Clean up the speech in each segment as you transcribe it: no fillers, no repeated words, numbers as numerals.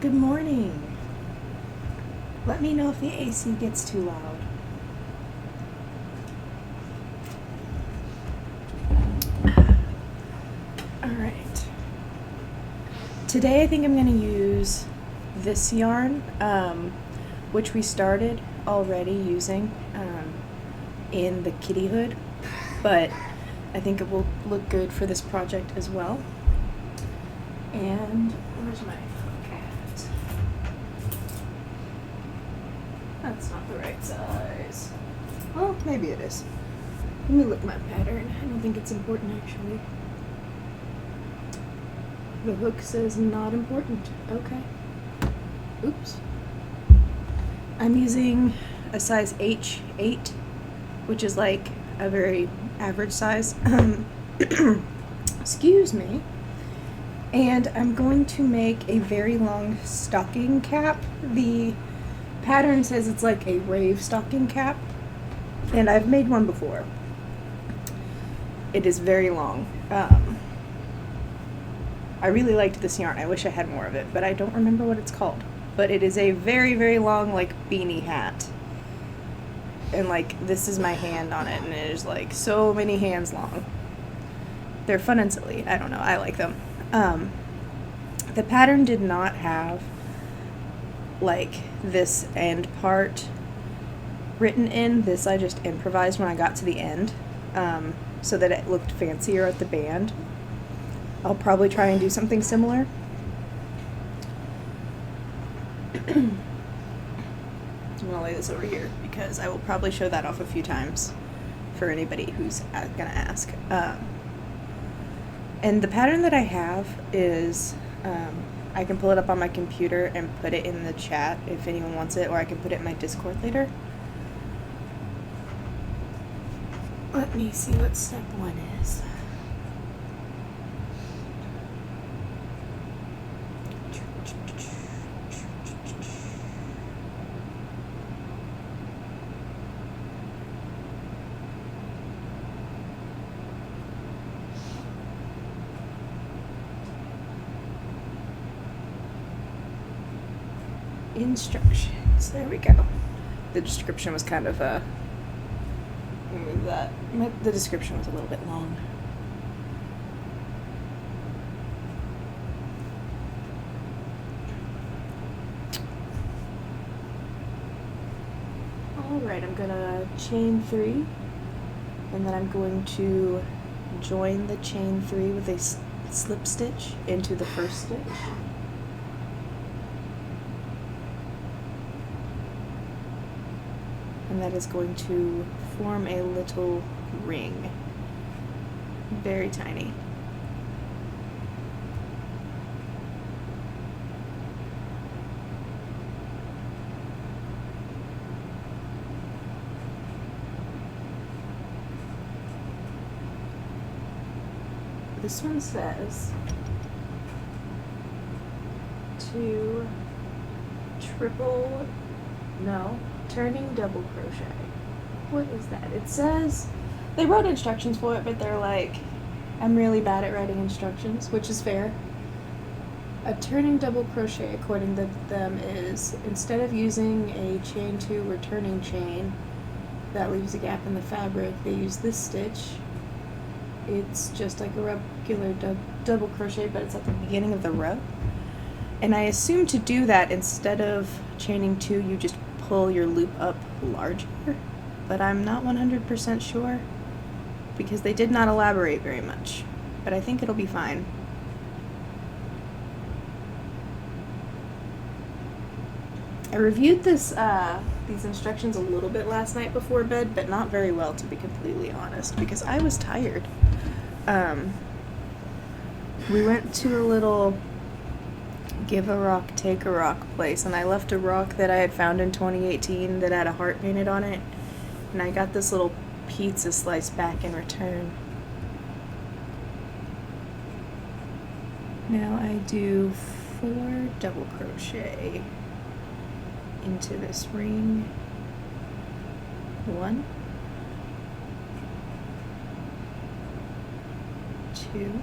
Good morning. Let me know if the AC gets too loud. Alright. Today I think I'm going to use this yarn, which we started already using in the kitty hood, but I think it will look good for this project as well. And where's my hook at? That's not the right size. Well, maybe it is. Let me look at my pattern. I don't think it's important actually. The hook says not important. Okay. Oops. I'm using a size H8, which is like a very average size. Excuse me. And I'm going to make a very long stocking cap. The pattern says it's like a Rave stocking cap, and I've made one before. It is very long. I really liked this yarn. I wish I had more of it, but I don't remember what it's called. But it is a very, very long, like, beanie hat. And, like, this is my hand on it, and it is, like, so many hands long. They're fun and silly. I don't know. I like them. The pattern did not have, like, this end part written in. This I just improvised when I got to the end, so that it looked fancier at the band. I'll probably try and do something similar. I'm gonna lay this over here because I will probably show that off a few times for anybody who's gonna ask. And the pattern that I have is, I can pull it up on my computer and put it in the chat if anyone wants it, or I can put it in my Discord later. Let me see what step 1 is. Instructions. There we go. The description was kind of remove that. The description was a little bit long. Alright, I'm gonna chain 3, and then I'm going to join the chain 3 with a slip stitch into the first stitch. And that is going to form a little ring. Very tiny. This one says to turning double crochet. What is that? It says, they wrote instructions for it, but they're like, I'm really bad at writing instructions, which is fair. A turning double crochet, according to them, is instead of using a chain 2 returning chain that leaves a gap in the fabric, they use this stitch. It's just like a regular double crochet, but it's at the beginning of the row. And I assume to do that, instead of chaining 2, you just pull your loop up larger, but I'm not 100% sure because they did not elaborate very much, but I think it'll be fine. I reviewed these instructions a little bit last night before bed, but not very well, to be completely honest, because I was tired. We went to a little give a rock, take a rock place, and I left a rock that I had found in 2018 that had a heart painted on it, and I got this little pizza slice back in return. Now I do 4 double crochet into this ring. 1, 2,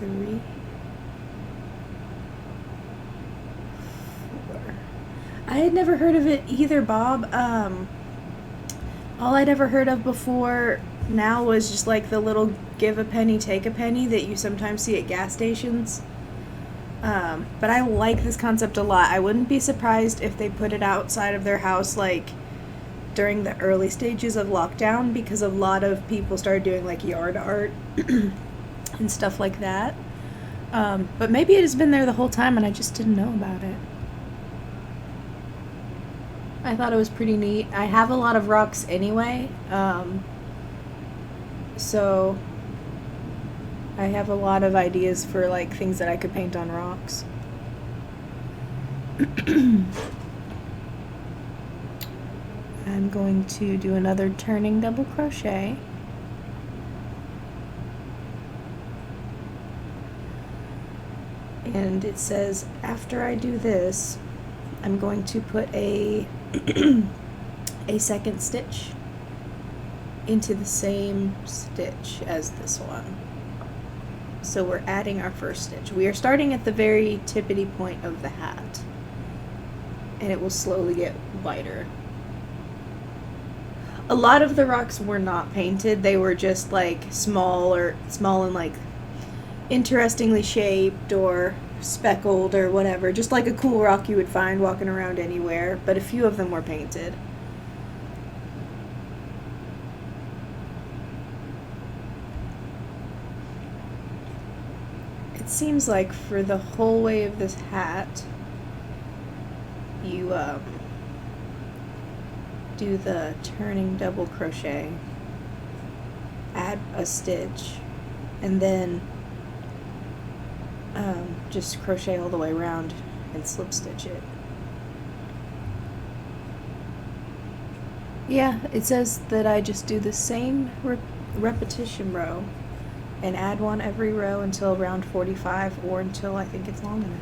3, 4. I had never heard of it either, Bob. All I'd ever heard of before now was just like the little give a penny, take a penny that you sometimes see at gas stations. But I like this concept a lot. I wouldn't be surprised if they put it outside of their house like during the early stages of lockdown, because a lot of people started doing like yard art and stuff like that. But maybe it has been there the whole time and I just didn't know about it. I thought it was pretty neat. I have a lot of rocks anyway, so I have a lot of ideas for like things that I could paint on rocks. I'm going to do another turning double crochet. And it says after I do this, I'm going to put a second stitch into the same stitch as this one. So we're adding our first stitch. We are starting at the very tippity point of the hat, and it will slowly get wider. A lot of the rocks were not painted. They were just like small and like interestingly shaped or speckled or whatever, just like a cool rock you would find walking around anywhere, but a few of them were painted. It seems like for the whole way of this hat, you do the turning double crochet, add a stitch, and then just crochet all the way around and slip stitch it. Yeah, it says that I just do the same repetition row and add one every row until round 45 or until I think it's long enough.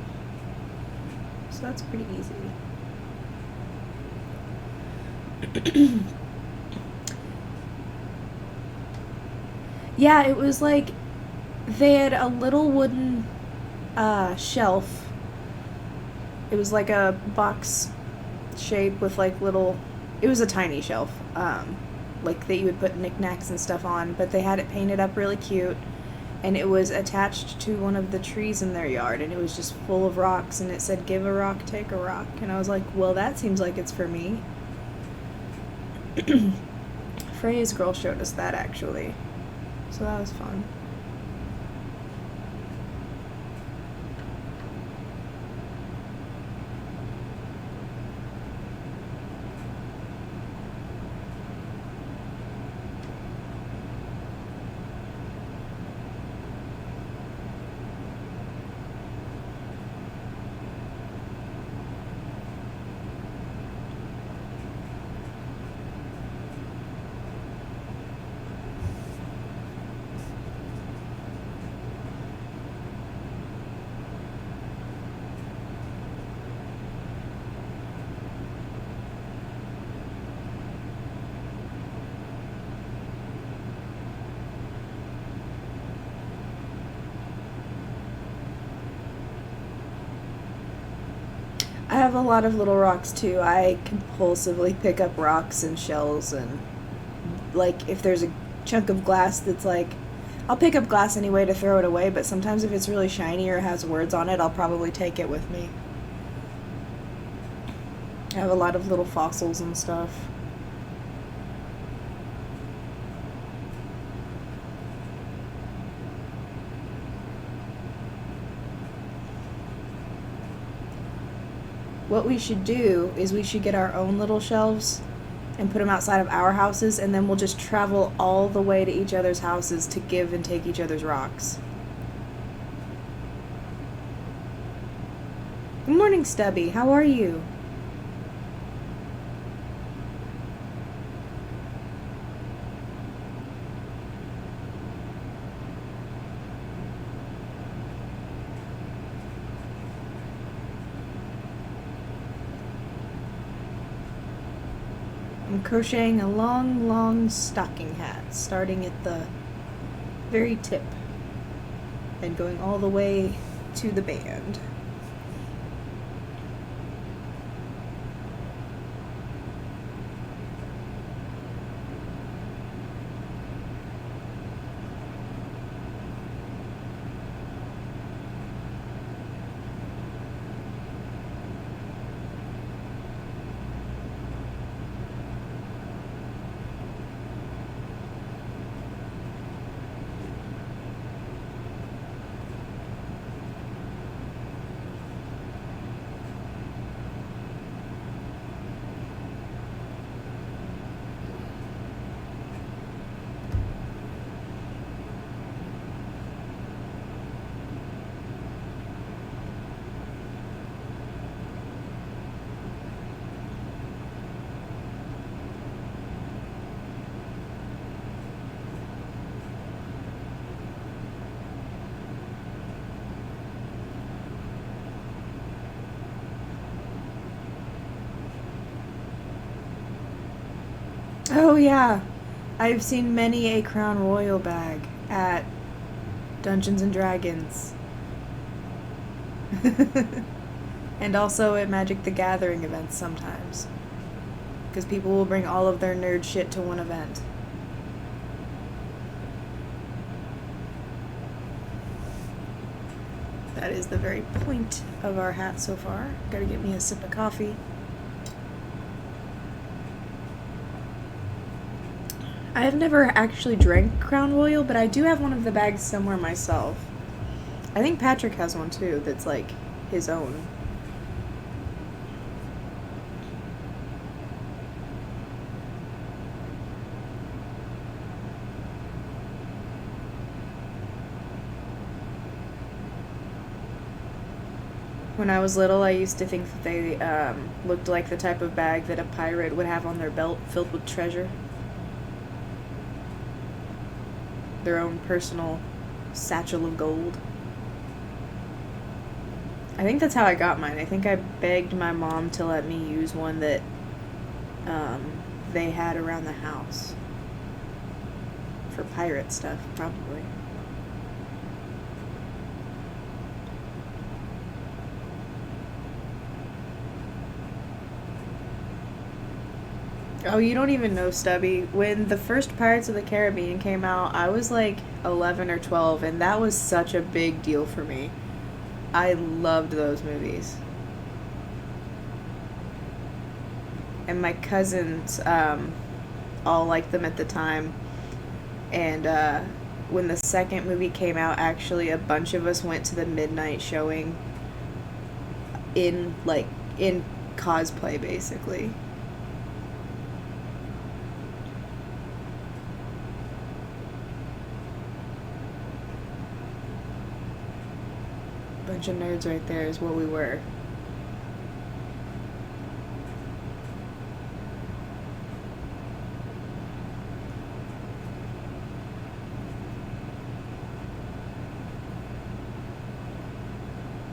So that's pretty easy. Yeah, it was like they had a little wooden shelf. It was like a box shape with like little, it was a tiny shelf, like that you would put knickknacks and stuff on, but they had it painted up really cute, and it was attached to one of the trees in their yard, and it was just full of rocks, and it said give a rock, take a rock, and I was like, well, that seems like it's for me. Freya's girl showed us that actually, so that was fun. I have a lot of little rocks too. I compulsively pick up rocks and shells, and like if there's a chunk of glass that's like, I'll pick up glass anyway to throw it away, but sometimes if it's really shiny or has words on it, I'll probably take it with me. I have a lot of little fossils and stuff. What we should do is we should get our own little shelves and put them outside of our houses, and then we'll just travel all the way to each other's houses to give and take each other's rocks. Good morning, Stubby. How are you? I'm crocheting a long stocking hat, starting at the very tip. and going all the way to the band. Oh yeah, I've seen many a Crown Royal bag at Dungeons and Dragons. And also at Magic the Gathering events sometimes. Because people will bring all of their nerd shit to one event. That is the very point of our hat so far. Gotta get me a sip of coffee. I have never actually drank Crown Royal, but I do have one of the bags somewhere myself. I think Patrick has one too that's like his own. When I was little, I used to think that they looked like the type of bag that a pirate would have on their belt filled with treasure. Their own personal satchel of gold. I think that's how I got mine. I think I begged my mom to let me use one that they had around the house. For pirate stuff, probably. Oh, you don't even know, Stubby. When the first Pirates of the Caribbean came out, I was like 11 or 12, and that was such a big deal for me. I loved those movies. And my cousins all liked them at the time. And when the second movie came out, actually, a bunch of us went to the midnight showing in cosplay, basically. Bunch of nerds right there is what we were.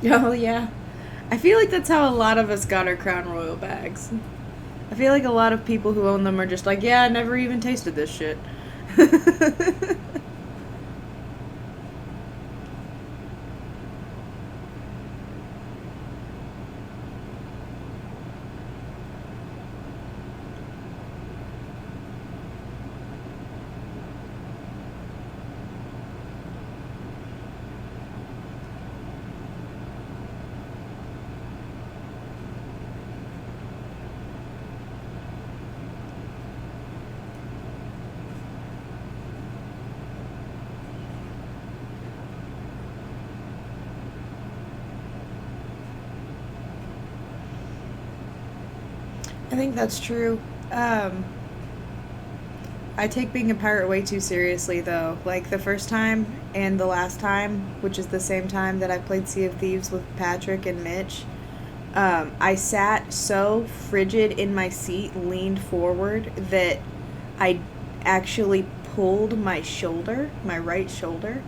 Oh yeah. I feel like that's how a lot of us got our Crown Royal bags. I feel like a lot of people who own them are just like, yeah, I never even tasted this shit. I think that's true. I take being a pirate way too seriously, though. Like, the first time and the last time, which is the same time that I played Sea of Thieves with Patrick and Mitch, I sat so frigid in my seat, leaned forward, that I actually pulled my shoulder, my right shoulder,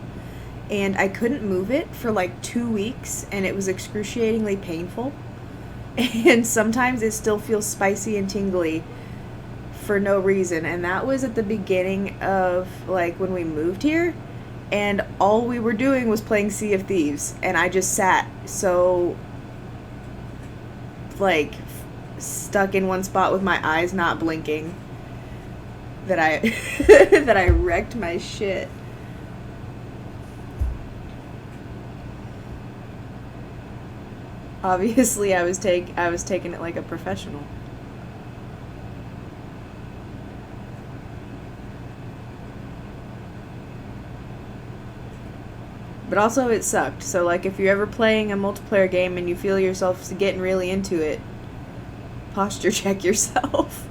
and I couldn't move it for like 2 weeks, and it was excruciatingly painful. And sometimes it still feels spicy and tingly for no reason. And that was at the beginning of, like, when we moved here. and all we were doing was playing Sea of Thieves, and I just sat so, like, stuck in one spot with my eyes not blinking that I that I wrecked my shit. Obviously, I was taking it like a professional. But also it sucked. So like if you're ever playing a multiplayer game and you feel yourself getting really into it, posture check yourself.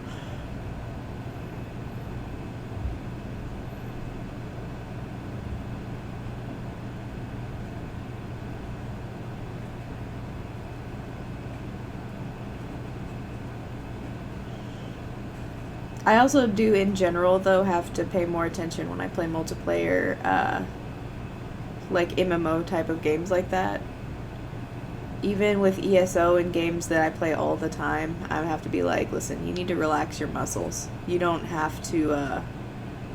I also do in general though have to pay more attention when I play multiplayer like MMO type of games like that. Even with ESO and games that I play all the time, I have to be like, listen, you need to relax your muscles. You don't have to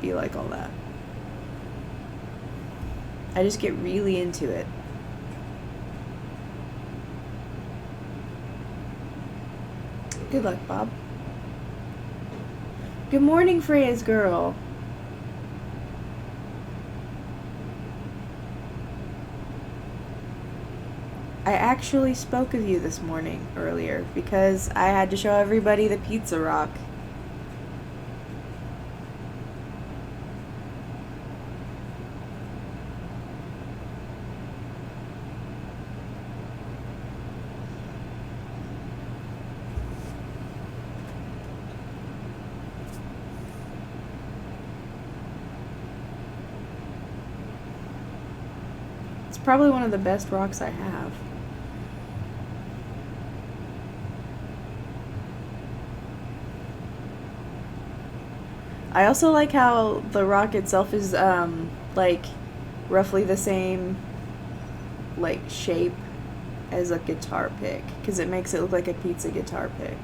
be like all that. I just get really into it. Good luck, Bob. Good morning, Freya's girl. I actually spoke of you this morning earlier because I had to show everybody the pizza rock. It's probably one of the best rocks I have. I also like how the rock itself is, like, roughly the same, like, shape as a guitar pick. Because it makes it look like a pizza guitar pick.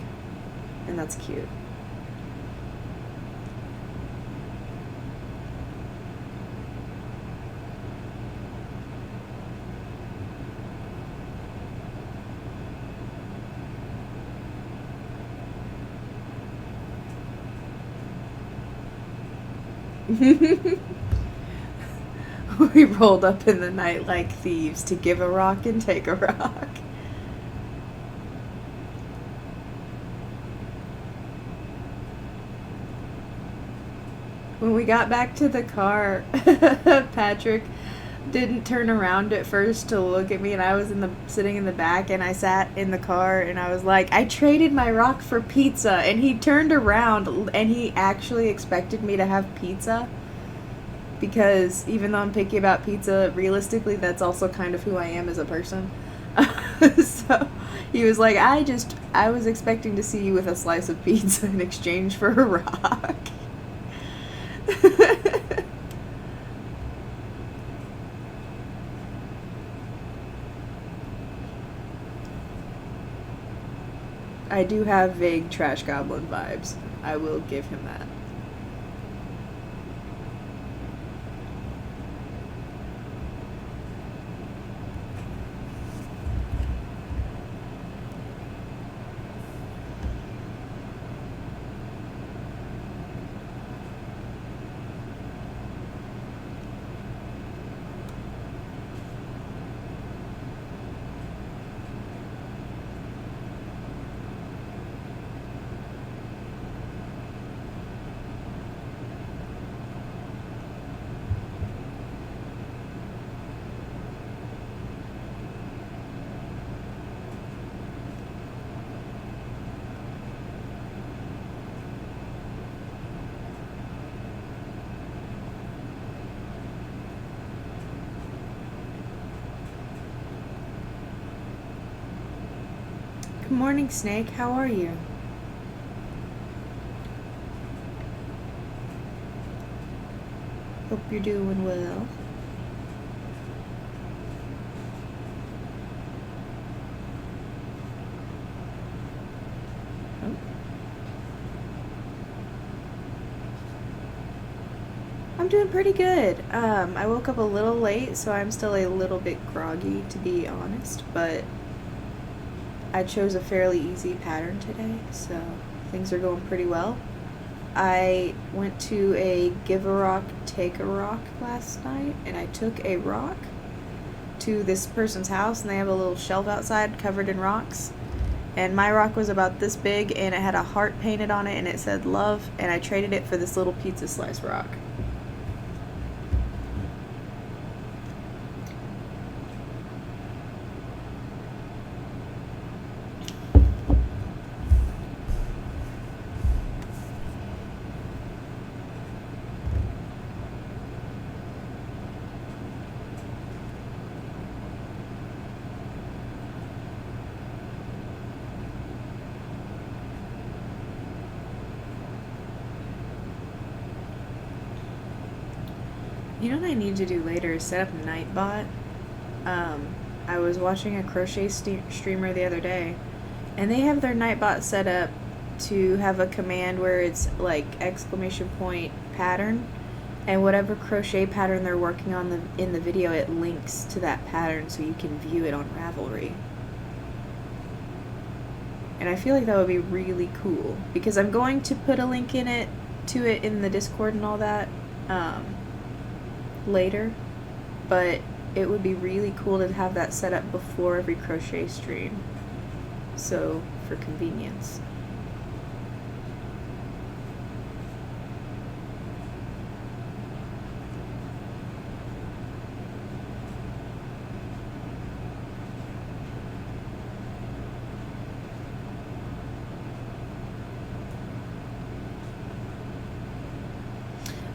And that's cute. We rolled up in the night like thieves to give a rock and take a rock. When we got back to the car, Patrick didn't turn around at first to look at me, and I was sitting in the back, and I sat in the car, and I was like, I traded my rock for pizza, and he turned around, and he actually expected me to have pizza, because even though I'm picky about pizza, realistically, that's also kind of who I am as a person. So he was like, I was expecting to see you with a slice of pizza in exchange for a rock. I do have vague Trash Goblin vibes. I will give him that. Good morning, Snake. How are you? Hope you're doing well. I'm doing pretty good. I woke up a little late, so I'm still a little bit groggy, to be honest, but I chose a fairly easy pattern today, so things are going pretty well. I went to a give a rock, take a rock last night, and I took a rock to this person's house, and they have a little shelf outside covered in rocks. And my rock was about this big, and it had a heart painted on it, and it said love, and I traded it for this little pizza slice rock. You know what I need to do later is set up Nightbot. I was watching a crochet streamer the other day, and they have their Nightbot set up to have a command where it's like exclamation point pattern, and whatever crochet pattern they're working on in the video, it links to that pattern so you can view it on Ravelry. And I feel like that would be really cool, because I'm going to put a link to it in the Discord and all that later, but it would be really cool to have that set up before every crochet stream, so for convenience.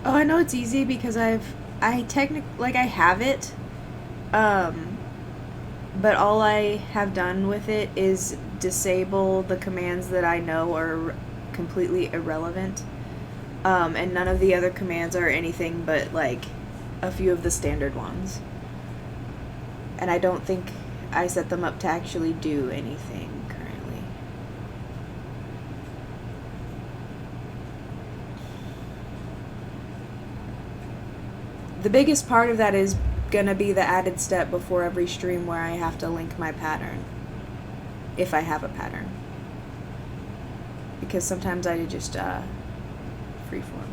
Oh, I know it's easy because I have it, but all I have done with it is disable the commands that I know are completely irrelevant, and none of the other commands are anything but like a few of the standard ones, and I don't think I set them up to actually do anything currently. The biggest part of that is gonna be the added step before every stream where I have to link my pattern, if I have a pattern, because sometimes I just freeform.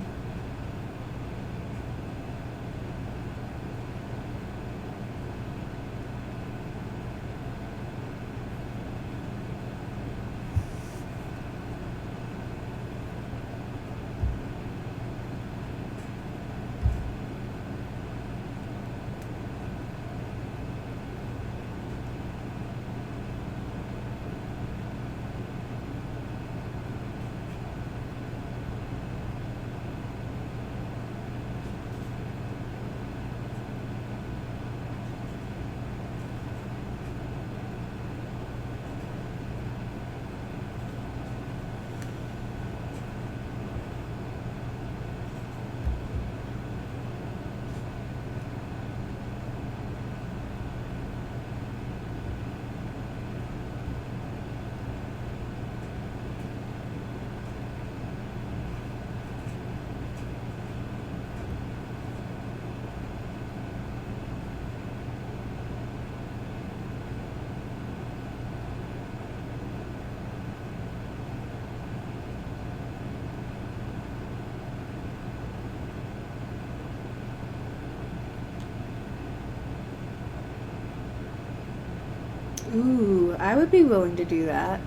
Ooh, I would be willing to do that.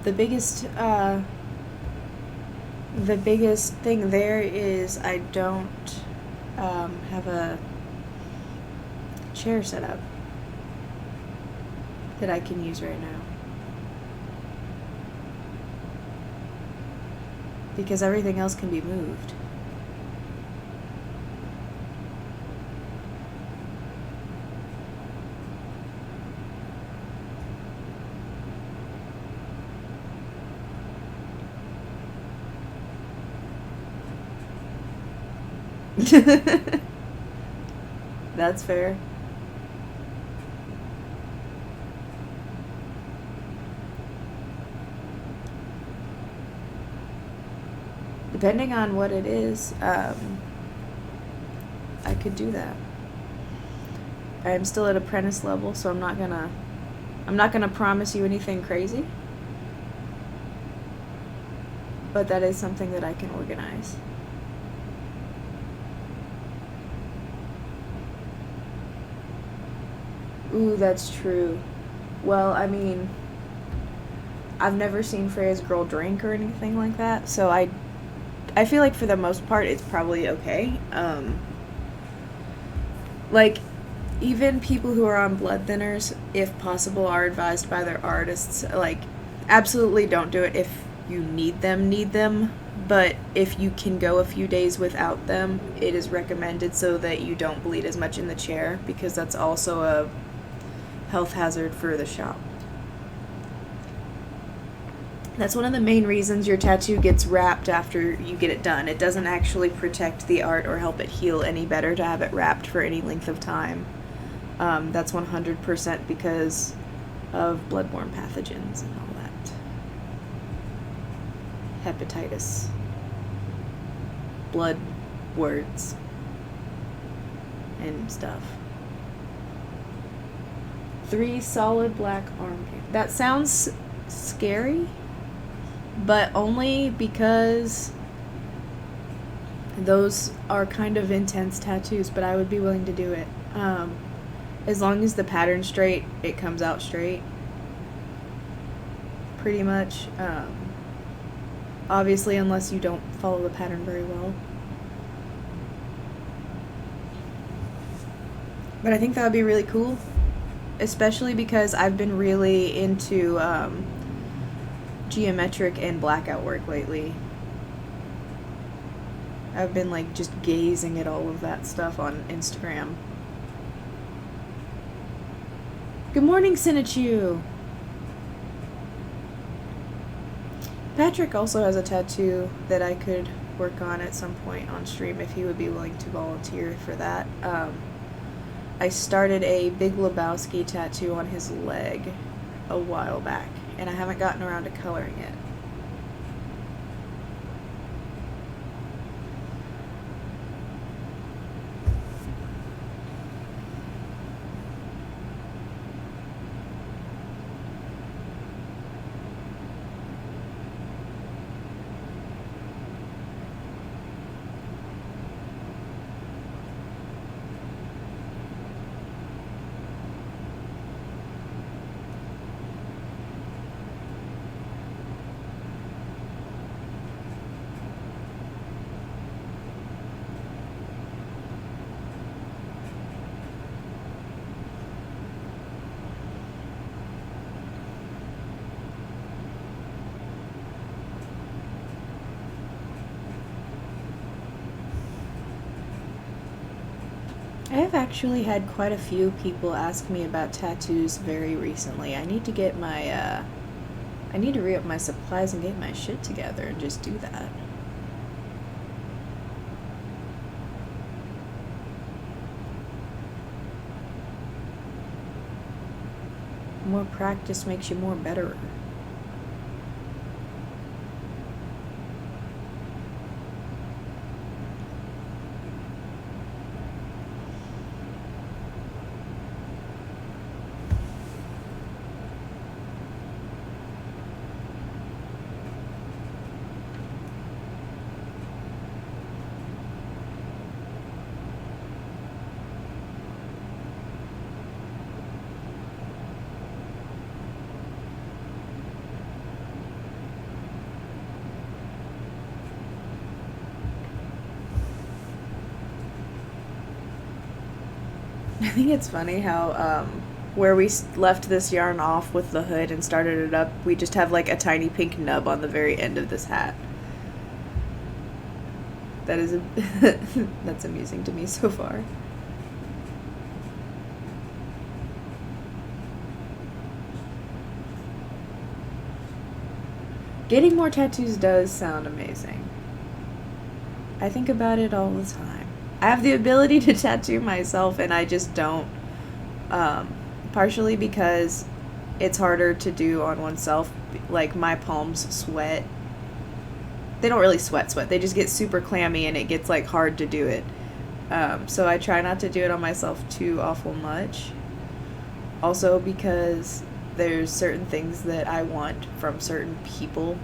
The biggest thing there is I don't have a chair set up that I can use right now, because everything else can be moved. That's fair. depending on what it is, I could do that. I'm still at apprentice level, so I'm not gonna promise you anything crazy. But that is something that I can organize. Ooh, that's true. Well, I mean, I've never seen Freya's girl drink or anything like that, so I feel like for the most part it's probably okay. Like, even people who are on blood thinners, if possible, are advised by their artists, like, absolutely don't do it if you need them, but if you can go a few days without them, it is recommended so that you don't bleed as much in the chair, because that's also a health hazard for the shop. That's one of the main reasons your tattoo gets wrapped after you get it done. It doesn't actually protect the art or help it heal any better to have it wrapped for any length of time. That's 100% because of bloodborne pathogens and all that. Hepatitis. Blood words. And stuff. 3 solid black arm pants. That sounds scary, but only because those are kind of intense tattoos, but I would be willing to do it. As long as the pattern's straight, it comes out straight. Pretty much. Obviously, unless you don't follow the pattern very well. But I think that would be really cool. Especially because I've been really into geometric and blackout work lately. I've been like just gazing at all of that stuff on Instagram. Good morning, Sinachu! Patrick also has a tattoo that I could work on at some point on stream if he would be willing to volunteer for that. I started a Big Lebowski tattoo on his leg a while back, and I haven't gotten around to coloring it. I have actually had quite a few people ask me about tattoos very recently. I need to get my, I need to re-up my supplies and get my shit together and just do that. More practice makes you more better. I think it's funny how, where we left this yarn off with the hood and started it up, we just have like a tiny pink nub on the very end of this hat. That is, that's amusing to me so far. Getting more tattoos does sound amazing. I think about it all the time. I have the ability to tattoo myself and I just don't. Partially because it's harder to do on oneself. Like, my palms sweat. they don't really sweat, they just get super clammy and it gets like hard to do it. So I try not to do it on myself too awful much. Also because there's certain things that I want from certain people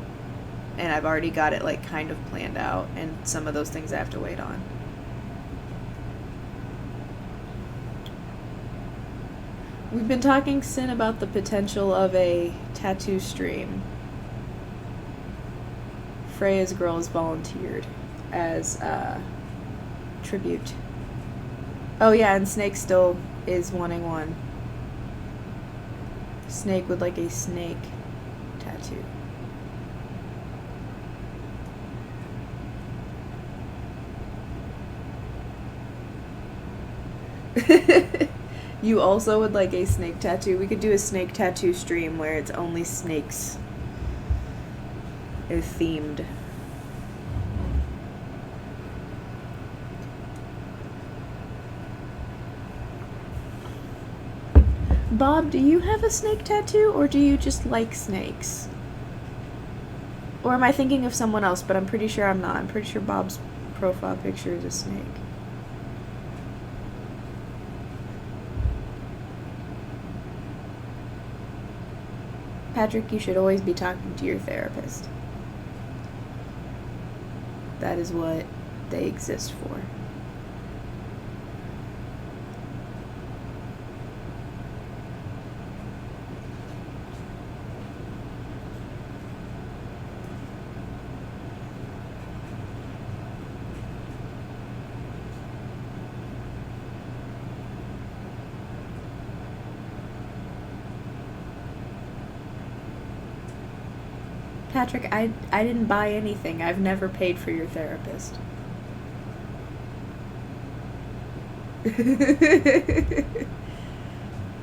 and I've already got it like kind of planned out, and some of those things I have to wait on. We've been talking, Sin, about the potential of a tattoo stream. Freya's girl has volunteered as tribute. Oh yeah, and Snake still is wanting one. Snake would like a snake tattoo. You also would like a snake tattoo. We could do a snake tattoo stream where it's only snakes themed. Bob, do you have a snake tattoo, or do you just like snakes? Or am I thinking of someone else, but I'm pretty sure I'm not. I'm pretty sure Bob's profile picture is a snake. Patrick, you should always be talking to your therapist. That is what they exist for. Patrick, I didn't buy anything. I've never paid for your therapist.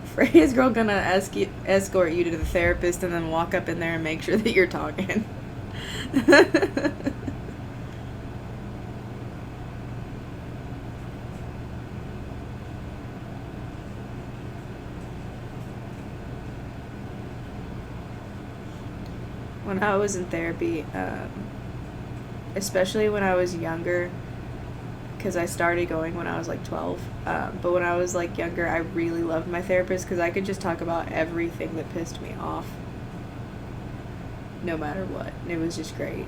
Freya's girl gonna escort you to the therapist and then walk up in there and make sure that you're talking. When I was in therapy, especially when I was younger, because I started going when I was like 12, but when I was like younger, I really loved my therapist because I could just talk about everything that pissed me off, no matter what. It was just great.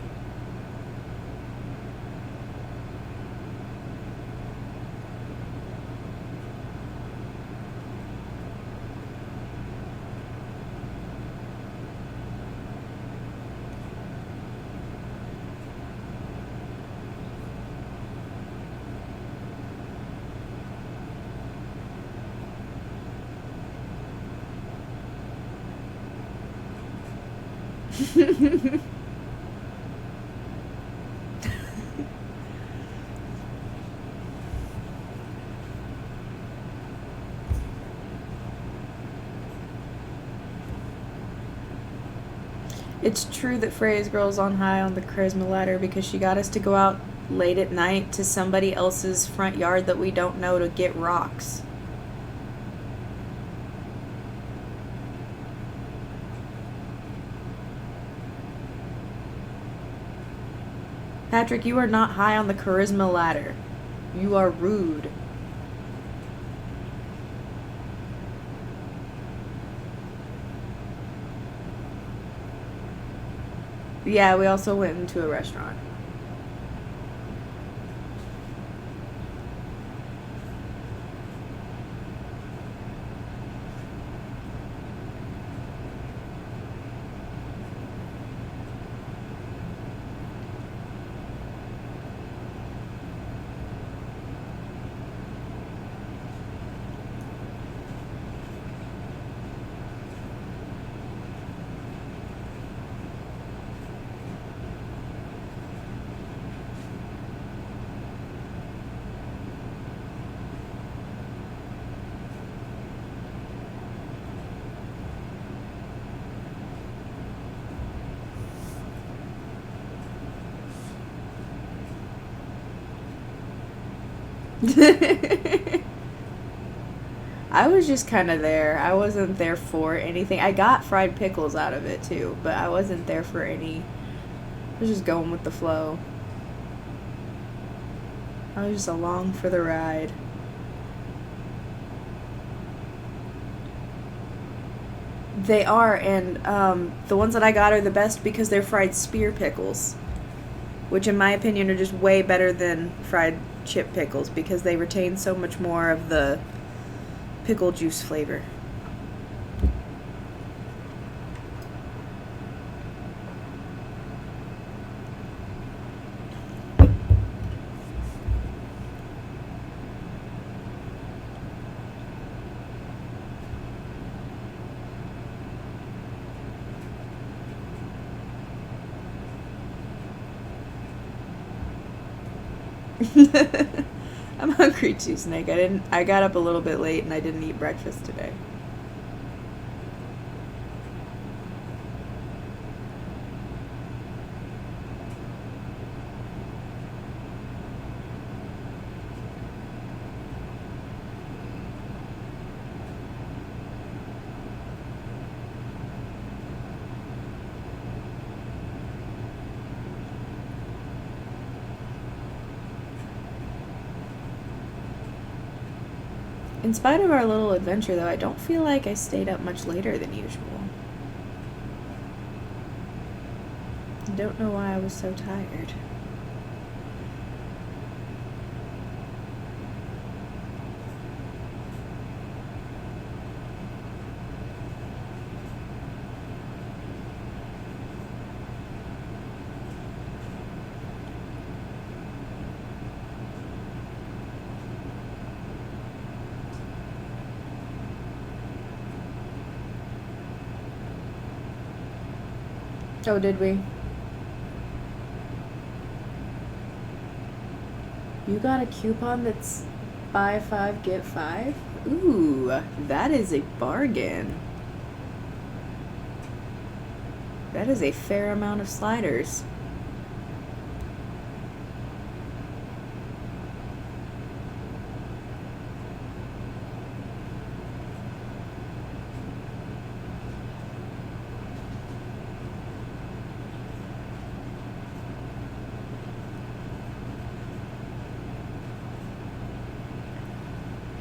It's true that Freya's girl's on high on the charisma ladder because she got us to go out late at night to somebody else's front yard that we don't know to get rocks. Patrick, you are not high on the charisma ladder. You are rude. Yeah, we also went into a restaurant. I was just kind of there. I wasn't there for anything. I got fried pickles out of it too, but I wasn't there for any was just going with the flow. I was just along for the ride. They are, and the ones that I got are the best because they're fried spear pickles, which in my opinion are just way better than fried chip pickles because they retain so much more of the pickle juice flavor. I'm hungry too, Snake. I got up a little bit late and I didn't eat breakfast today. In spite of our little adventure, though, I don't feel like I stayed up much later than usual. I don't know why I was so tired. Oh, did we? You got a coupon that's buy 5, get 5? Ooh, that is a bargain. That is a fair amount of sliders.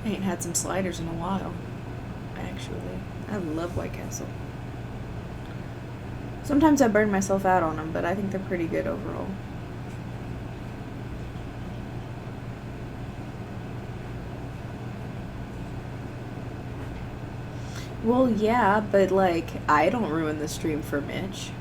I ain't had some sliders in a while, actually. I love White Castle. Sometimes I burn myself out on them, but I think they're pretty good overall. Well, yeah, but like, I don't ruin the stream for Mitch.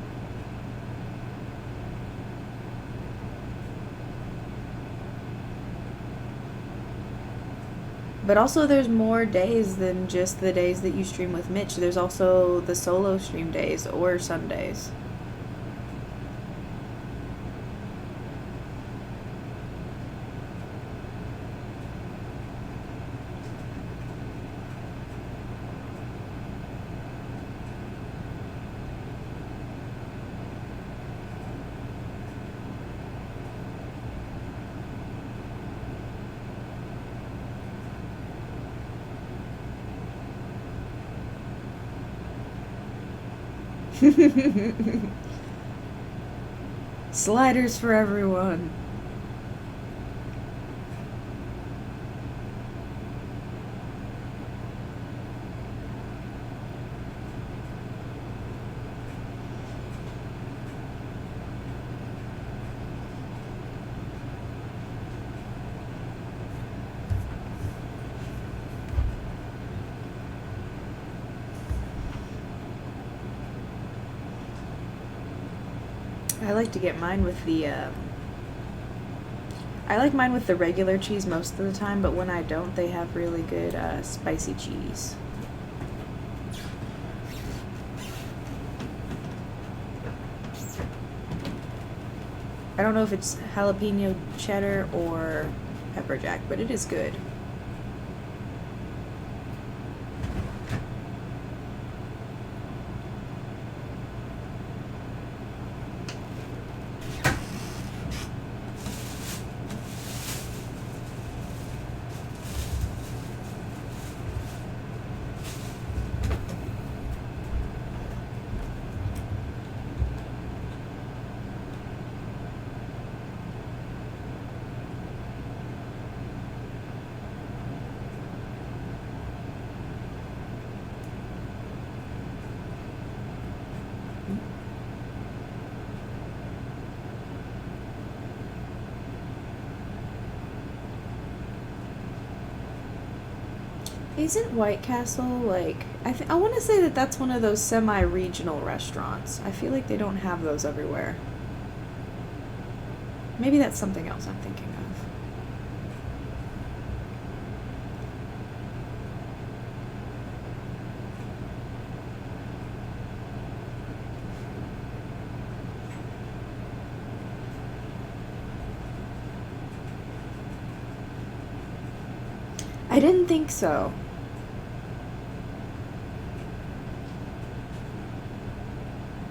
But also there's more days than just the days that you stream with Mitch. There's also the solo stream days or Sundays. Sliders for everyone. I like to get mine with the, I like mine with the regular cheese most of the time, but when I don't, they have really good, spicy cheese. I don't know if it's jalapeno cheddar or pepper jack, but it is good. Isn't White Castle like I want to say that that's one of those semi-regional restaurants. I feel like they don't have those everywhere. Maybe that's something else I'm thinking of. I didn't think so.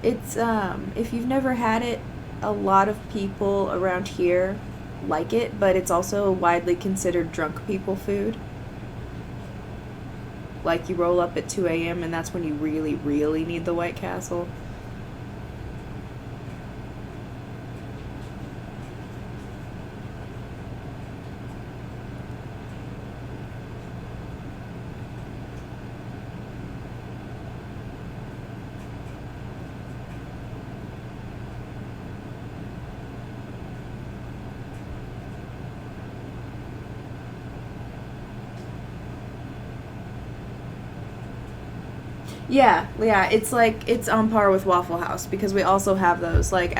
It's if you've never had it, a lot of people around here like it, but it's also widely considered drunk people food. Like you roll up at 2 a.m. and that's when you really, really need the White Castle. Yeah, it's like it's on par with Waffle House because we also have those. Like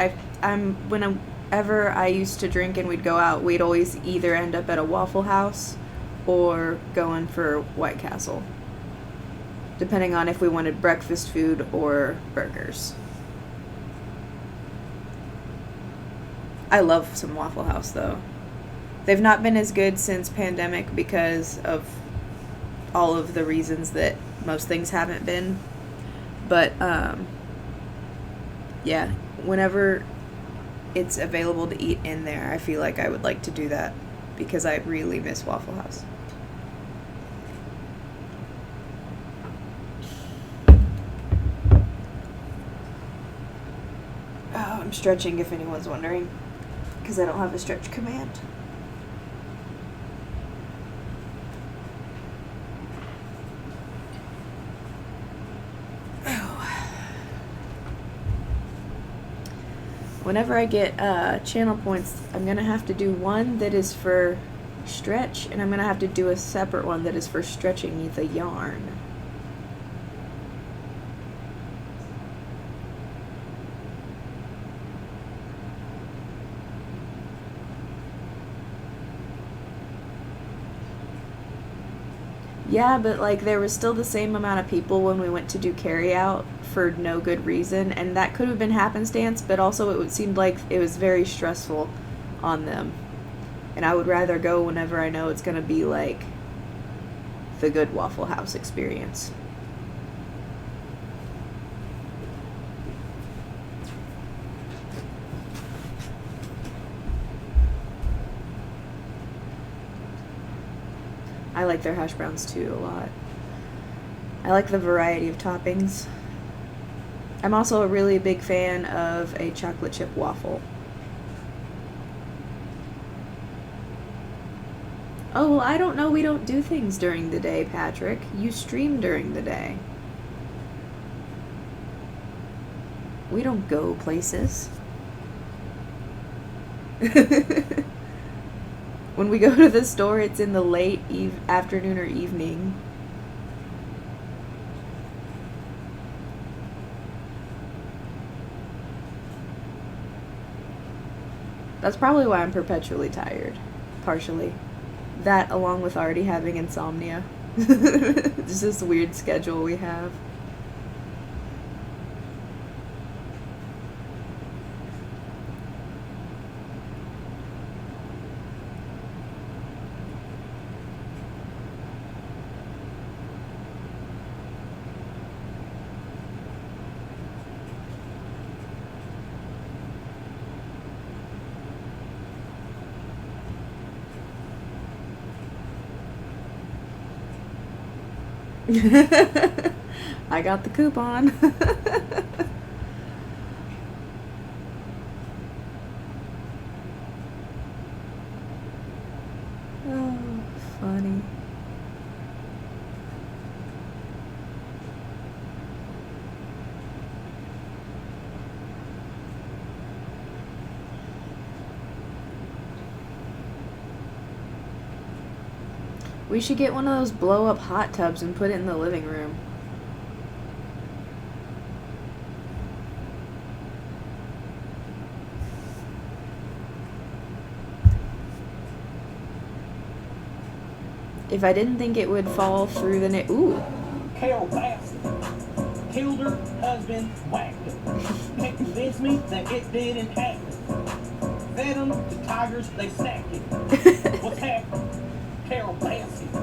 whenever I used to drink and we'd go out, we'd always either end up at a Waffle House or going for White Castle, depending on if we wanted breakfast food or burgers. I love some Waffle House though. They've not been as good since pandemic because of all of the reasons that most things haven't been. But yeah, whenever it's available to eat in there, I feel like I would like to do that because I really miss Waffle House. Oh, I'm stretching if anyone's wondering because I don't have a stretch command. Whenever I get channel points, I'm going to have to do one that is for stretch, and I'm going to have to do a separate one that is for stretching the yarn. Yeah, but like there was still the same amount of people when we went to do carry out for no good reason, and that could have been happenstance, but also it seemed like it was very stressful on them. And I would rather go whenever I know it's going to be like the good Waffle House experience. I like their hash browns too a lot. I like the variety of toppings. I'm also a really big fan of a chocolate chip waffle. Oh, well, I don't know. We don't do things during the day, Patrick. You stream during the day. We don't go places. When we go to the store, it's in the late afternoon or evening. That's probably why I'm perpetually tired. Partially. That, along with already having insomnia. It's this weird schedule we have. I got the coupon. Oh, funny. We should get one of those blow-up hot tubs and put it in the living room. If I didn't think it would fall through the net. Ooh. Carol Baskin killed her husband, whacked her. Can't convince me that it didn't happen. Fed them to tigers, they snacked it. What's happening? Carol Baskin.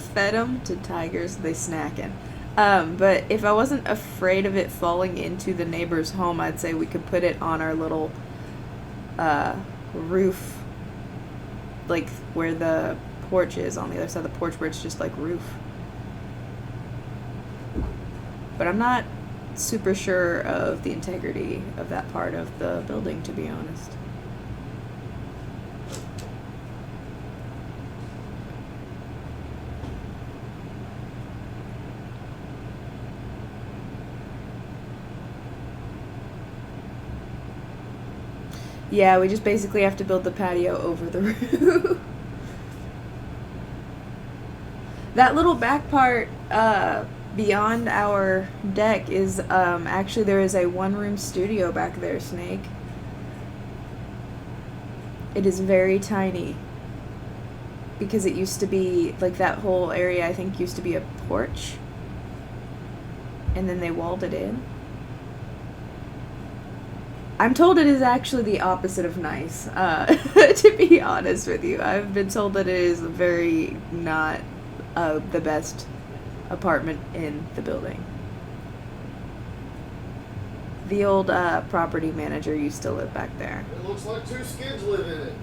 Fed them to tigers, they snacking. But if I wasn't afraid of it falling into the neighbor's home, I'd say we could put it on our little roof, like where the porch is, on the other side of the porch where it's just like roof. But I'm not super sure of the integrity of that part of the building, to be honest. Yeah, we just basically have to build the patio over the roof. That little back part beyond our deck is actually, there is a one-room studio back there, Snake. It is very tiny because it used to be, like, that whole area I think used to be a porch, and then they walled it in. I'm told it is actually the opposite of nice, to be honest with you. I've been told that it is very not the best apartment in the building. The old property manager used to live back there. It looks like two skids live in it.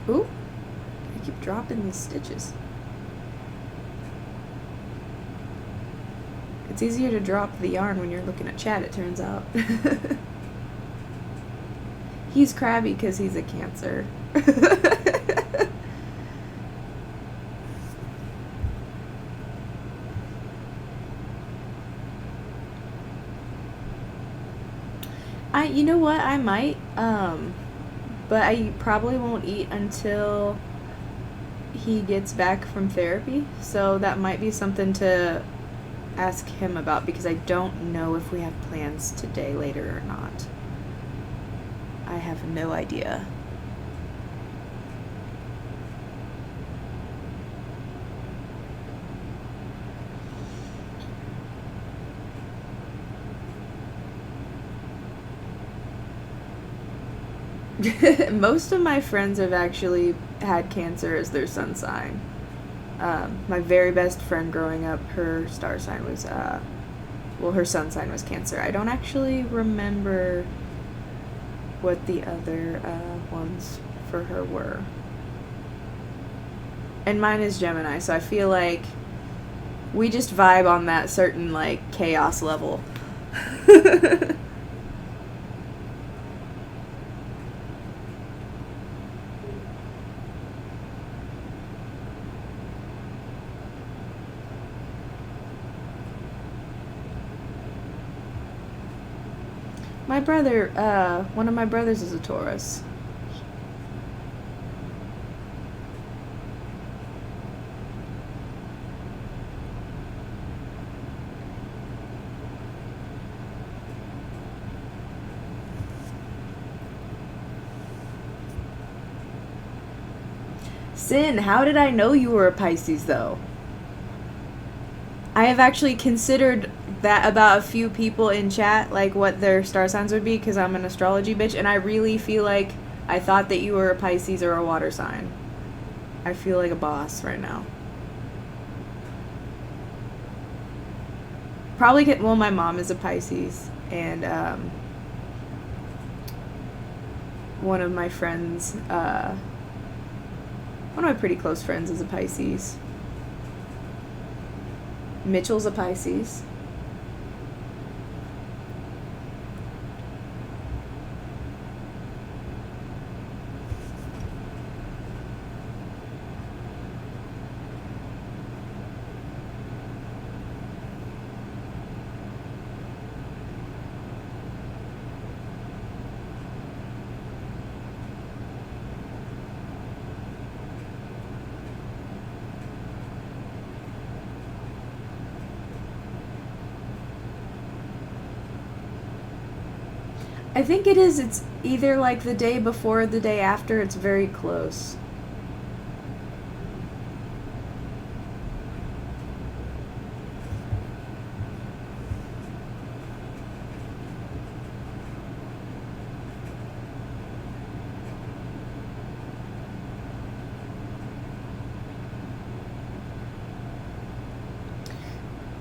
Ooh, I keep dropping these stitches. It's easier to drop the yarn when you're looking at chat, it turns out. He's crabby because he's a Cancer. You know what, I might, but I probably won't eat until he gets back from therapy, so that might be something to ask him about, because I don't know if we have plans today later or not. I have no idea. Most of my friends have actually had Cancer as their sun sign. My very best friend growing up, her star sign was, her sun sign was Cancer. I don't actually remember what the other ones for her were. And mine is Gemini, so I feel like we just vibe on that certain, like, chaos level. My brother, one of my brothers is a Taurus. Sin, how did I know you were a Pisces, though? I have actually considered that about a few people in chat, like what their star signs would be, because I'm an astrology bitch, and I really feel like I thought that you were a Pisces or a water sign. I feel like a boss right now. Probably well, my mom is a Pisces, and one of my friends, one of my pretty close friends is a Pisces. Mitchell's a Pisces. I think it is. It's either like the day before or the day after. It's very close.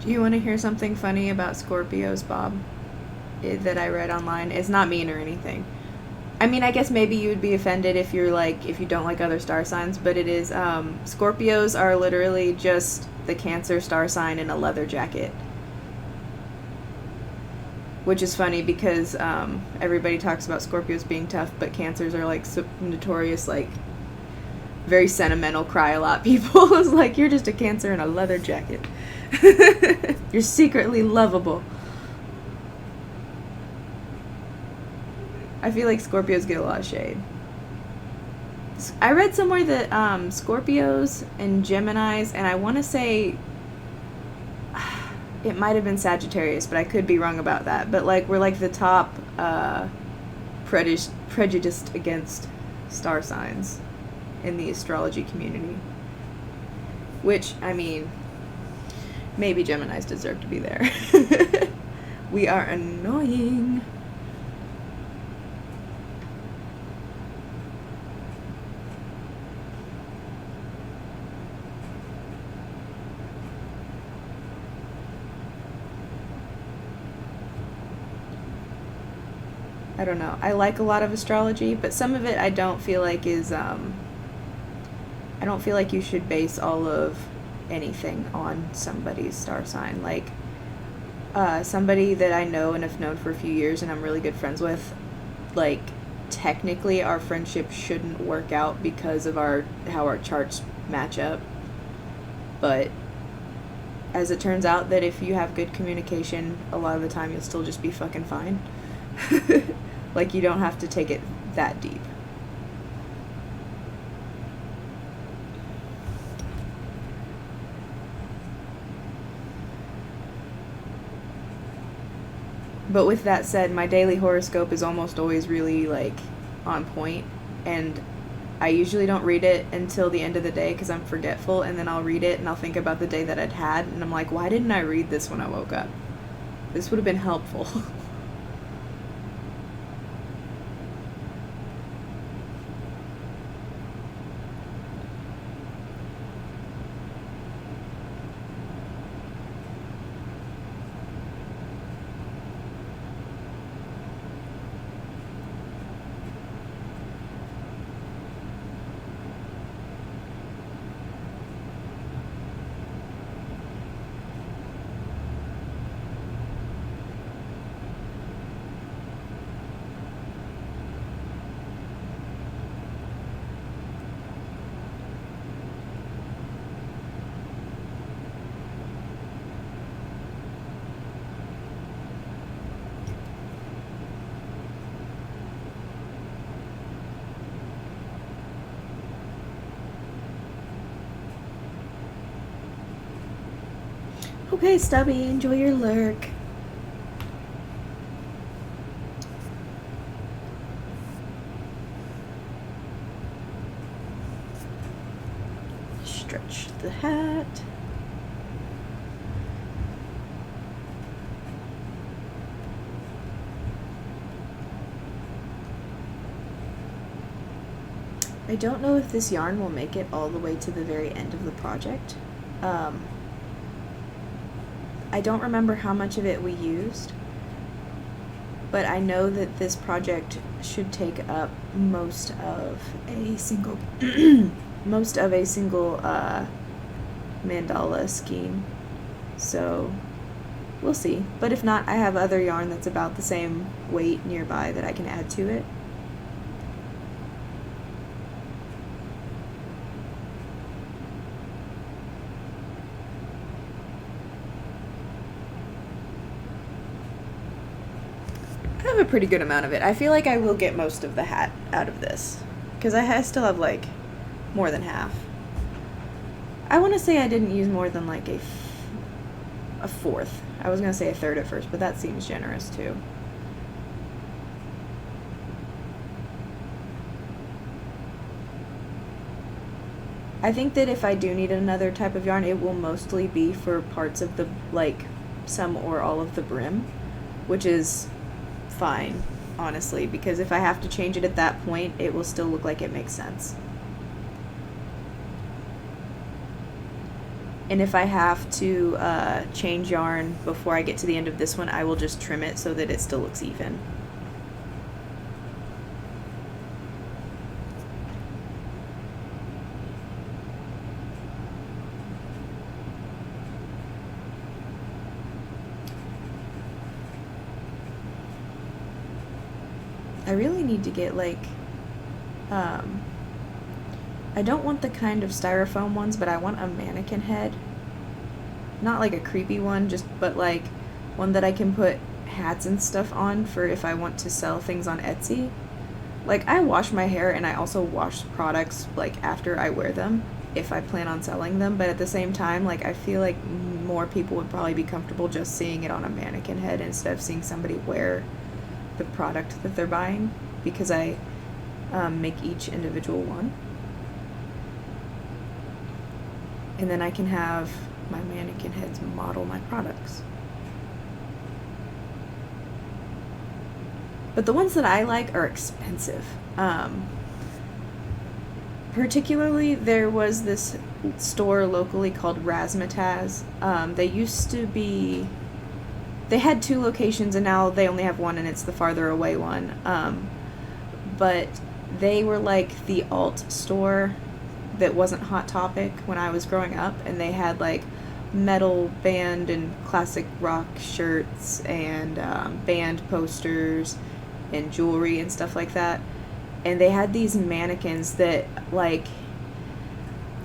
Do you want to hear something funny about Scorpios, Bob? That I read online. It's not mean or anything. I mean, I guess maybe you would be offended if you're like, if you don't like other star signs, but it is, Scorpios are literally just the Cancer star sign in a leather jacket. Which is funny because, everybody talks about Scorpios being tough, but Cancers are like notorious, like, very sentimental, cry a lot people. It's like, you're just a Cancer in a leather jacket. You're secretly lovable. I feel like Scorpios get a lot of shade. I read somewhere that Scorpios and Geminis, and I want to say it might have been Sagittarius, but I could be wrong about that. But like we're like the top prejudiced against star signs in the astrology community. Which, I mean, maybe Geminis deserve to be there. We are annoying. I don't know. I like a lot of astrology, but some of it I don't feel like is, I don't feel like you should base all of anything on somebody's star sign. Like, somebody that I know and have known for a few years and I'm really good friends with, like, technically our friendship shouldn't work out because of how our charts match up. But as it turns out that if you have good communication, a lot of the time you'll still just be fucking fine. Like, you don't have to take it that deep. But with that said, my daily horoscope is almost always really, like, on point, and I usually don't read it until the end of the day because I'm forgetful, and then I'll read it and I'll think about the day that I'd had, and I'm like, why didn't I read this when I woke up? This would have been helpful. Okay, Stubby, enjoy your lurk. Stretch the hat. I don't know if this yarn will make it all the way to the very end of the project. I don't remember how much of it we used, but I know that this project should take up most of a single mandala scheme. So we'll see. But if not, I have other yarn that's about the same weight nearby that I can add to it. I have a pretty good amount of it. I feel like I will get most of the hat out of this, because I still have like more than half. I want to say I didn't use more than like a fourth. I was going to say a third at first, but that seems generous too. I think that if I do need another type of yarn, it will mostly be for parts of the, like, some or all of the brim, which is fine, honestly, because if I have to change it at that point, it will still look like it makes sense. And if I have to change yarn before I get to the end of this one, I will just trim it so that it still looks even. I really need to get like, I don't want the kind of styrofoam ones, but I want a mannequin head. Not like a creepy one, but like one that I can put hats and stuff on for if I want to sell things on Etsy. Like, I wash my hair and I also wash products like after I wear them if I plan on selling them, but at the same time, like, I feel like more people would probably be comfortable just seeing it on a mannequin head instead of seeing somebody wear the product that they're buying, because I make each individual one. And then I can have my mannequin heads model my products. But the ones that I like are expensive. Particularly, there was this store locally called Razzmatazz. They had 2 locations and now they only have one, and it's the farther away one. But they were like the alt store that wasn't Hot Topic when I was growing up, and they had like metal band and classic rock shirts and band posters and jewelry and stuff like that. And they had these mannequins that, like,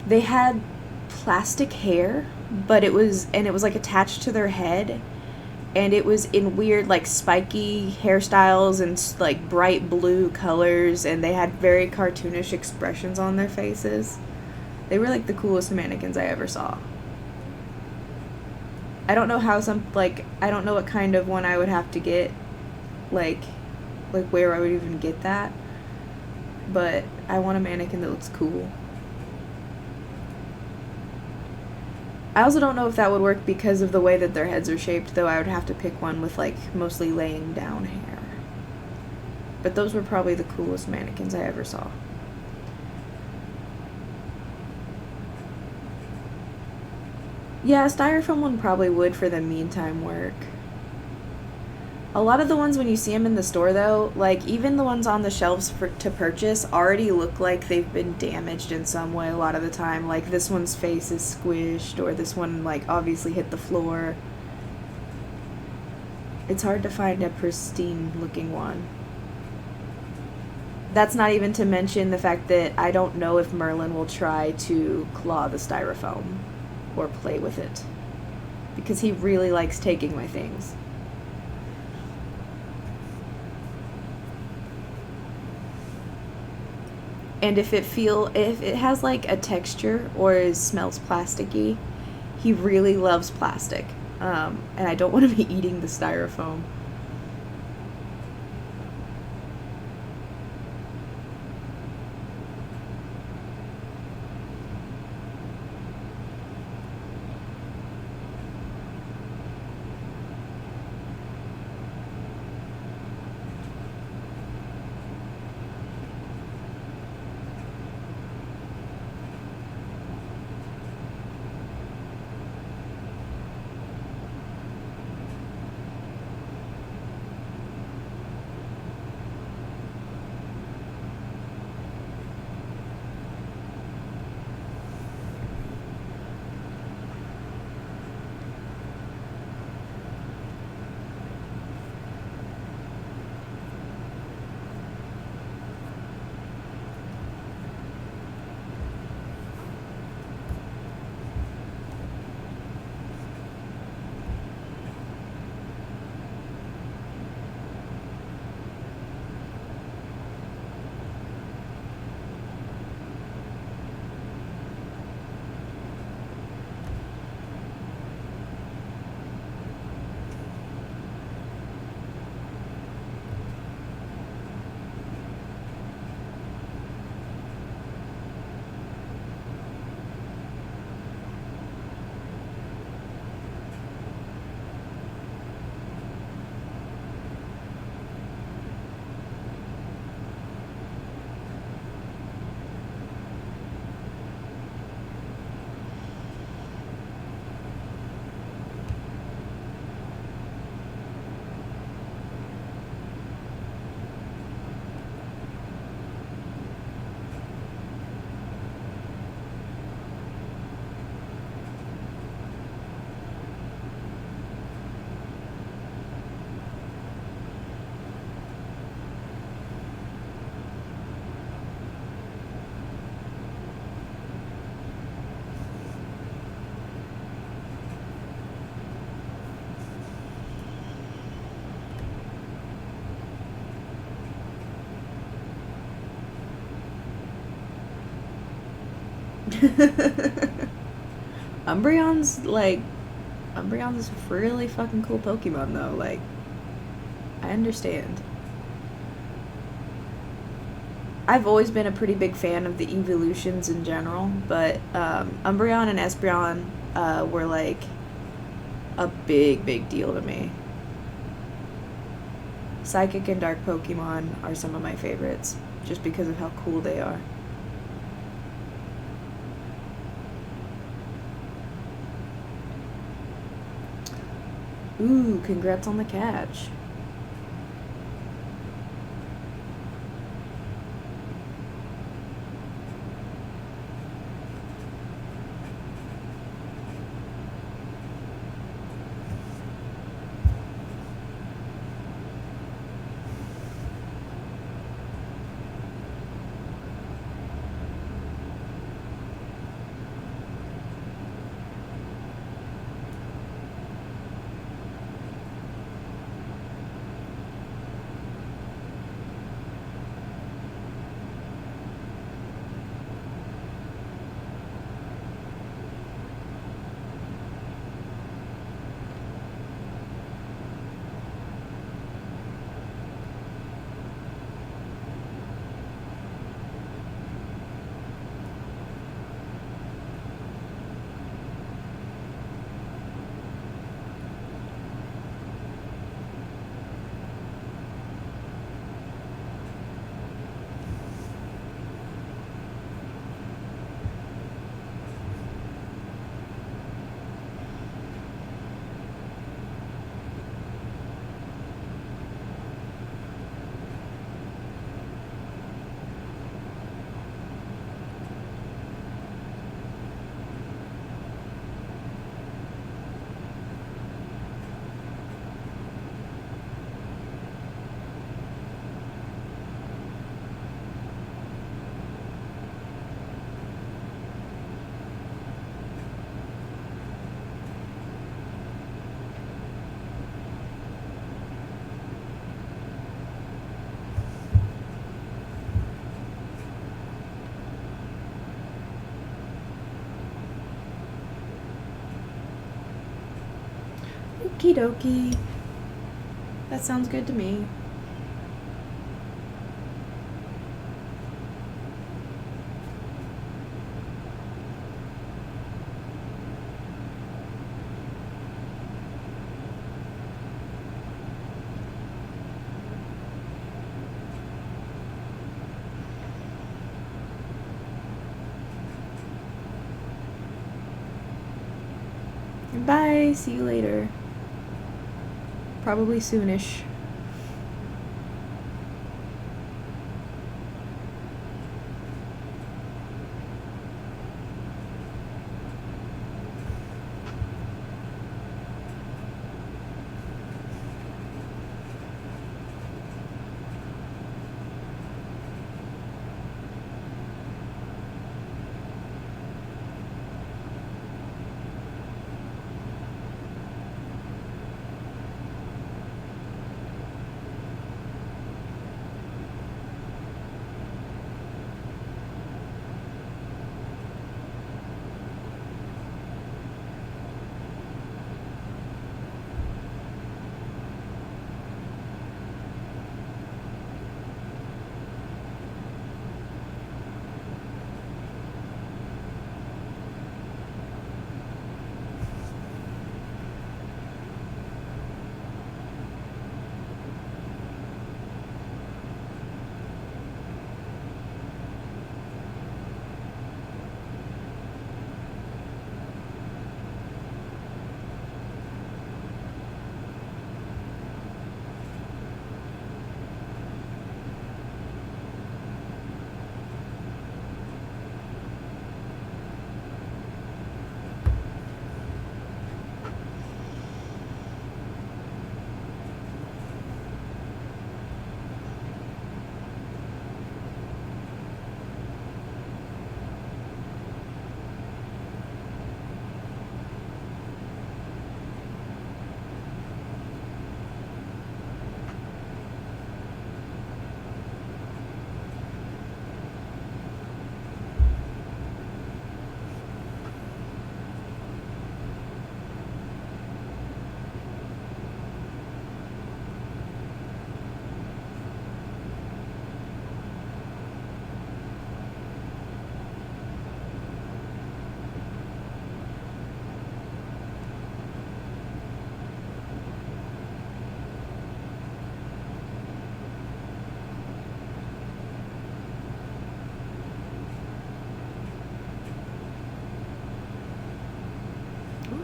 they had plastic hair, but it was like attached to their head, and it was in weird, like, spiky hairstyles and like bright blue colors, and they had very cartoonish expressions on their faces. They were like the coolest mannequins I ever saw. I don't know how I don't know what kind of one I would have to get, like where I would even get that, but I want a mannequin that looks cool. I also don't know if that would work because of the way that their heads are shaped, though. I would have to pick one with like mostly laying down hair. But those were probably the coolest mannequins I ever saw. Yeah, a styrofoam one probably would for the meantime work. A lot of the ones when you see them in the store, though, like even the ones on the shelves to purchase already look like they've been damaged in some way a lot of the time. Like this one's face is squished, or this one like obviously hit the floor. It's hard to find a pristine looking one. That's not even to mention the fact that I don't know if Merlin will try to claw the styrofoam or play with it, because he really likes taking my things. And if it has like a texture or smells plasticky, he really loves plastic. And I don't want to be eating the styrofoam. Umbreon's Umbreon's a really fucking cool Pokemon though, like, I understand. I've always been a pretty big fan of the evolutions in general, but Umbreon and Espeon were like a big deal to me. Psychic and Dark Pokemon are some of my favorites, just because of how cool they are. Ooh, congrats on the catch. Okie dokie. That sounds good to me. Bye. See you later. Probably soonish.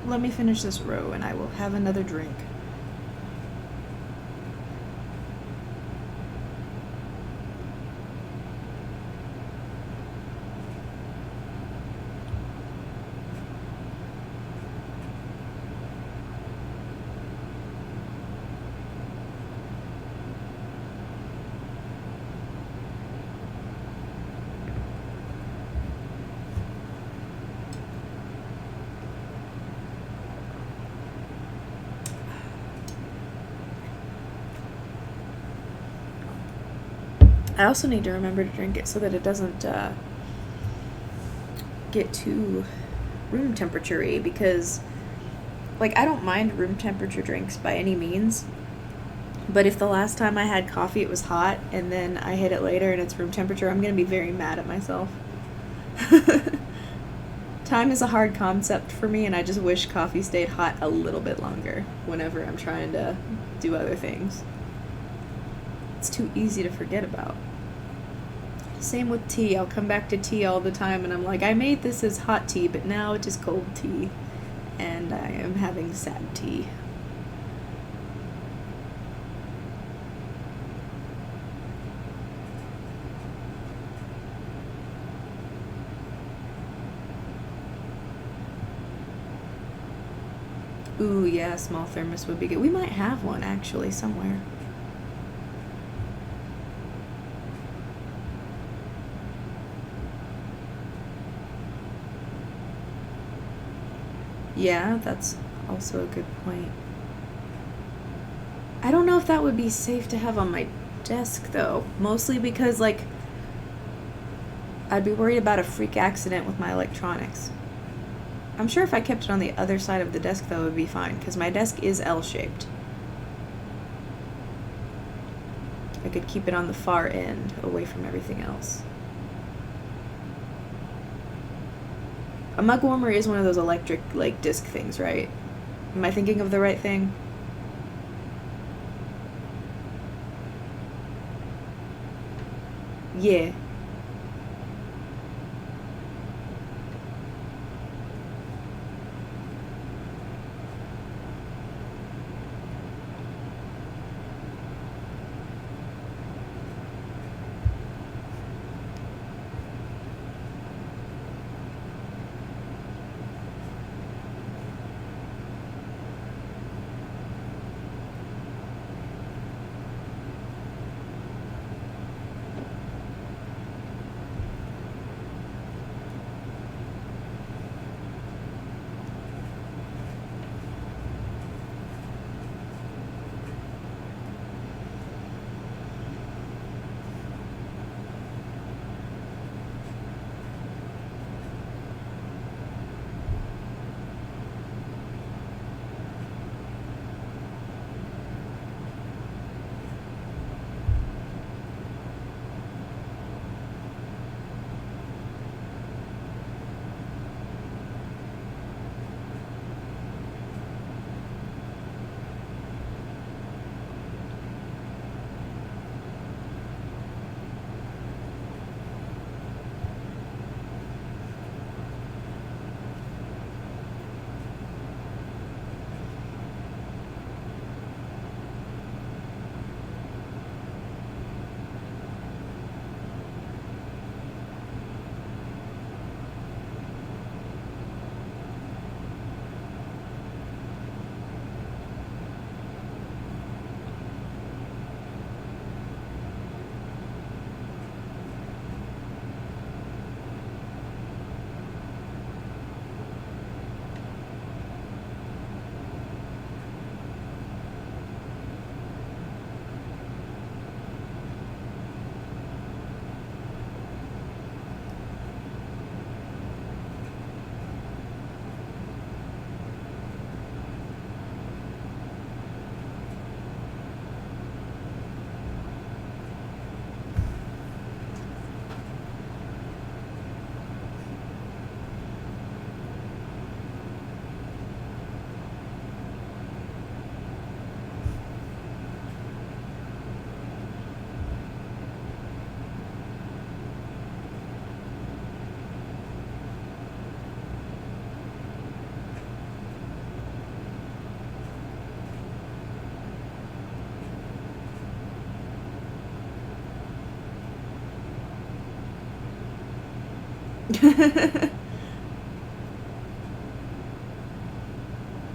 let me finish this row and I will have another drink. I also need to remember to drink it so that it doesn't get too room temperature-y, because like I don't mind room temperature drinks by any means, but if the last time I had coffee it was hot and then I hit it later and it's room temperature, I'm gonna be very mad at myself. Time is a hard concept for me, and I just wish coffee stayed hot a little bit longer whenever I'm trying to do other things. It's too easy to forget about. Same with tea. I'll come back to tea all the time and I'm like, I made this as hot tea, but now it is cold tea. And I am having sad tea. Ooh, yeah, small thermos would be good. We might have one actually somewhere. Yeah, that's also a good point. I don't know if that would be safe to have on my desk though, mostly because like I'd be worried about a freak accident with my electronics. I'm sure if I kept it on the other side of the desk though it would be fine, because my desk is L-shaped. I could keep it on the far end, away from everything else. A mug warmer is one of those electric, like, disc things, right? Am I thinking of the right thing? Yeah.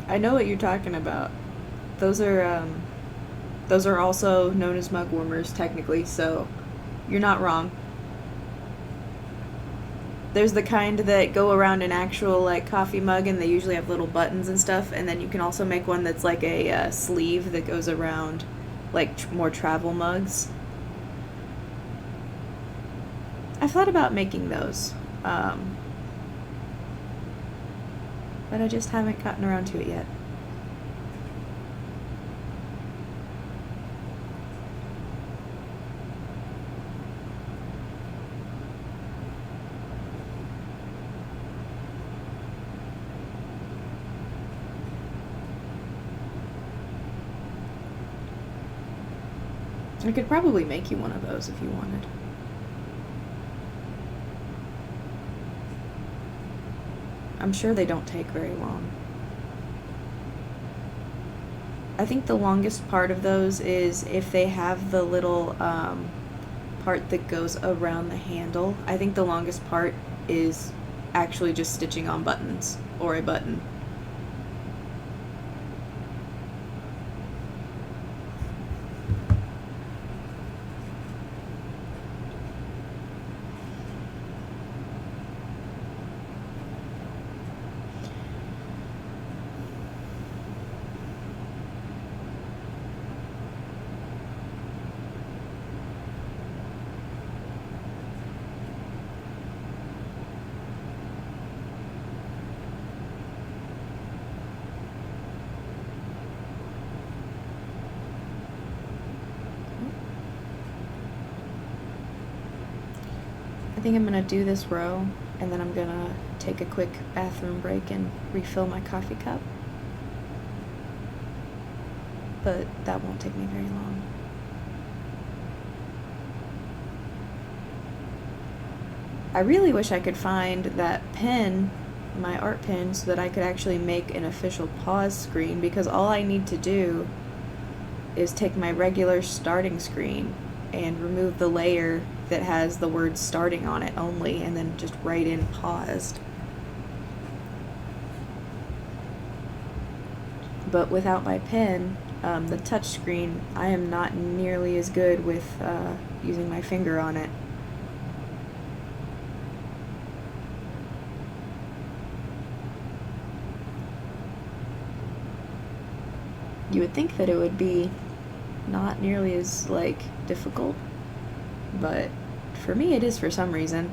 I know what you're talking about. Those are also known as mug warmers technically, so you're not wrong. There's the kind that go around an actual like coffee mug, and they usually have little buttons and stuff. And then you can also make one that's like a sleeve that goes around, like more travel mugs. I've thought about making those, but I just haven't gotten around to it yet. I could probably make you one of those if you wanted. I'm sure they don't take very long. I think the longest part of those is if they have the little part that goes around the handle. I think the longest part is actually just stitching on buttons or a button. I think I'm gonna do this row, and then I'm gonna take a quick bathroom break and refill my coffee cup. But that won't take me very long. I really wish I could find that pen, my art pen, so that I could actually make an official pause screen, because all I need to do is take my regular starting screen and remove the layer that has the word starting on it only, and then just write in paused. But without my pen, the touch screen, I am not nearly as good with using my finger on it. You would think that it would be not nearly as, like, difficult, but for me it is for some reason.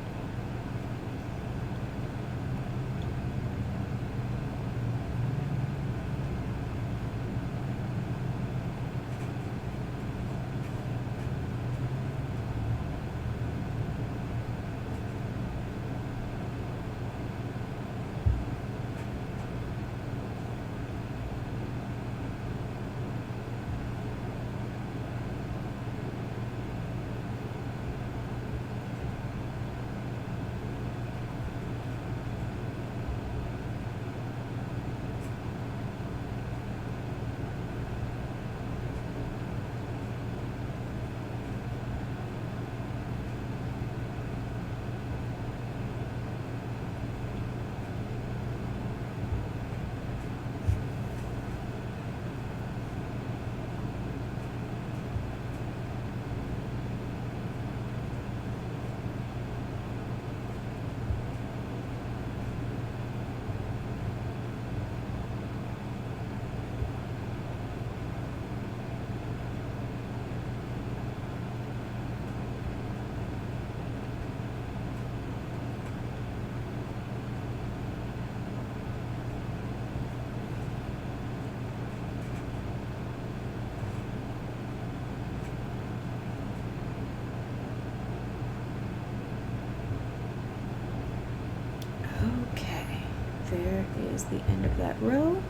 Okay, there is the end of that row,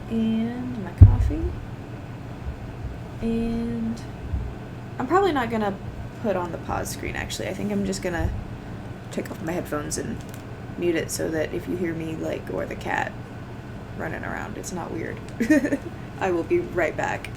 and my coffee, and I'm probably not gonna put on the pause screen. Actually, I think I'm just gonna take off my headphones and mute it so that if you hear me, like, or the cat running around, it's not weird. I will be right back.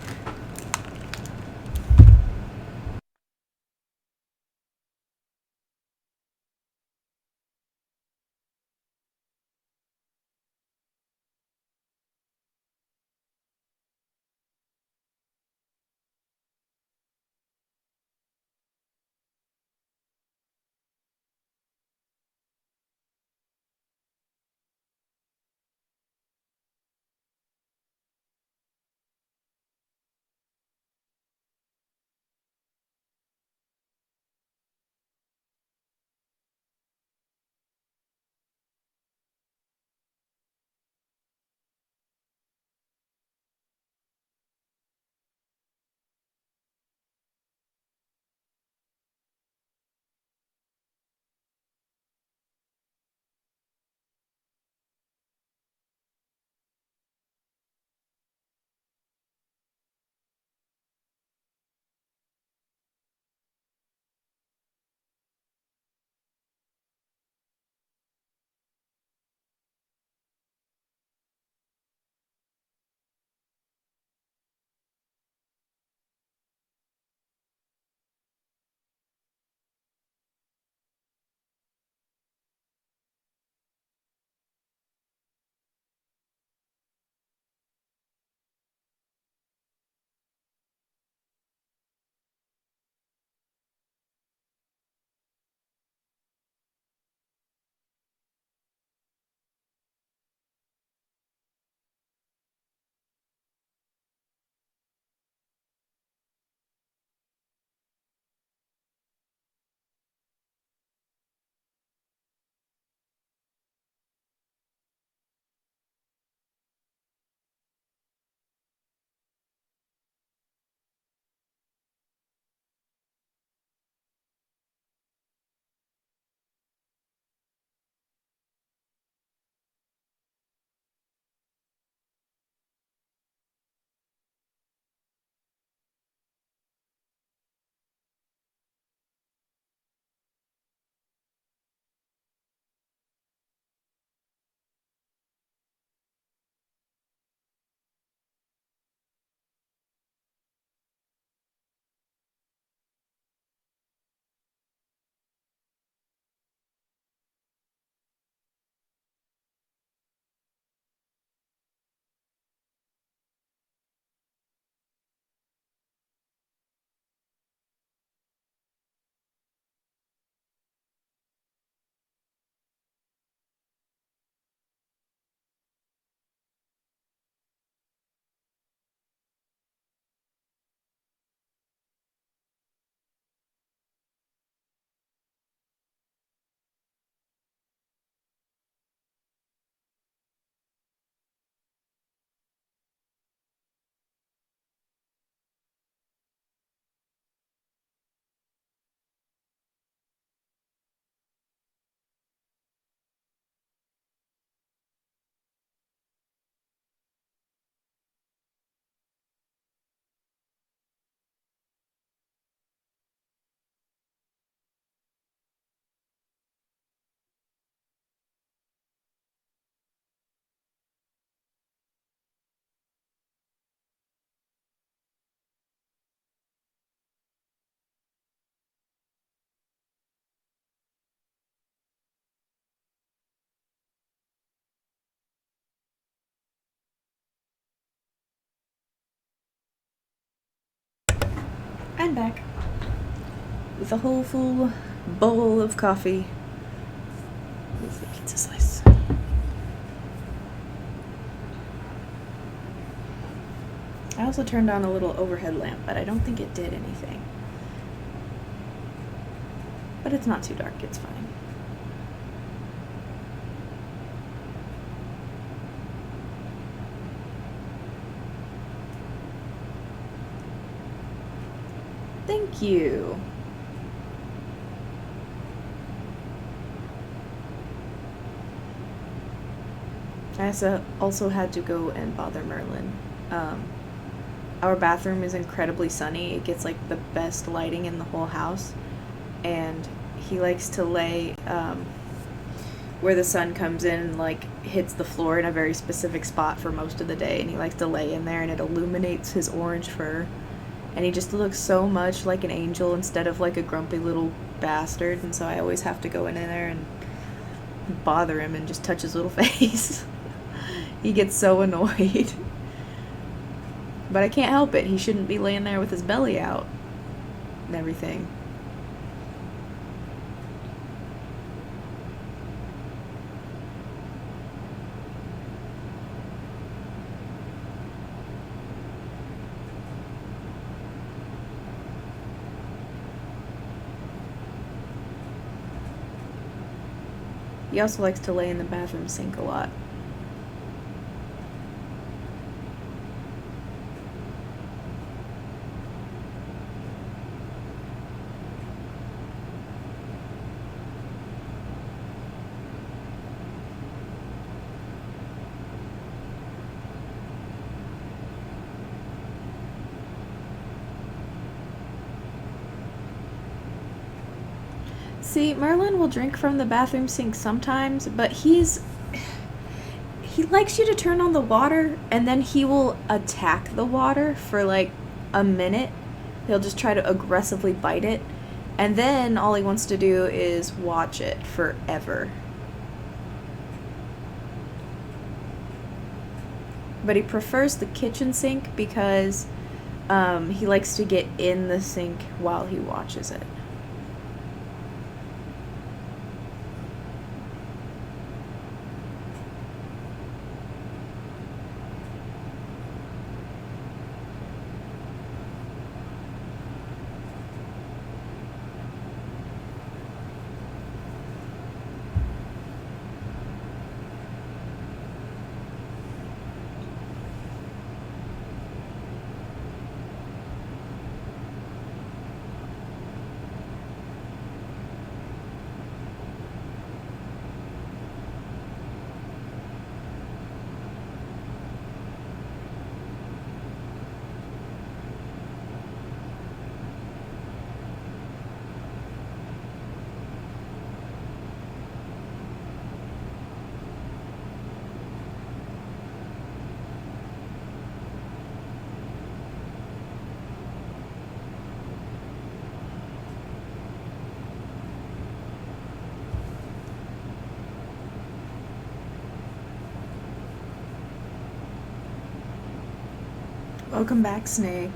I'm back with a whole full bowl of coffee with the pizza slice. I also turned on a little overhead lamp, but I don't think it did anything. But it's not too dark, it's fine. Thank you. I also had to go and bother Merlin. Our bathroom is incredibly sunny. It gets like the best lighting in the whole house. And he likes to lay where the sun comes in and like hits the floor in a very specific spot for most of the day. And he likes to lay in there and it illuminates his orange fur. And he just looks so much like an angel instead of like a grumpy little bastard. And so I always have to go in there and bother him and just touch his little face. He gets so annoyed. But I can't help it. He shouldn't be laying there with his belly out and everything. He also likes to lay in the bathroom sink a lot. See, Merlin will drink from the bathroom sink sometimes, but he likes you to turn on the water, and then he will attack the water for like a minute. He'll just try to aggressively bite it, and then all he wants to do is watch it forever. But he prefers the kitchen sink because he likes to get in the sink while he watches it. Welcome back, Snake.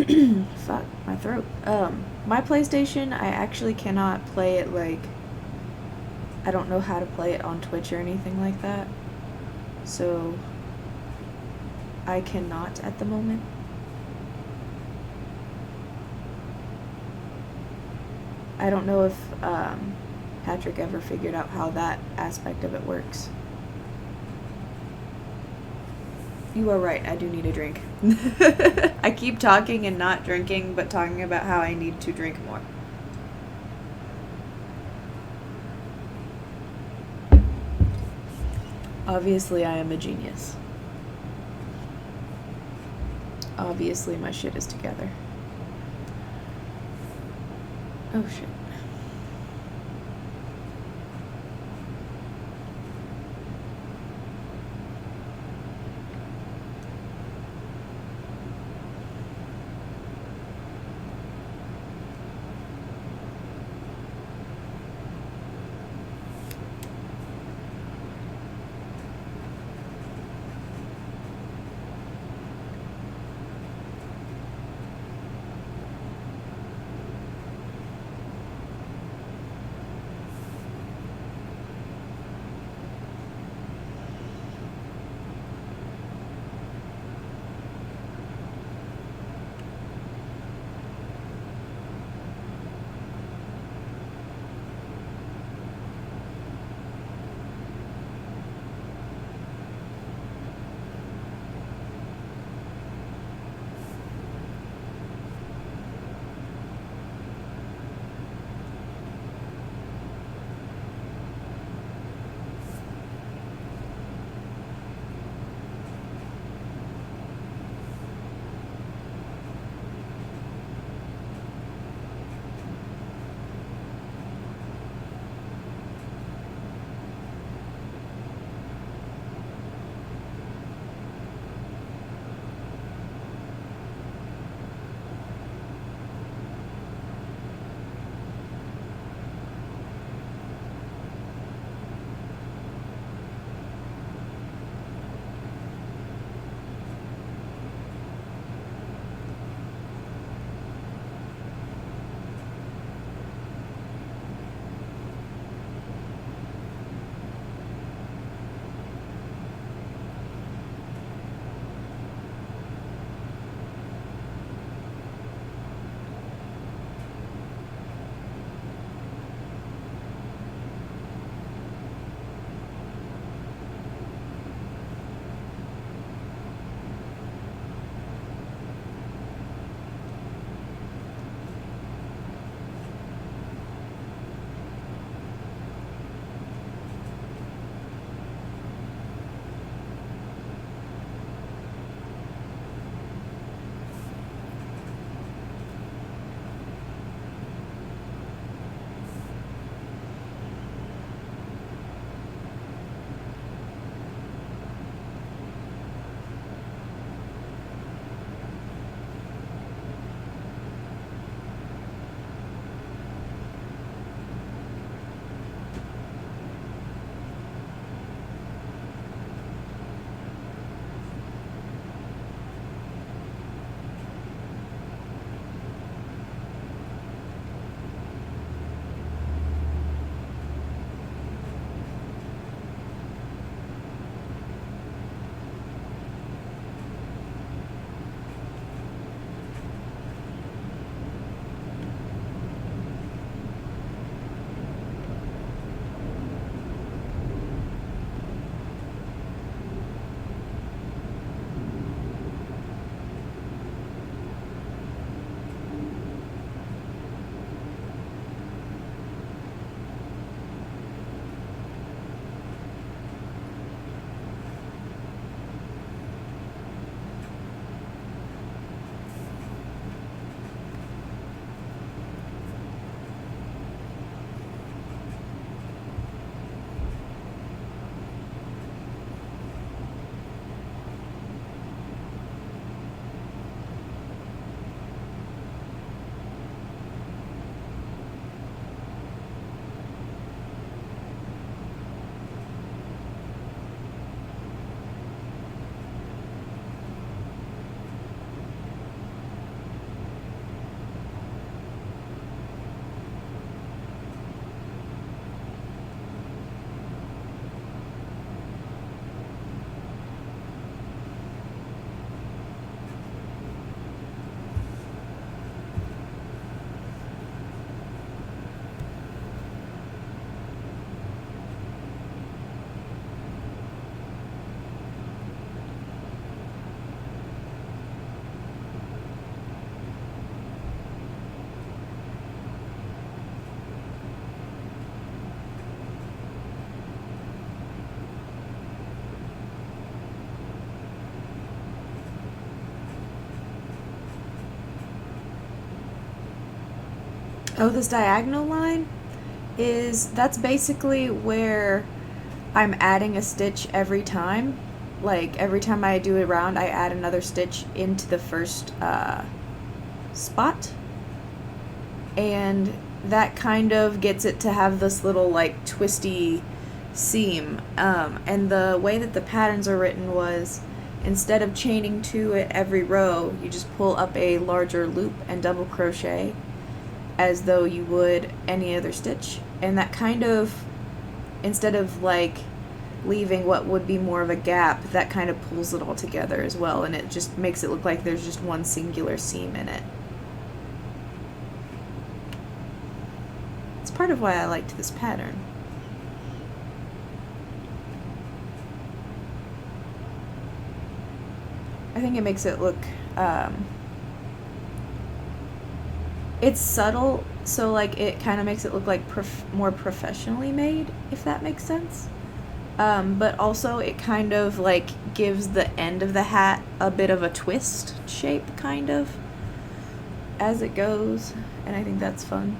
Fuck, my throat. My PlayStation, I actually cannot play it, like, I don't know how to play it on Twitch or anything like that. So, I cannot at the moment. I don't know if Patrick ever figured out how that aspect of it works. You are right, I do need a drink. I keep talking and not drinking, but talking about how I need to drink more. Obviously, I am a genius. Obviously, my shit is together. Oh shit. Oh, this diagonal line that's basically where I'm adding a stitch every time. Like every time I do a round, I add another stitch into the first spot, and that kind of gets it to have this little like twisty seam. And the way that the patterns are written was, instead of chaining 2 at every row, you just pull up a larger loop and double crochet as though you would any other stitch. And that kind of, instead of like leaving what would be more of a gap, that kind of pulls it all together as well, and it just makes it look like there's just one singular seam in it. It's part of why I liked this pattern. I think it makes it look, it's subtle, so like it kind of makes it look like more professionally made, if that makes sense. But also it kind of like gives the end of the hat a bit of a twist shape, kind of, as it goes, and I think that's fun.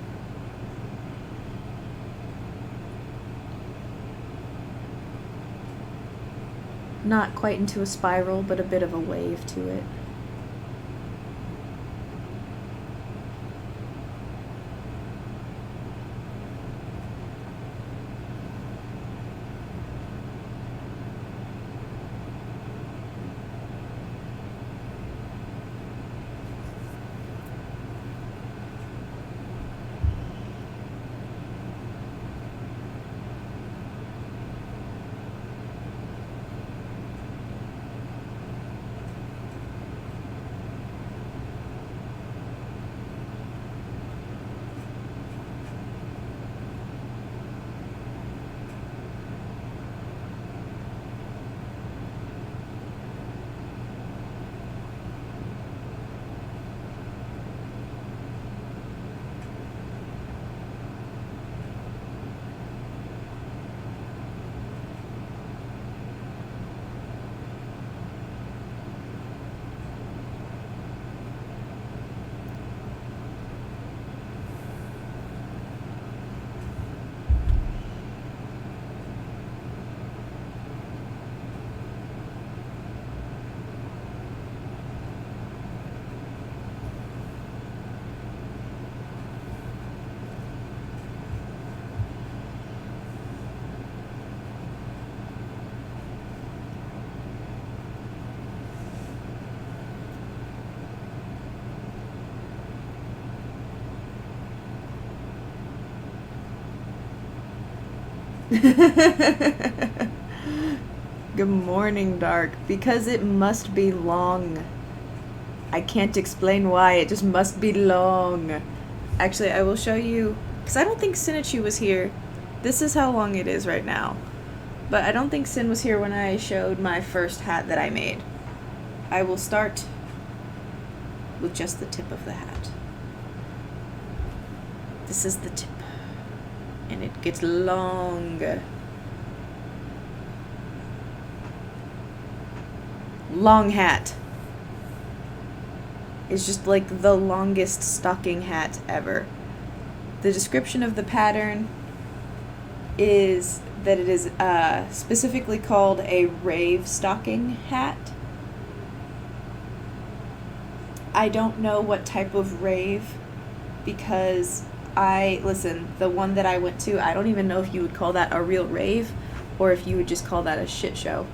Not quite into a spiral, but a bit of a wave to it. Good morning, Dark. Because it must be long. I can't explain why, it just must be long. Actually, I will show you, because I don't think Sinichi was here. This is how long it is right now. But I don't think Sin was here when I showed my first hat that I made. I will start with just the tip of the hat. This is the tip. And it gets long. Long hat. It's just like the longest stocking hat ever. The description of the pattern is that it is specifically called a Rave stocking hat. I don't know what type of rave, because listen, the one that I went to, I don't even know if you would call that a real rave or if you would just call that a shit show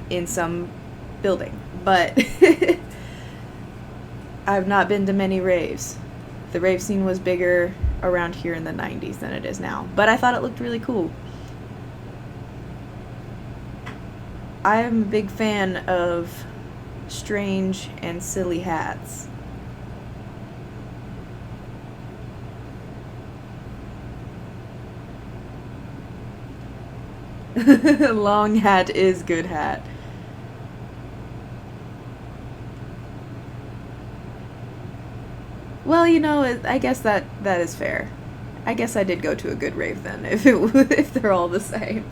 in some building. But I've not been to many raves. The rave scene was bigger around here in the 90s than it is now. But I thought it looked really cool. I'm a big fan of strange and silly hats. Long hat is good hat. Well, you know, I guess that is fair. I guess I did go to a good rave then, if they're all the same.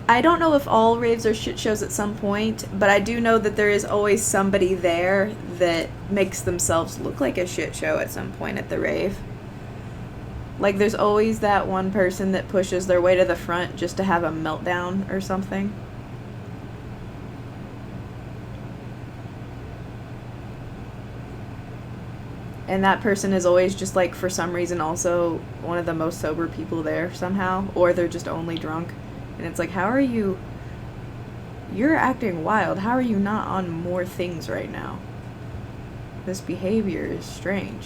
I don't know if all raves are shit shows at some point, but I do know that there is always somebody there that makes themselves look like a shit show at some point at the rave. Like, there's always that one person that pushes their way to the front just to have a meltdown or something. And that person is always just, like, for some reason also one of the most sober people there somehow. Or they're just only drunk. And it's like, how are you... You're acting wild. How are you not on more things right now? This behavior is strange.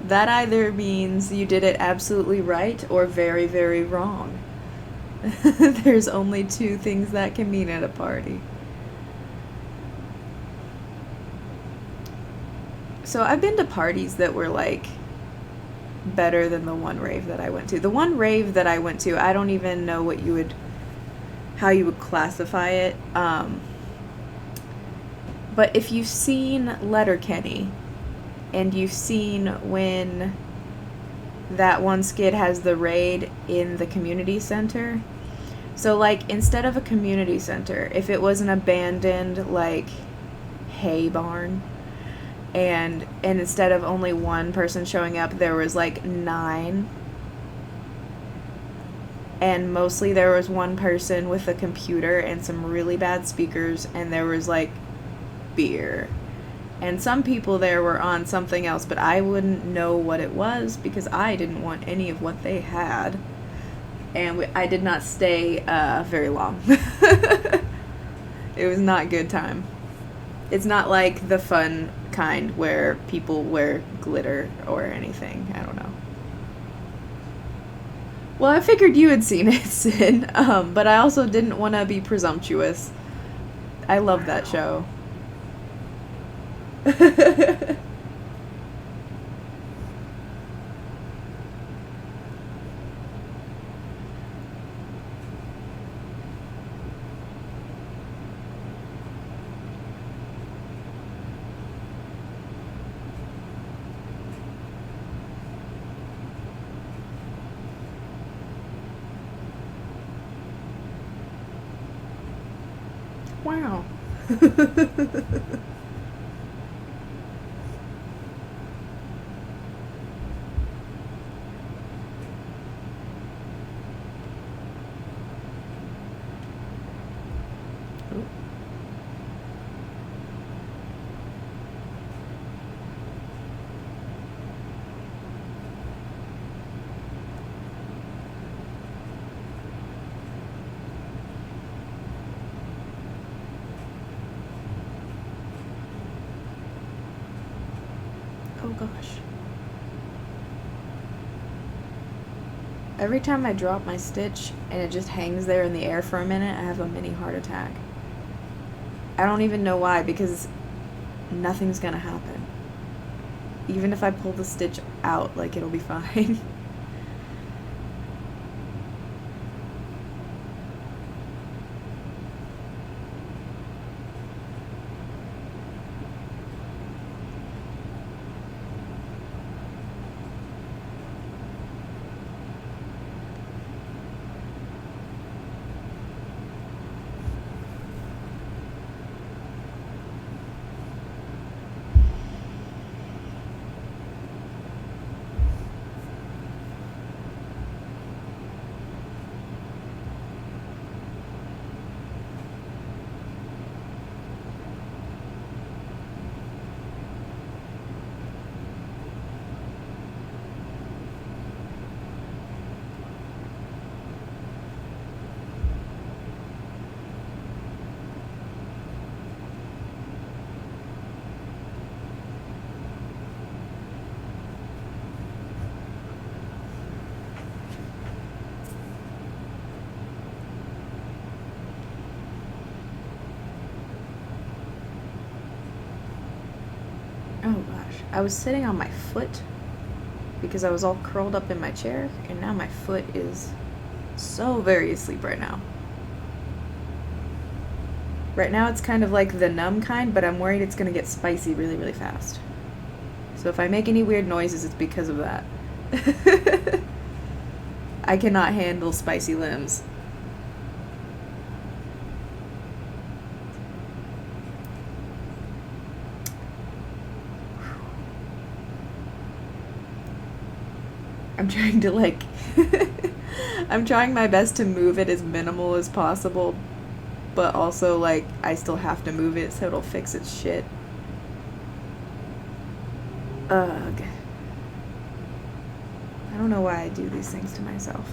That either means you did it absolutely right or very, very wrong. There's only two things that can mean at a party. So I've been to parties that were like better than the one rave that I went to. The one rave that I went to, I don't even know what you would, how you would classify it. But if you've seen Letterkenny, and you've seen when that one skid has the raid in the community center. So, like, instead of a community center, if it was an abandoned, like, hay barn, and instead of only one person showing up, there was, like, 9. And mostly there was one person with a computer and some really bad speakers, and there was, like, beer. And some people there were on something else, but I wouldn't know what it was because I didn't want any of what they had. And I did not stay very long. It was not a good time. It's not like the fun kind where people wear glitter or anything. I don't know. Well, I figured you had seen it, Sin, but I also didn't want to be presumptuous. I love that show. Wow. Oh gosh. Every time I drop my stitch and it just hangs there in the air for a minute, I have a mini heart attack. I don't even know why, because nothing's gonna happen. Even if I pull the stitch out, like, it'll be fine. I was sitting on my foot because I was all curled up in my chair, and now my foot is so very asleep right now. Right now it's kind of like the numb kind, but I'm worried it's going to get spicy really, really fast. So if I make any weird noises, it's because of that. I cannot handle spicy limbs. I'm trying to like I'm trying my best to move it as minimal as possible, but also like I still have to move it so it'll fix its shit. Ugh. I don't know why I do these things to myself.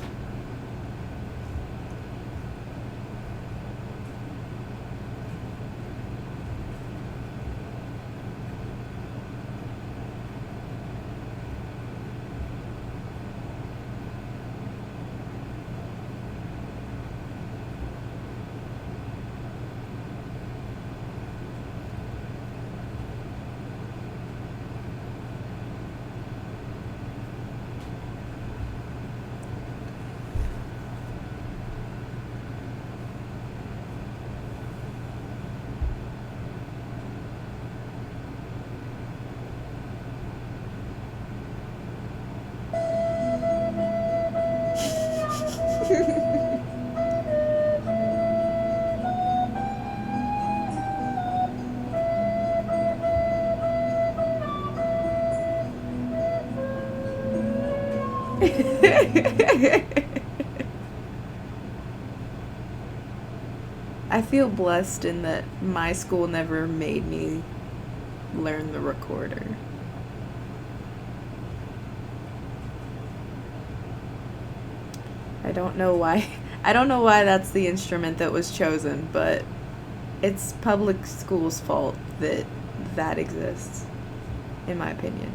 I feel blessed in that my school never made me learn the recorder. I don't know why. I don't know why that's the instrument that was chosen, but it's public school's fault that that exists, in my opinion.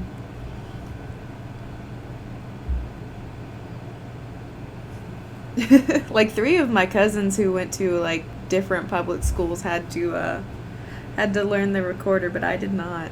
Like 3 of my cousins who went to like different public schools had to learn the recorder, but I did not.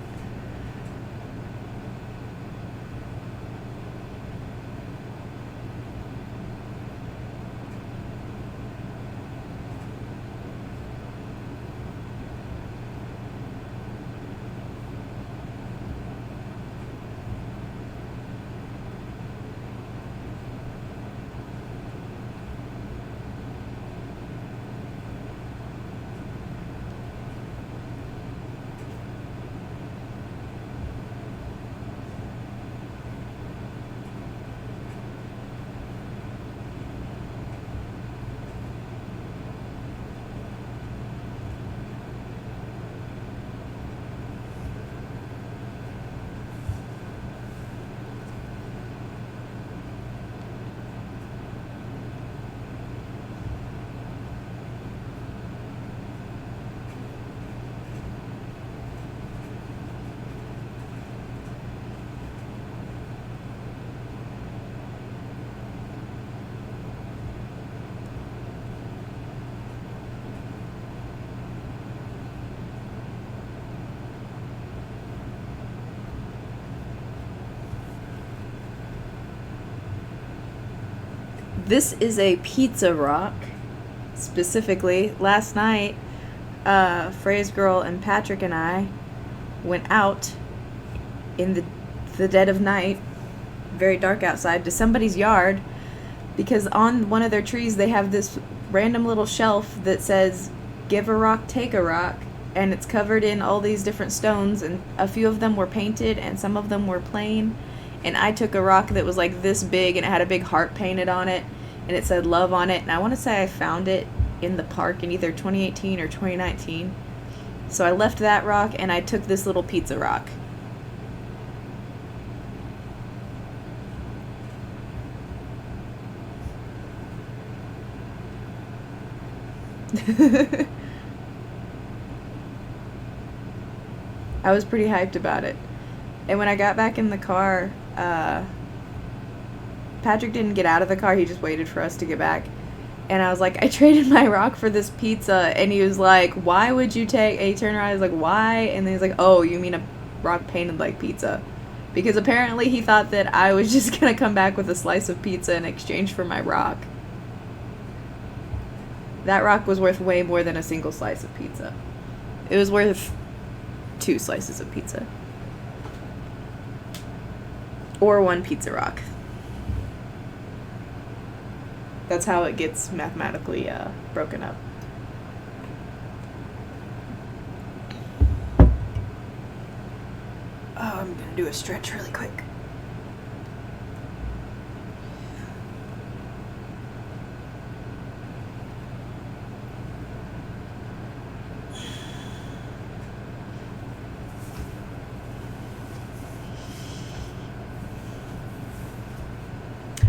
This is a pizza rock, specifically. Last night, Frey's girl and Patrick and I went out in the dead of night, very dark outside, to somebody's yard, because on one of their trees they have this random little shelf that says, "Give a rock, take a rock," and it's covered in all these different stones, and a few of them were painted and some of them were plain. And I took a rock that was like this big and it had a big heart painted on it and it said love on it, and I want to say I found it in the park in either 2018 or 2019. So I left that rock and I took this little pizza rock. I was pretty hyped about it. And when I got back in the car, Patrick didn't get out of the car, he just waited for us to get back. And I was like, I traded my rock for this pizza. And he was like, why would you take, and he turned around, he was like, why? And then he's like, oh, you mean a rock painted like pizza. Because apparently he thought that I was just gonna come back with a slice of pizza in exchange for my rock. That rock was worth way more than a single slice of pizza. It was worth 2 slices of pizza. Or 1 pizza rock. That's how it gets mathematically broken up. Oh, I'm gonna do a stretch really quick.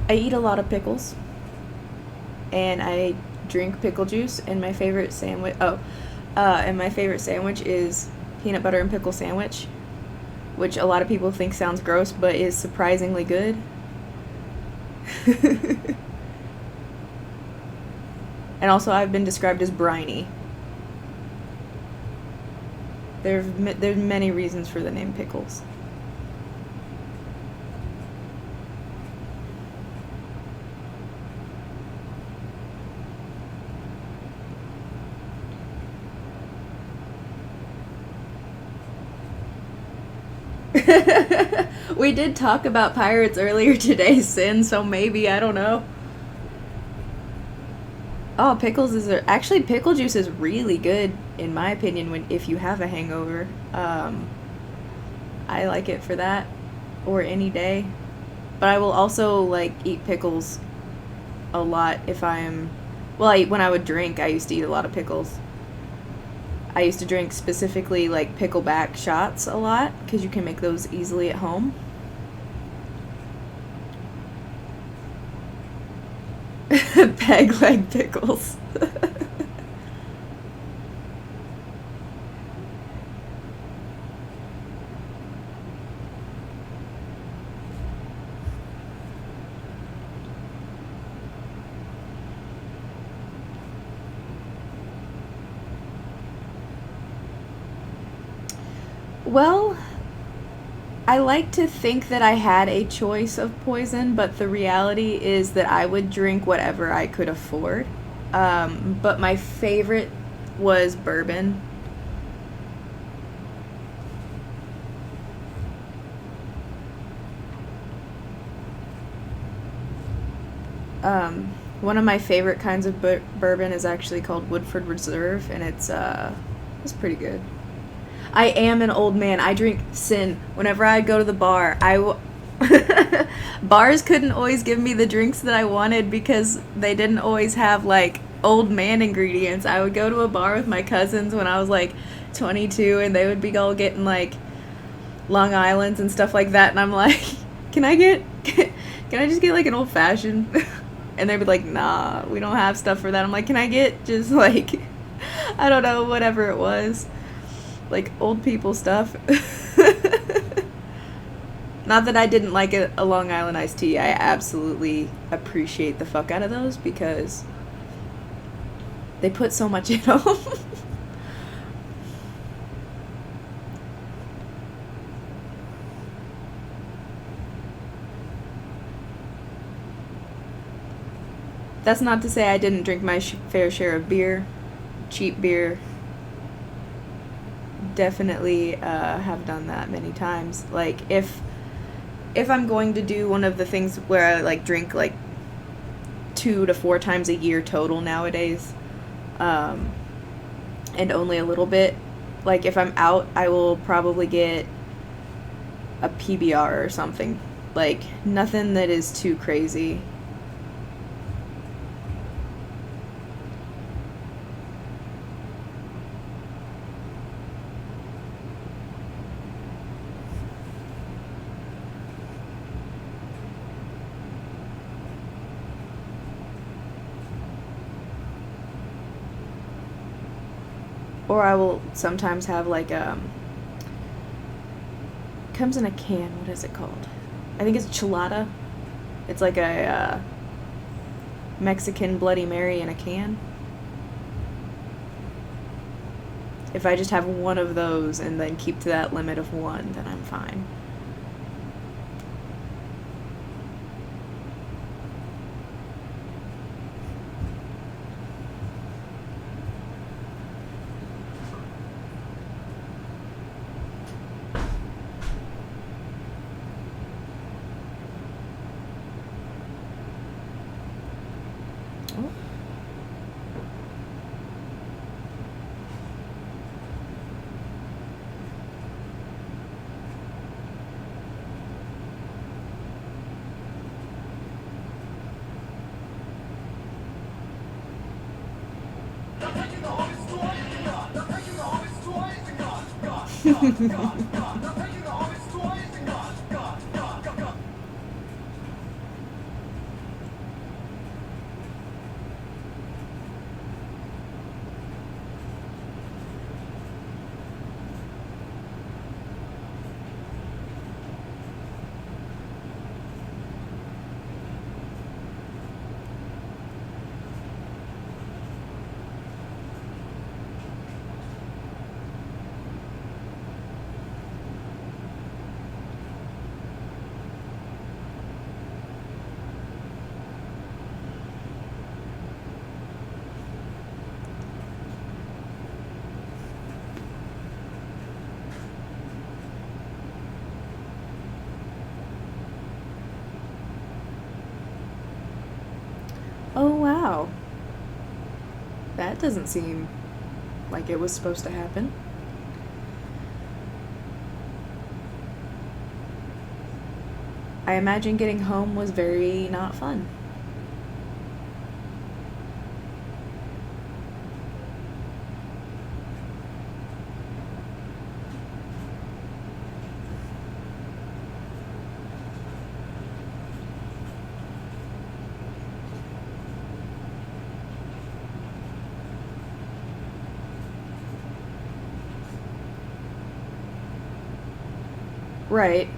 I eat a lot of pickles, and I drink pickle juice, and my favorite sandwich, and my favorite sandwich is peanut butter and pickle sandwich, which a lot of people think sounds gross, but is surprisingly good. And also I've been described as briny. There's many reasons for the name pickles. We did talk about pirates earlier today, Sin, so maybe, I don't know. Oh, pickles actually pickle juice is really good in my opinion if you have a hangover. I like it for that or any day. But I will also like eat pickles a lot if when I would drink, I used to eat a lot of pickles. I used to drink specifically like pickleback shots a lot because you can make those easily at home. Peg leg pickles. Well, I like to think that I had a choice of poison, but the reality is that I would drink whatever I could afford. But my favorite was bourbon. One of my favorite kinds of bourbon is actually called Woodford Reserve, and it's pretty good. I am an old man. I drink Sin. Whenever I go to the bar, bars couldn't always give me the drinks that I wanted because they didn't always have like old man ingredients. I would go to a bar with my cousins when I was like 22, and they would be all getting like Long Islands and stuff like that, and I'm like, can I just get like an old fashioned? And they'd be like, nah, we don't have stuff for that. I'm like, can I get just like, I don't know, whatever it was. Like old people stuff. Not that I didn't like a Long Island iced tea. I absolutely appreciate the fuck out of those because they put so much in them. That's not to say I didn't drink my fair share of beer, cheap beer. Definitely have done that many times. Like if I'm going to do one of the things where I like drink like 2 to 4 times a year total nowadays, and only a little bit, like if I'm out, I will probably get a PBR or something. Like nothing that is too crazy. Or I will sometimes have like comes in a can. What is it called? I think it's chilada. It's like a Mexican Bloody Mary in a can. If I just have one of those and then keep to that limit of one, then I'm fine. Oh wow. That doesn't seem like it was supposed to happen. I imagine getting home was very not fun. Right.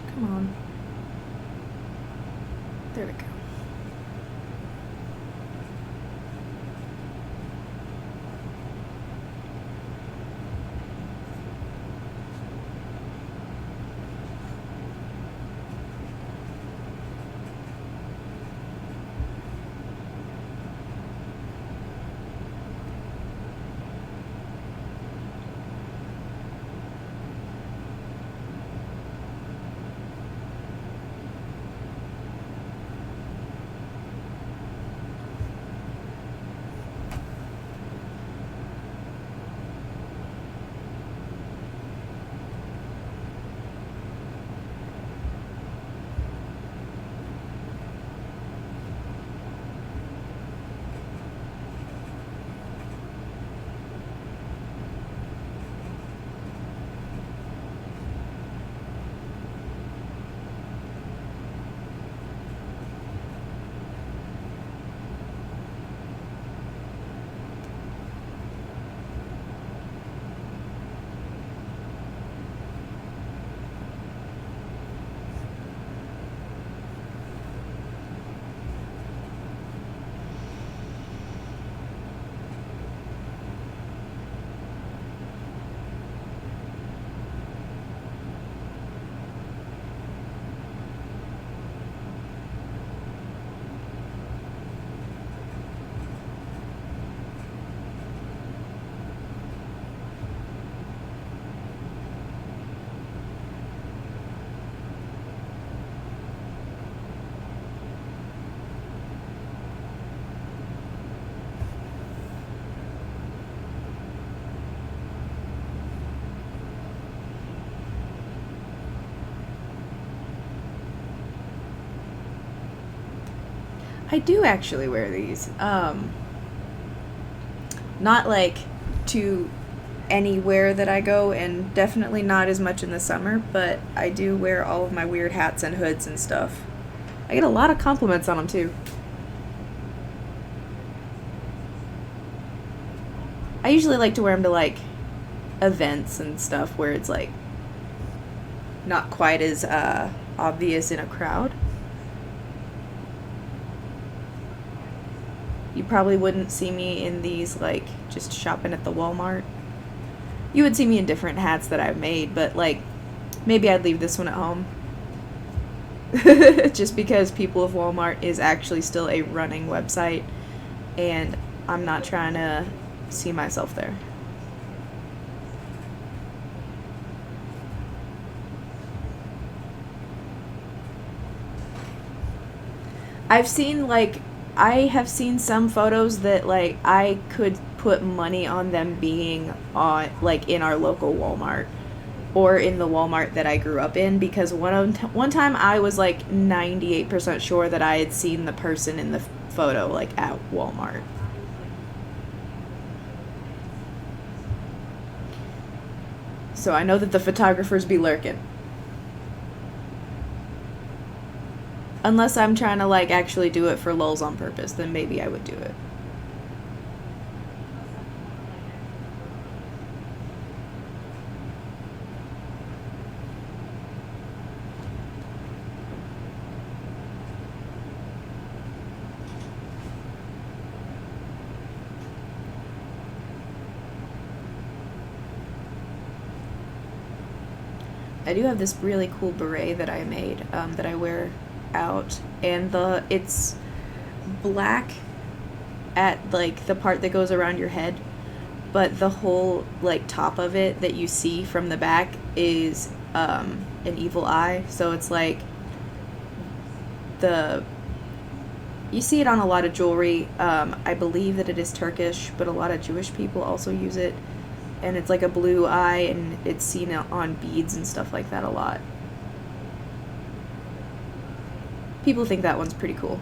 Come on. There we go. I do actually wear these. Not like to anywhere that I go, and definitely not as much in the summer, but I do wear all of my weird hats and hoods and stuff. I get a lot of compliments on them too. I usually like to wear them to like events and stuff where it's like not quite as obvious in a crowd. You probably wouldn't see me in these like just shopping at the Walmart. You would see me in different hats that I've made, but like maybe I'd leave this one at home. Just because People of Walmart is actually still a running website and I'm not trying to see myself there. I have seen some photos that like I could put money on them being on like in our local Walmart or in the Walmart that I grew up in, because one time I was like 98% sure that I had seen the person in the photo like at Walmart. So I know that the photographers be lurking. Unless I'm trying to like actually do it for lulz on purpose, then maybe I would do it. I do have this really cool beret that I made that I wear out, and it's black at like the part that goes around your head, but the whole like top of it that you see from the back is an evil eye. So it's like you see it on a lot of jewelry. I believe that it is Turkish, but a lot of Jewish people also use it, and it's like a blue eye, and it's seen on beads and stuff like that a lot. People think that one's pretty cool.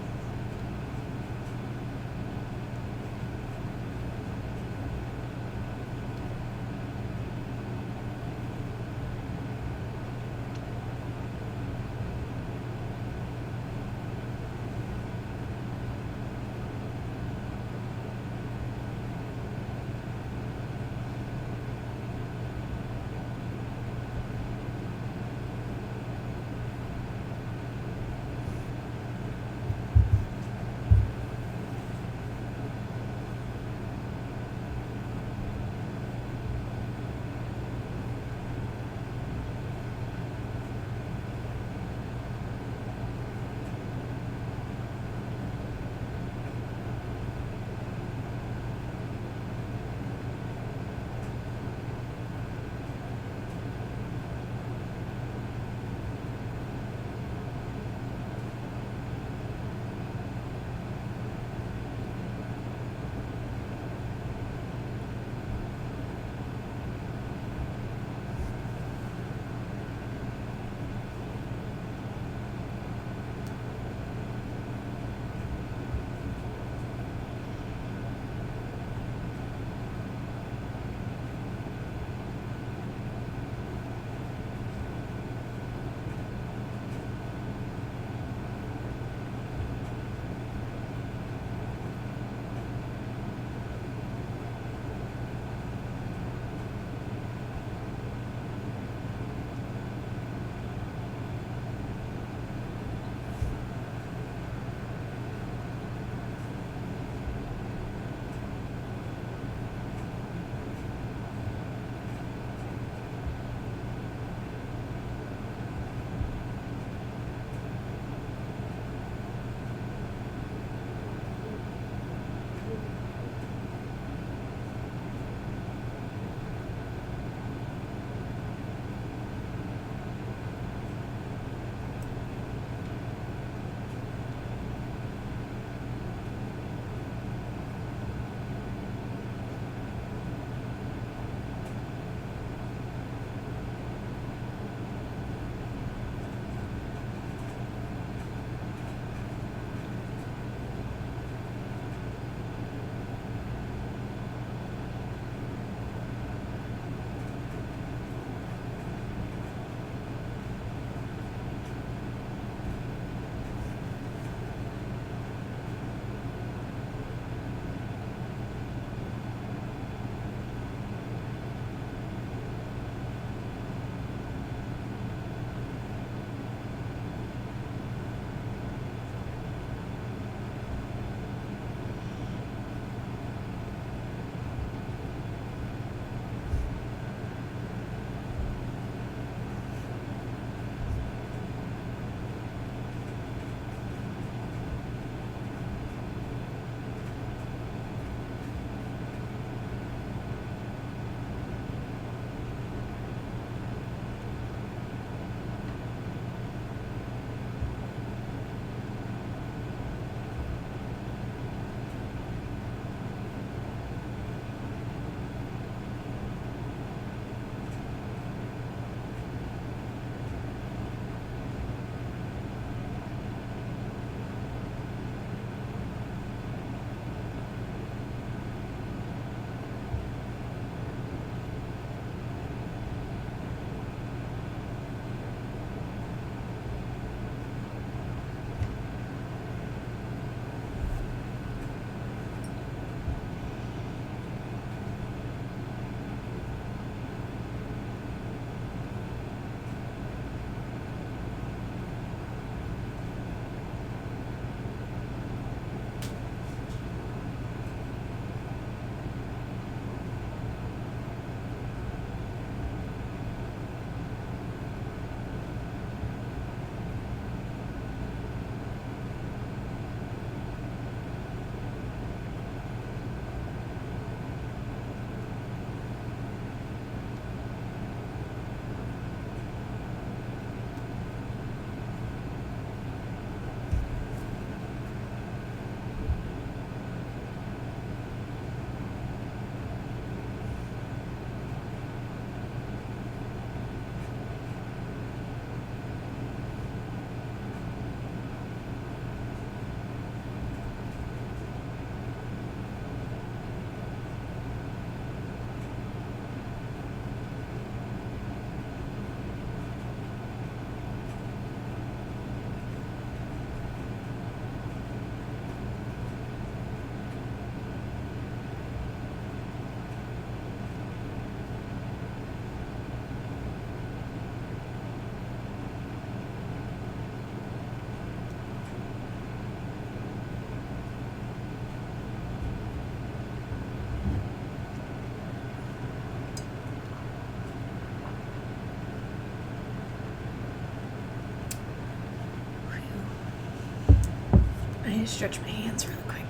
need to stretch my hands really quick.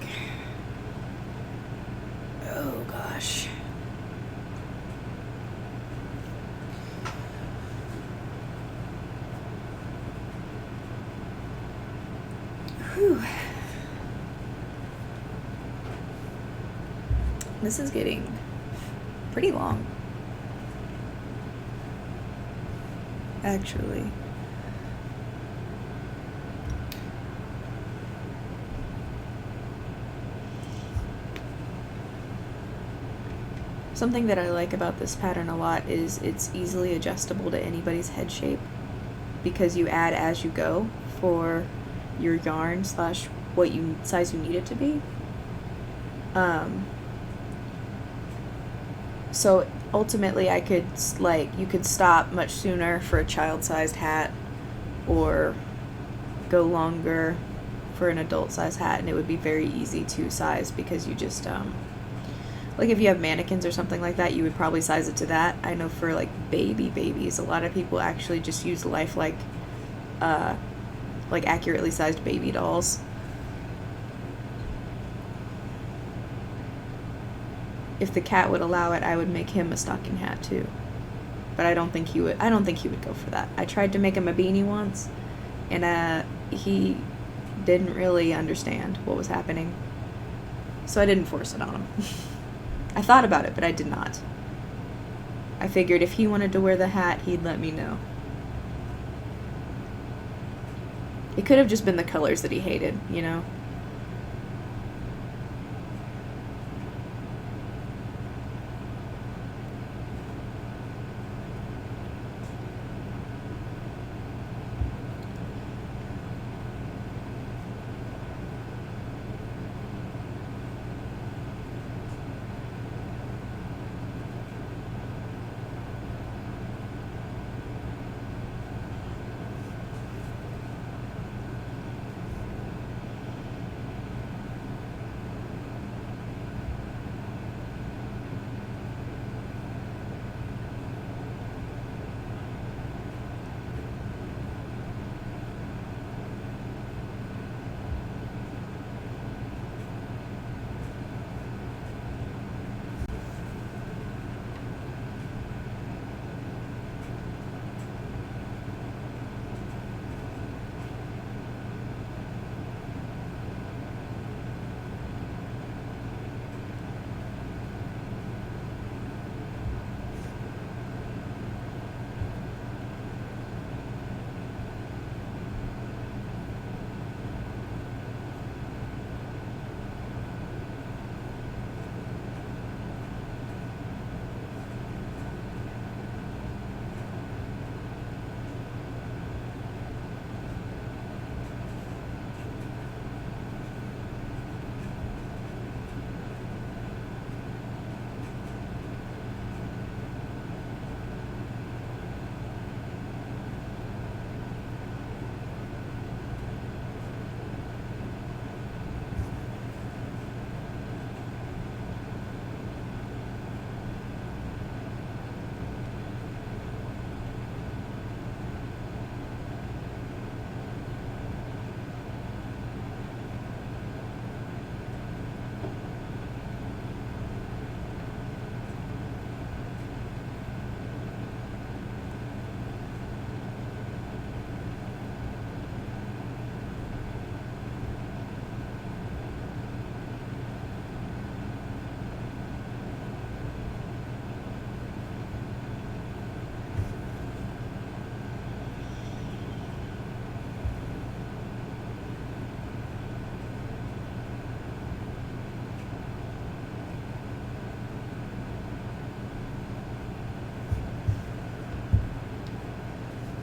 Oh gosh. Whew. This is getting pretty long, actually. Something that I like about this pattern a lot is it's easily adjustable to anybody's head shape, because you add as you go for your yarn slash what size you need it to be. So ultimately I could, like, you could stop much sooner for a child-sized hat or go longer for an adult-sized hat, and it would be very easy to size, because you just, like if you have mannequins or something like that, you would probably size it to that. I know for like babies, a lot of people actually just use lifelike, like accurately sized baby dolls. If the cat would allow it, I would make him a stocking hat too. But I don't think he would go for that. I tried to make him a beanie once, and he didn't really understand what was happening. So I didn't force it on him. I thought about it, but I did not. I figured if he wanted to wear the hat, he'd let me know. It could have just been the colors that he hated, you know?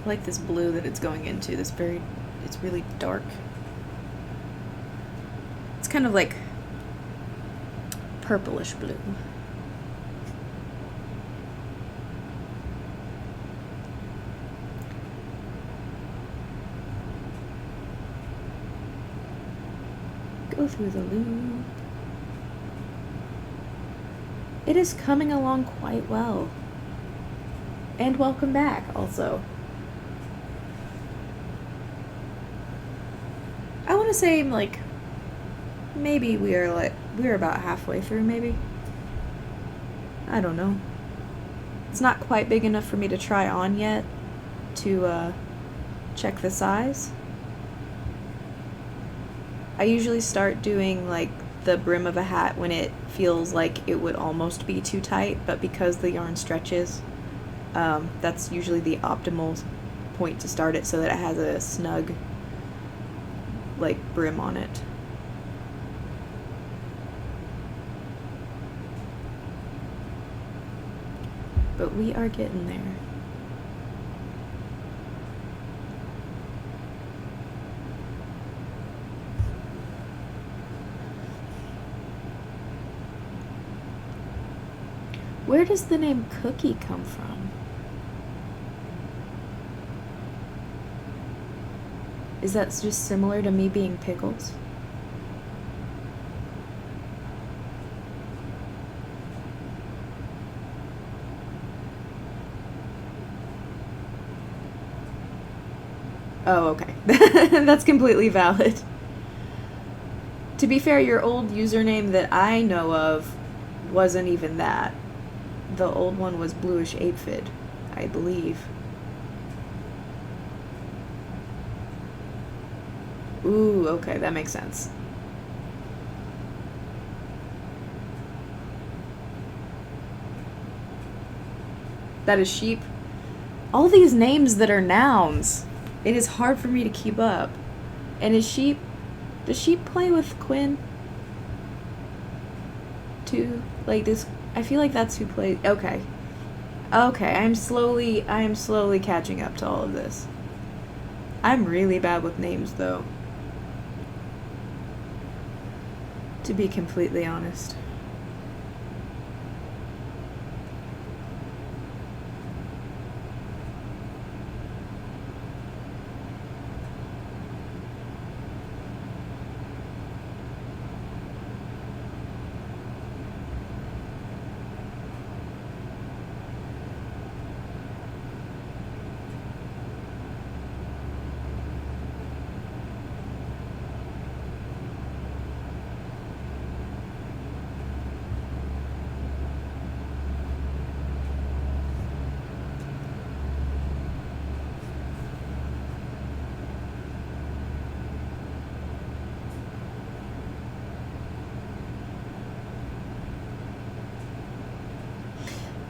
I like this blue that it's going into. It's really dark. It's kind of like purplish blue. Go through the loop. It is coming along quite well. And welcome back, also. I want to say I'm like maybe we're about halfway through, maybe. I don't know. It's not quite big enough for me to try on yet to check the size. I usually start doing like the brim of a hat when it feels like it would almost be too tight, but because the yarn stretches, that's usually the optimal point to start it so that it has a snug like brim on it. But we are getting there. Where does the name Cookie come from? Is that just similar to me being Pickles? Oh, okay. That's completely valid. To be fair, your old username that I know of wasn't even that. The old one was Bluish Aphid, I believe. Ooh, okay, that makes sense. That is sheep. All these names that are nouns. It is hard for me to keep up. And is sheep... Does sheep play with Quinn? Too? Like, this... I feel like that's who plays... Okay. Okay, I am slowly catching up to all of this. I'm really bad with names, though. To be completely honest.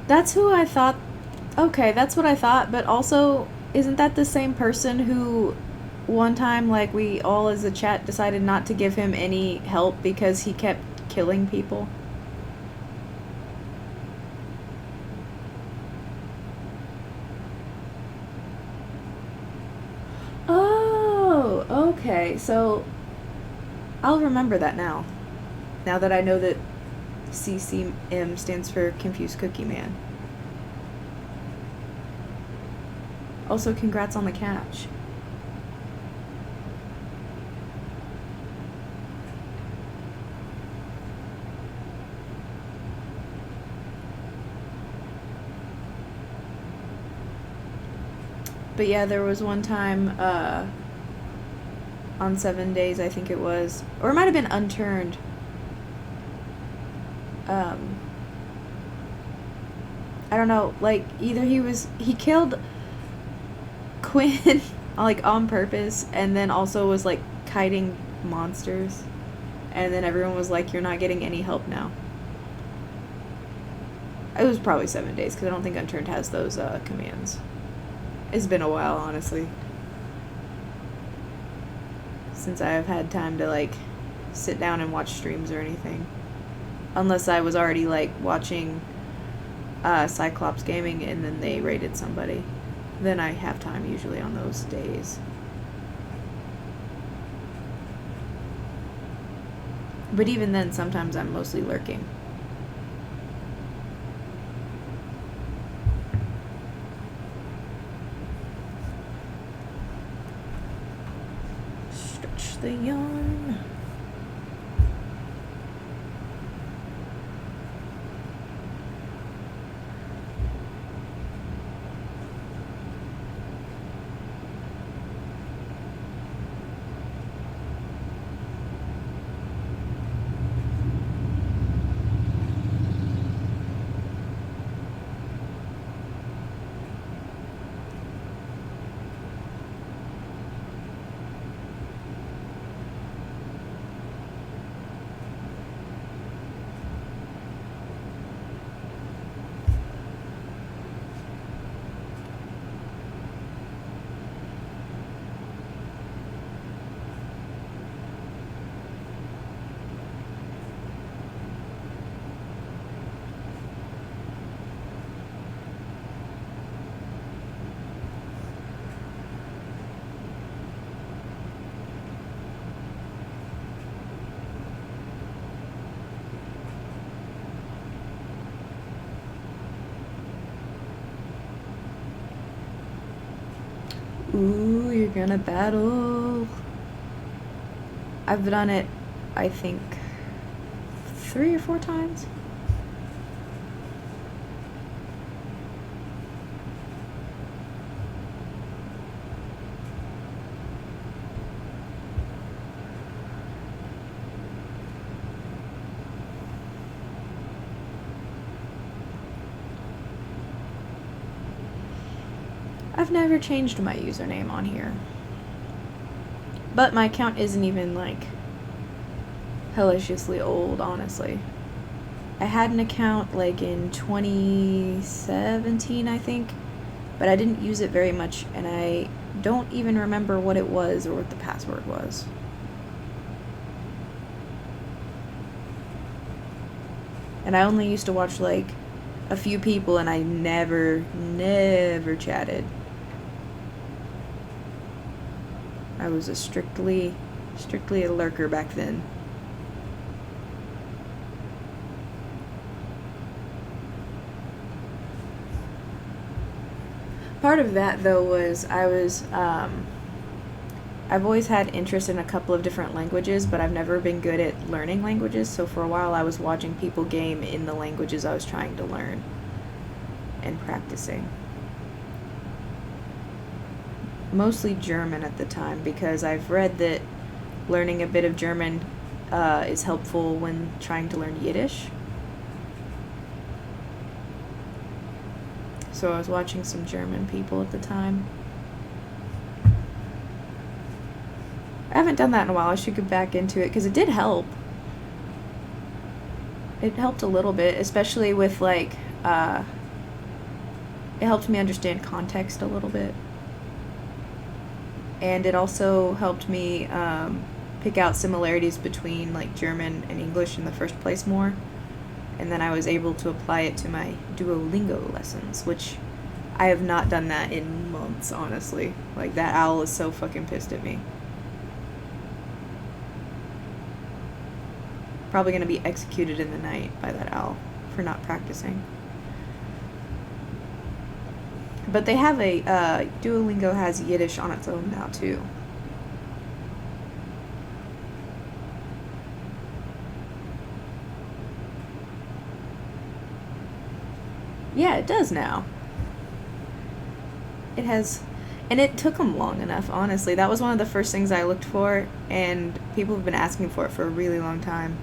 That's who I thought... Okay, that's what I thought, but also, isn't that the same person who one time, like, we all as a chat decided not to give him any help because he kept killing people? Oh, okay, so I'll remember that now. Now that I know that CCM stands for Confused Cookie Man. Also, congrats on the catch. But yeah, there was one time on 7 days, I think it was, or it might have been Unturned. I don't know, like, either he killed Quinn, like, on purpose, and then also was, like, kiting monsters, and then everyone was like, you're not getting any help now. It was probably 7 days, because I don't think Unturned has those, commands. It's been a while, honestly, since I have had time to, like, sit down and watch streams or anything. Unless I was already, like, watching Cyclops Gaming and then they raided somebody. Then I have time usually on those days. But even then, sometimes I'm mostly lurking. Stretch the yarn. Ooh, you're gonna battle. I've done it, I think, 3 or 4 times. I've never changed my username on here. But my account isn't even, like, hellishly old, honestly. I had an account, like, in 2017, I think. But I didn't use it very much, and I don't even remember what it was or what the password was. And I only used to watch, like, a few people, and I never chatted. I was a strictly a lurker back then. Part of that, though, was I've always had interest in a couple of different languages, but I've never been good at learning languages, so for a while I was watching people game in the languages I was trying to learn and practicing. Mostly German at the time, because I've read that learning a bit of German is helpful when trying to learn Yiddish. So I was watching some German people at the time. I haven't done that in a while. I should get back into it, because it did help. It helped a little bit, especially with, like, it helped me understand context a little bit. And it also helped me pick out similarities between, like, German and English in the first place more. And then I was able to apply it to my Duolingo lessons, which I have not done that in months, honestly. Like, that owl is so fucking pissed at me. Probably gonna be executed in the night by that owl for not practicing. But they have Duolingo has Yiddish on its own now, too. Yeah, it does now. It has, and it took them long enough, honestly. That was one of the first things I looked for, and people have been asking for it for a really long time.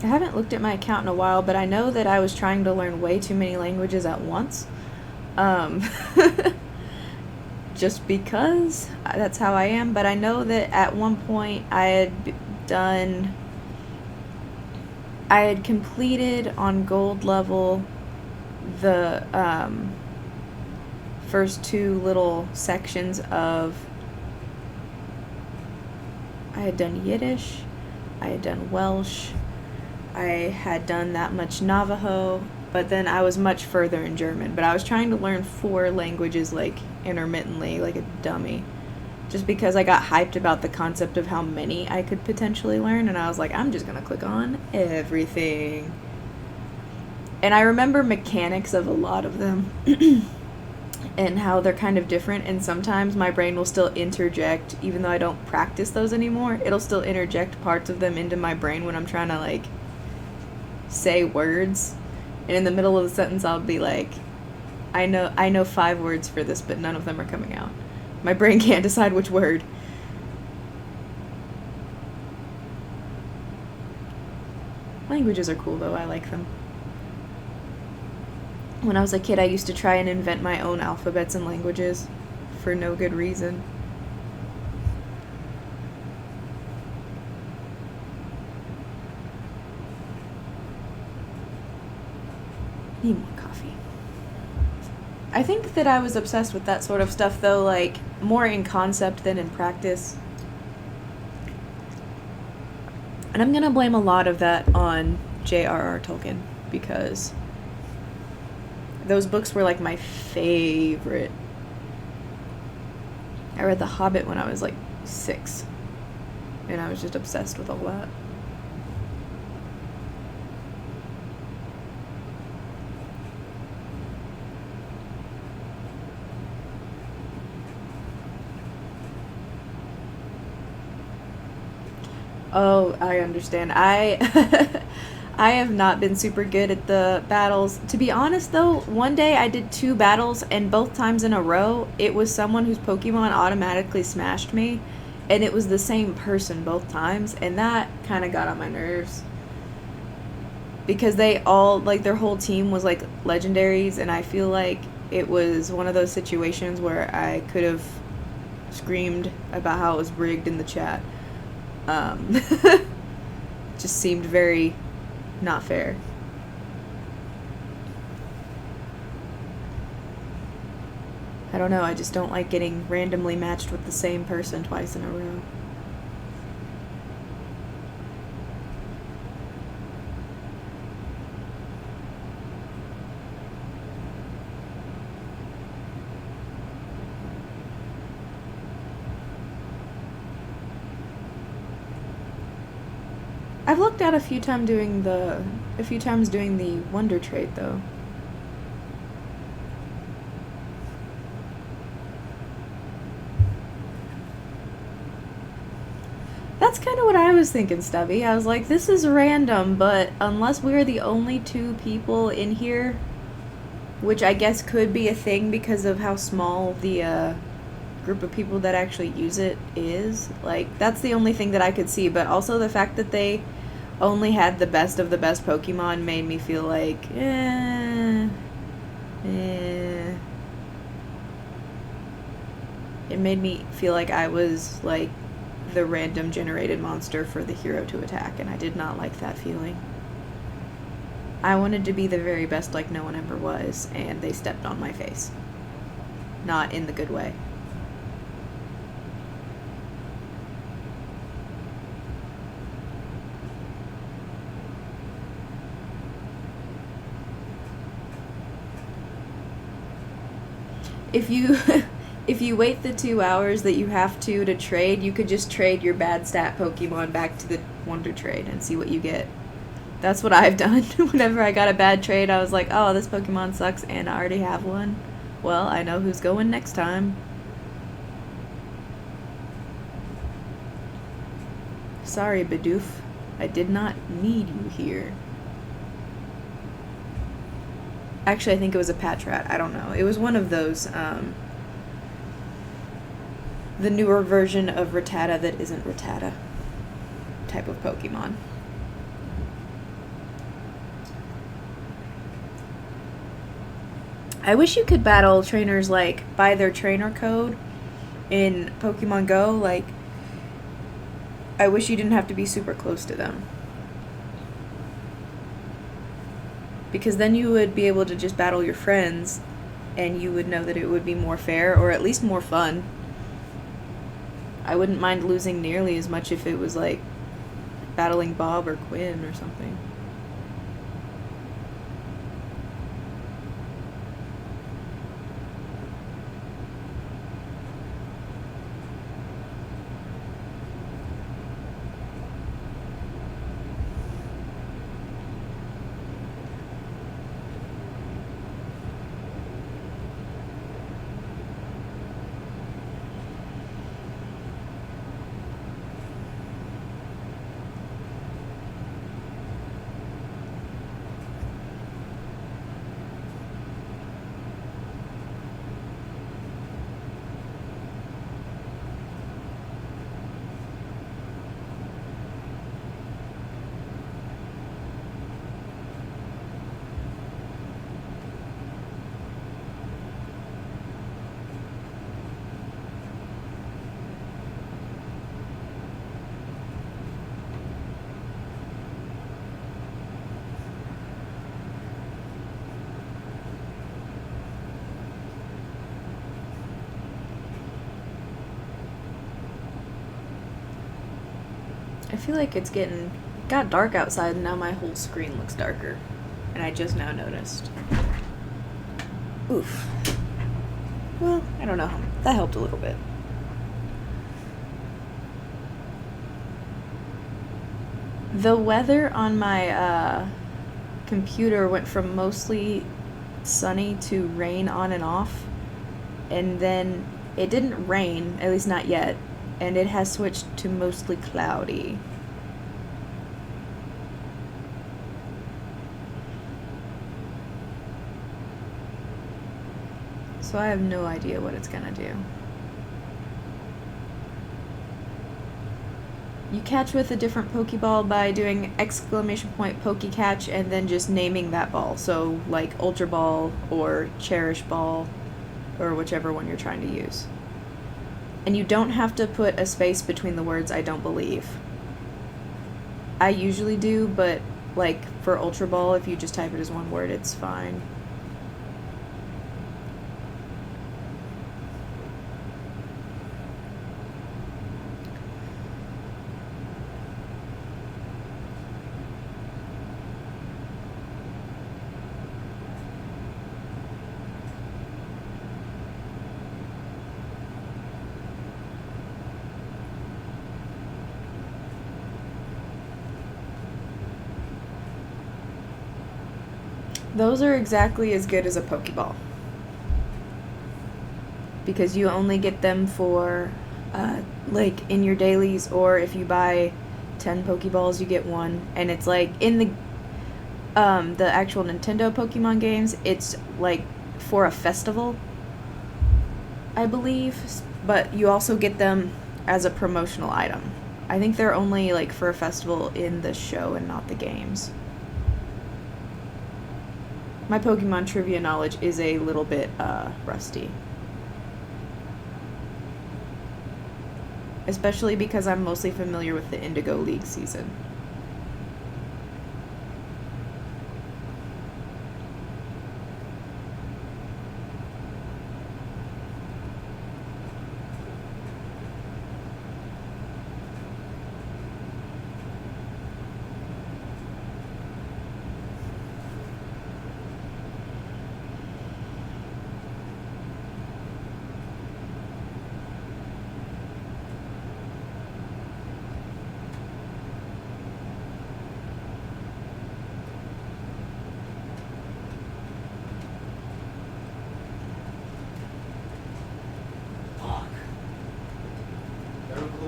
I haven't looked at my account in a while, but I know that I was trying to learn way too many languages at once. Just because that's how I am, but I know that at one point I had completed on gold level the first 2 little sections of, I had done Yiddish, I had done Welsh, I had done that much Navajo, but then I was much further in German. But I was trying to learn 4 languages, like, intermittently, like a dummy. Just because I got hyped about the concept of how many I could potentially learn, and I was like, I'm just gonna click on everything. And I remember mechanics of a lot of them, and how they're kind of different, and sometimes my brain will still interject, even though I don't practice those anymore, it'll still interject parts of them into my brain when I'm trying to, like, say words, and in the middle of the sentence I'll be like, I know 5 words for this, but none of them are coming out. My brain can't decide which word. Languages are cool, though. I like them. When I was a kid, I used to try and invent my own alphabets and languages for no good reason. Need more coffee. I think that I was obsessed with that sort of stuff, though, like, more in concept than in practice. And I'm gonna blame a lot of that on J.R.R. Tolkien, because those books were, like, my favorite. I read The Hobbit when I was, like, 6. And I was just obsessed with all that. Oh, I understand. I I have not been super good at the battles. To be honest, though, one day I did 2 battles, and both times in a row, it was someone whose Pokemon automatically smashed me, and it was the same person both times, and that kind of got on my nerves. Because they all, like, their whole team was, like, legendaries, and I feel like it was one of those situations where I could have screamed about how it was rigged in the chat. Just seemed very not fair. I don't know, I just don't like getting randomly matched with the same person twice in a row. I've looked at a few times doing the Wonder Trade, though. That's kind of what I was thinking, Stubby. I was like, this is random, but unless we're the only 2 people in here, which I guess could be a thing because of how small the group of people that actually use it is, like, that's the only thing that I could see. But also the fact that they only had the best of the best Pokemon made me feel like, It made me feel like I was, like, the random generated monster for the hero to attack, and I did not like that feeling. I wanted to be the very best like no one ever was, and they stepped on my face. Not in the good way. If you wait the 2 hours that you have to trade, you could just trade your bad stat Pokemon back to the Wonder Trade and see what you get. That's what I've done. Whenever I got a bad trade, I was like, oh, this Pokemon sucks and I already have one. Well, I know who's going next time. Sorry, Bidoof. I did not need you here. Actually, I think it was a Patrat. I don't know. It was one of those, the newer version of Rattata that isn't Rattata type of Pokemon. I wish you could battle trainers, like, by their trainer code in Pokemon Go. Like, I wish you didn't have to be super close to them. Because then you would be able to just battle your friends, and you would know that it would be more fair, or at least more fun. I wouldn't mind losing nearly as much if it was, like, battling Bob or Quinn or something. I feel like it's got dark outside and now my whole screen looks darker. And I just now noticed. Oof. Well, I don't know. That helped a little bit. The weather on my computer went from mostly sunny to rain on and off. And then it didn't rain, at least not yet. And it has switched to mostly cloudy. So I have no idea what it's gonna do. You catch with a different Pokeball by doing exclamation point Pokecatch and then just naming that ball. So like Ultra Ball or Cherish Ball or whichever one you're trying to use. And you don't have to put a space between the words I don't believe. I usually do, but like for Ultra Ball, if you just type it as one word, it's fine. Those are exactly as good as a Pokeball. Because you only get them for, like, in your dailies, or if you buy 10 Pokeballs, you get one. And it's like, in the actual Nintendo Pokemon games, it's, like, for a festival, I believe. But you also get them as a promotional item. I think they're only, like, for a festival in the show and not the games. My Pokemon trivia knowledge is a little bit rusty. Especially because I'm mostly familiar with the Indigo League season.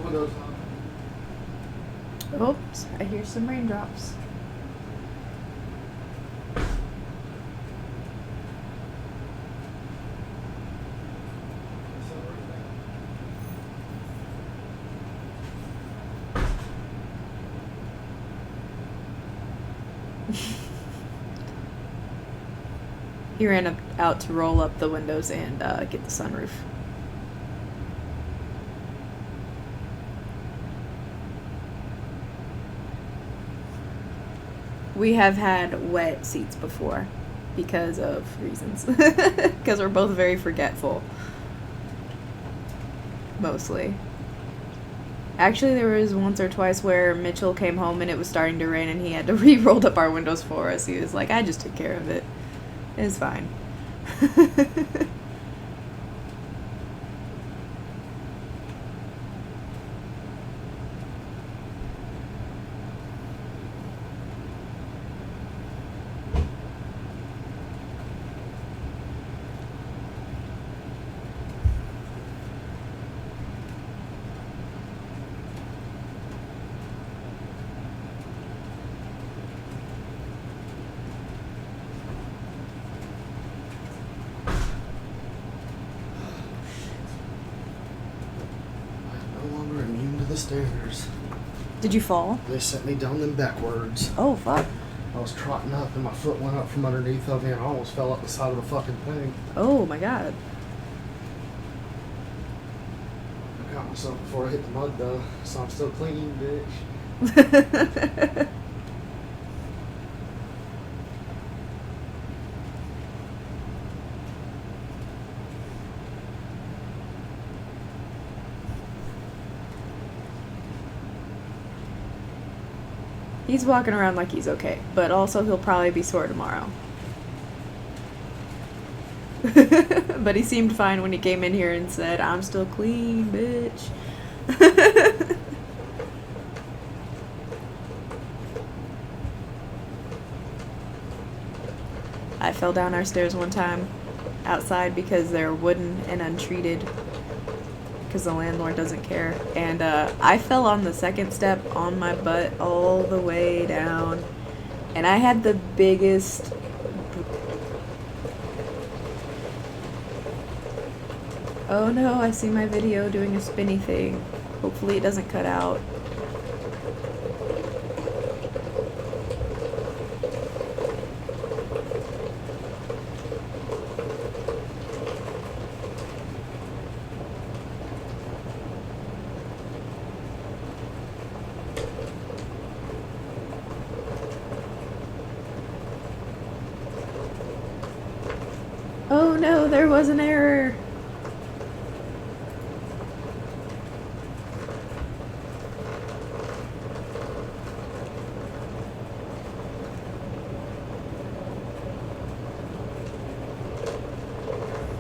Windows on. Oops, I hear some raindrops. He ran out to roll up the windows and get the sunroof. We have had wet seats before because of reasons. Because we're both very forgetful. Mostly. Actually, there was once or twice where Mitchell came home and it was starting to rain and he had to re-roll up our windows for us. He was like, I just took care of it. It's fine. I'm no longer immune to the stairs. Did you fall? They sent me down them backwards. Oh, fuck. I was trotting up and my foot went up from underneath of me and I almost fell up the side of the fucking thing. Oh, my God. I caught myself before I hit the mud though, so I'm still clean, bitch. He's walking around like he's okay, but also he'll probably be sore tomorrow. But he seemed fine when he came in here and said, "I'm still clean, bitch." I fell down our stairs one time outside because they're wooden and untreated because the landlord doesn't care. And I fell on the second step on my butt all the way down. And I had the biggest... Oh no, I see my video doing a spinny thing. Hopefully it doesn't cut out. Oh no, there was an error.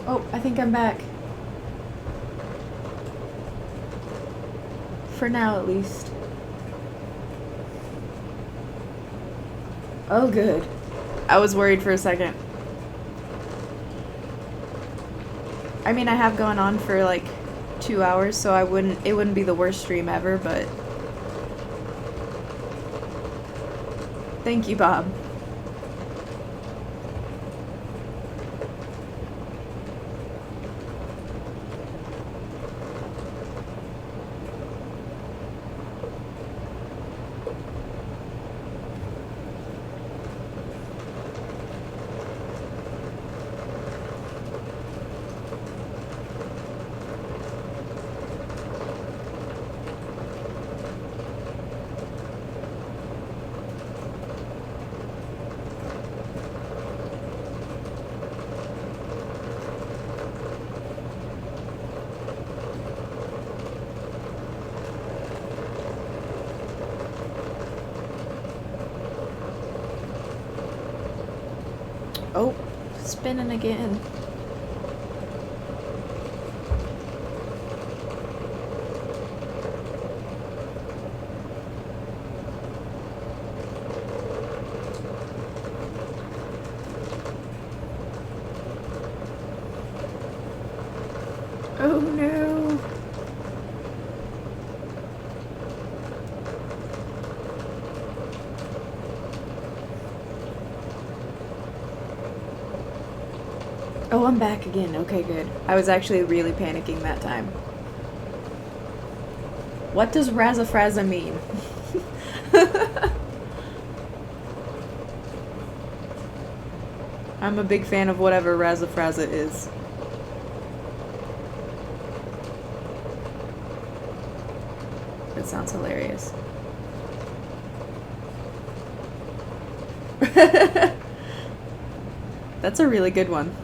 Oh, I think I'm back. For now, at least. Oh, good. I was worried for a second. I mean, I have gone on for like 2 hours, so it wouldn't be the worst stream ever, but thank you, Bob. Oh, spinning again. Oh no. Oh, I'm back again. Okay, good. I was actually really panicking that time. What does Razafraza mean? I'm a big fan of whatever Razafraza is. That sounds hilarious. That's a really good one.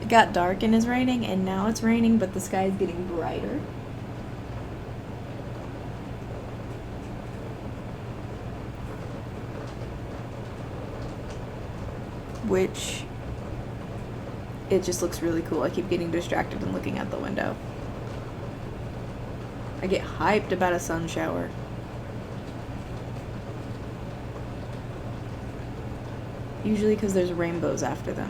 It got dark and is raining, and now it's raining, but the sky is getting brighter. Which, it just looks really cool. I keep getting distracted and looking out the window. I get hyped about a sun shower. Usually because there's rainbows after them.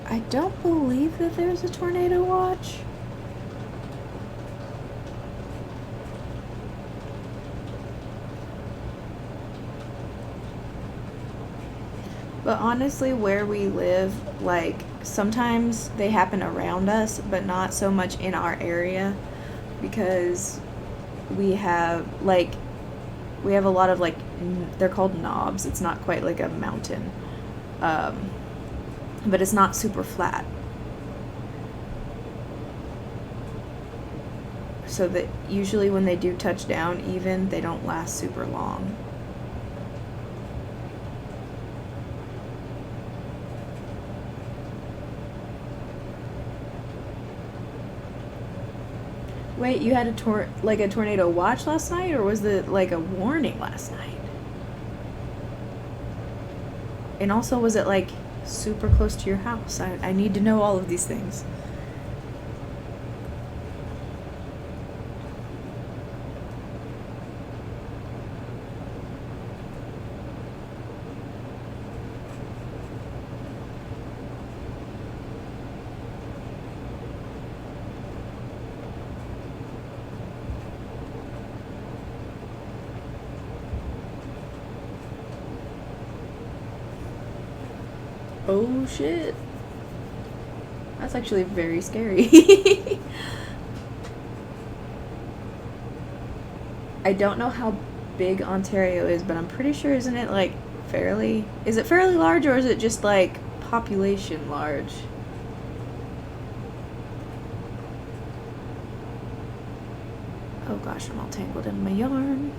I don't believe that there's a tornado watch. But honestly, where we live, like, sometimes they happen around us, but not so much in our area, because we have a lot of, like, they're called knobs. It's not quite like a mountain. But it's not super flat. So that usually when they do touch down, even, they don't last super long. Wait, you had a tornado watch last night, or was it like a warning last night? And also, was it like super close to your house? I need to know all of these things. Oh shit. That's actually very scary. I don't know how big Ontario is, but I'm pretty sure, isn't it like fairly... Is it fairly large, or is it just like population large? Oh gosh, I'm all tangled in my yarn.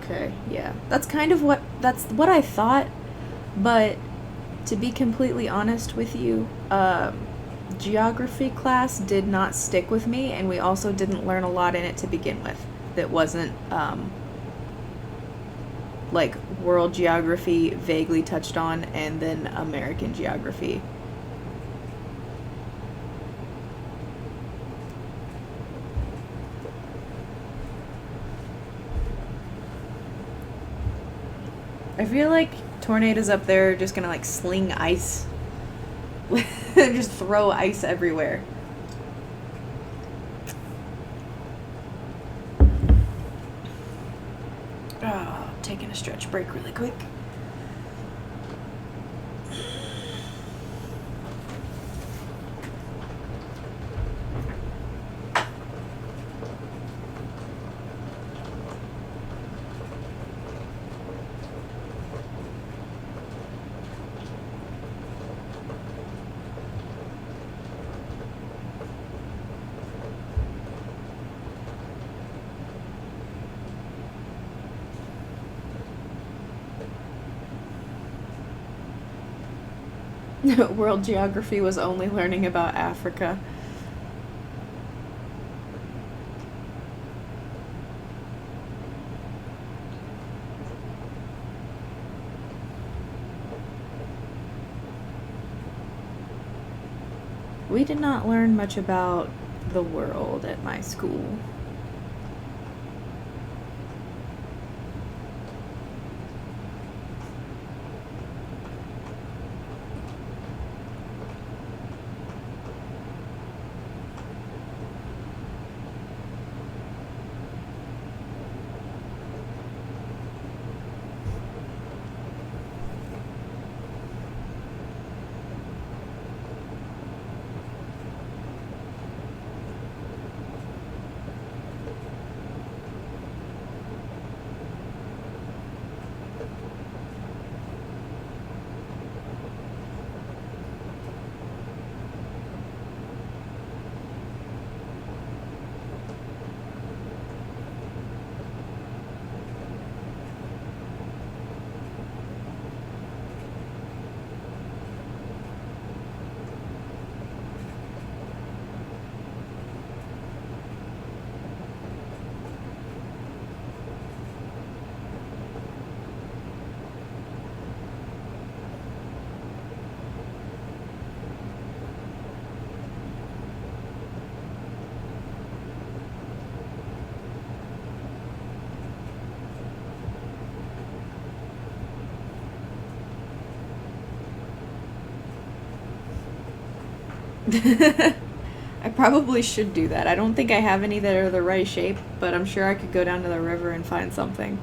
Okay, yeah. That's what I thought, but to be completely honest with you, geography class did not stick with me, and we also didn't learn a lot in it to begin with that wasn't, like, world geography vaguely touched on, and then American geography. I feel like tornadoes up there are just gonna like sling ice. Just throw ice everywhere. Oh, taking a stretch break really quick. World geography was only learning about Africa. We did not learn much about the world at my school. I probably should do that. I don't think I have any that are the right shape, but I'm sure I could go down to the river and find something.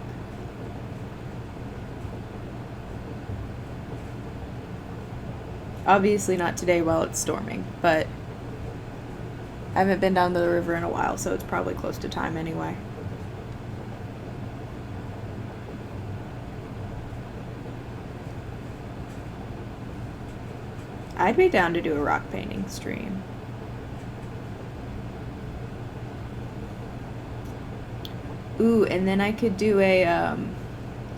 Obviously not today while it's storming, but I haven't been down to the river in a while, so it's probably close to time anyway. I'd be down to do a rock painting stream. Ooh, and then I could do a,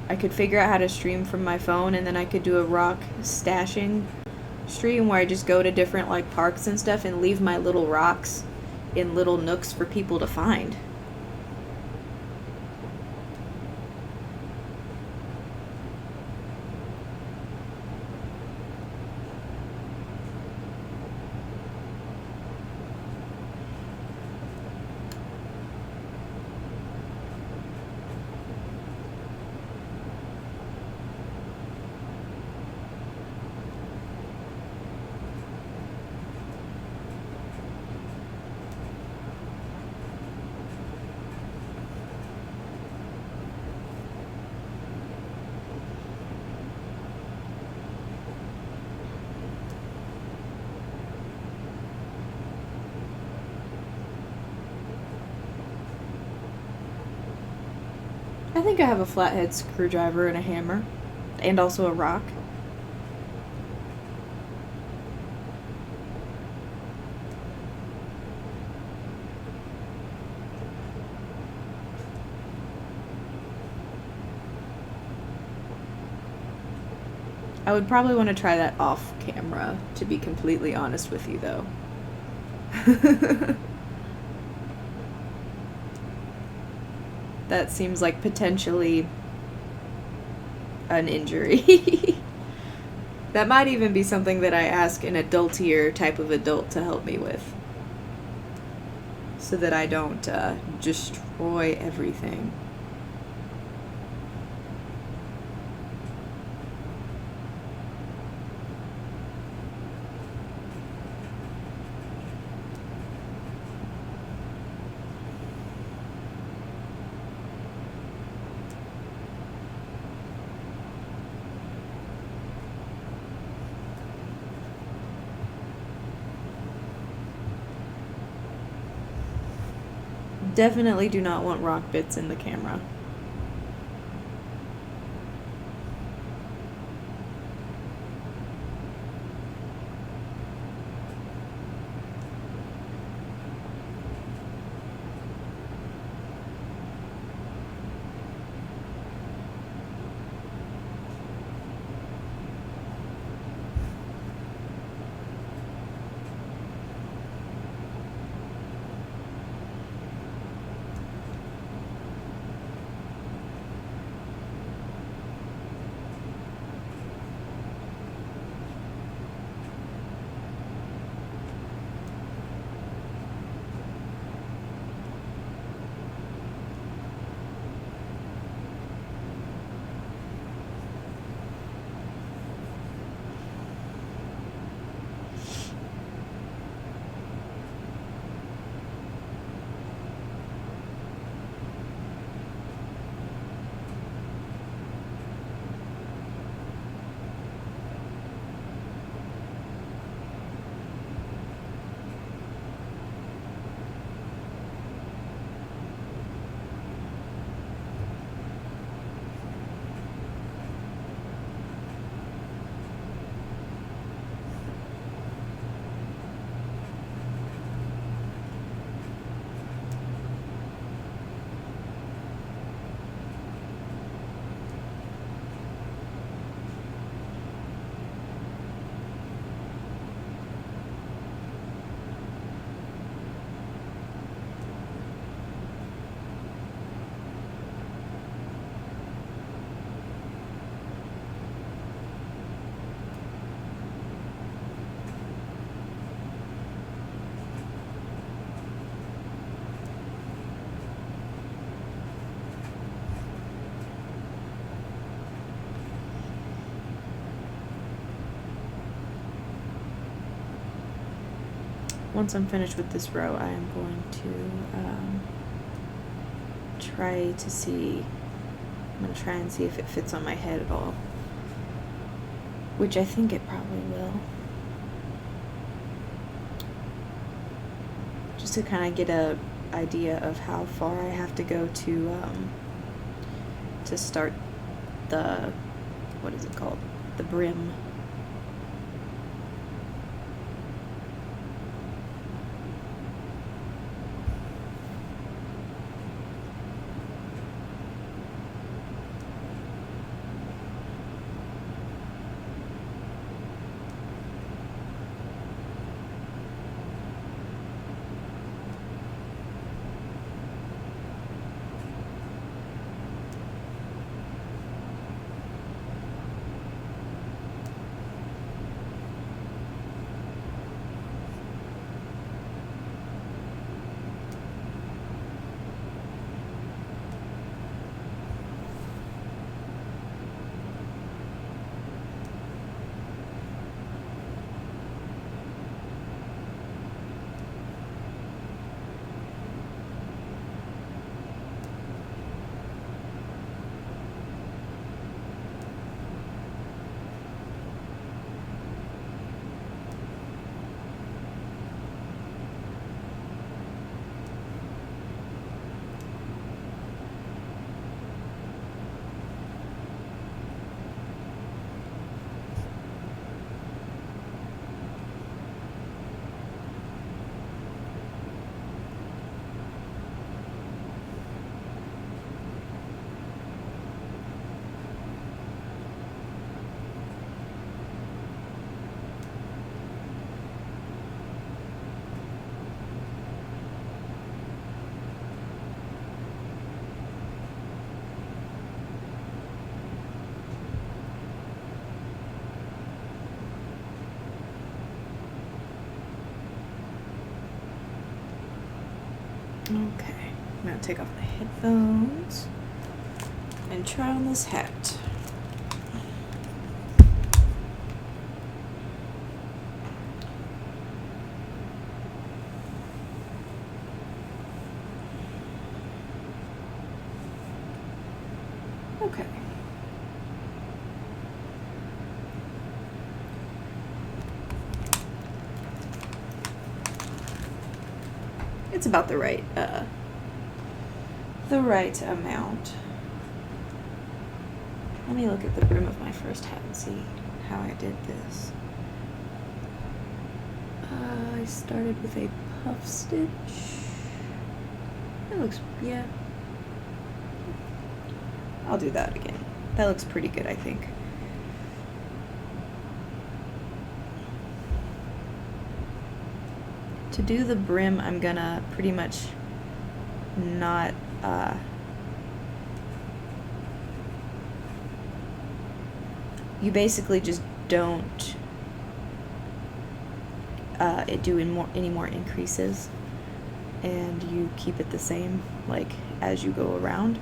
I could figure out how to stream from my phone, and then I could do a rock stashing stream where I just go to different, like, parks and stuff and leave my little rocks in little nooks for people to find. I think I have a flathead screwdriver and a hammer, and also a rock. I would probably want to try that off camera, to be completely honest with you, though. That seems like potentially an injury. That might even be something that I ask an adultier type of adult to help me with, so that I don't destroy everything. Definitely do not want rock bits in the camera. once I'm finished with this row, I am going to try to see, I'm going to try and see if it fits on my head at all, which I think it probably will. Just to kind of get a idea of how far I have to go to start the, what is it called? The brim. Okay, I'm gonna take off my headphones and try on this hat. Okay. It's about the right amount. Let me look at the brim of my first hat and see how I did this. I started with a puff stitch. That looks, yeah. I'll do that again. That looks pretty good, I think. To do the brim, I'm gonna pretty much not, you basically just don't do any more increases, and you keep it the same, like, as you go around.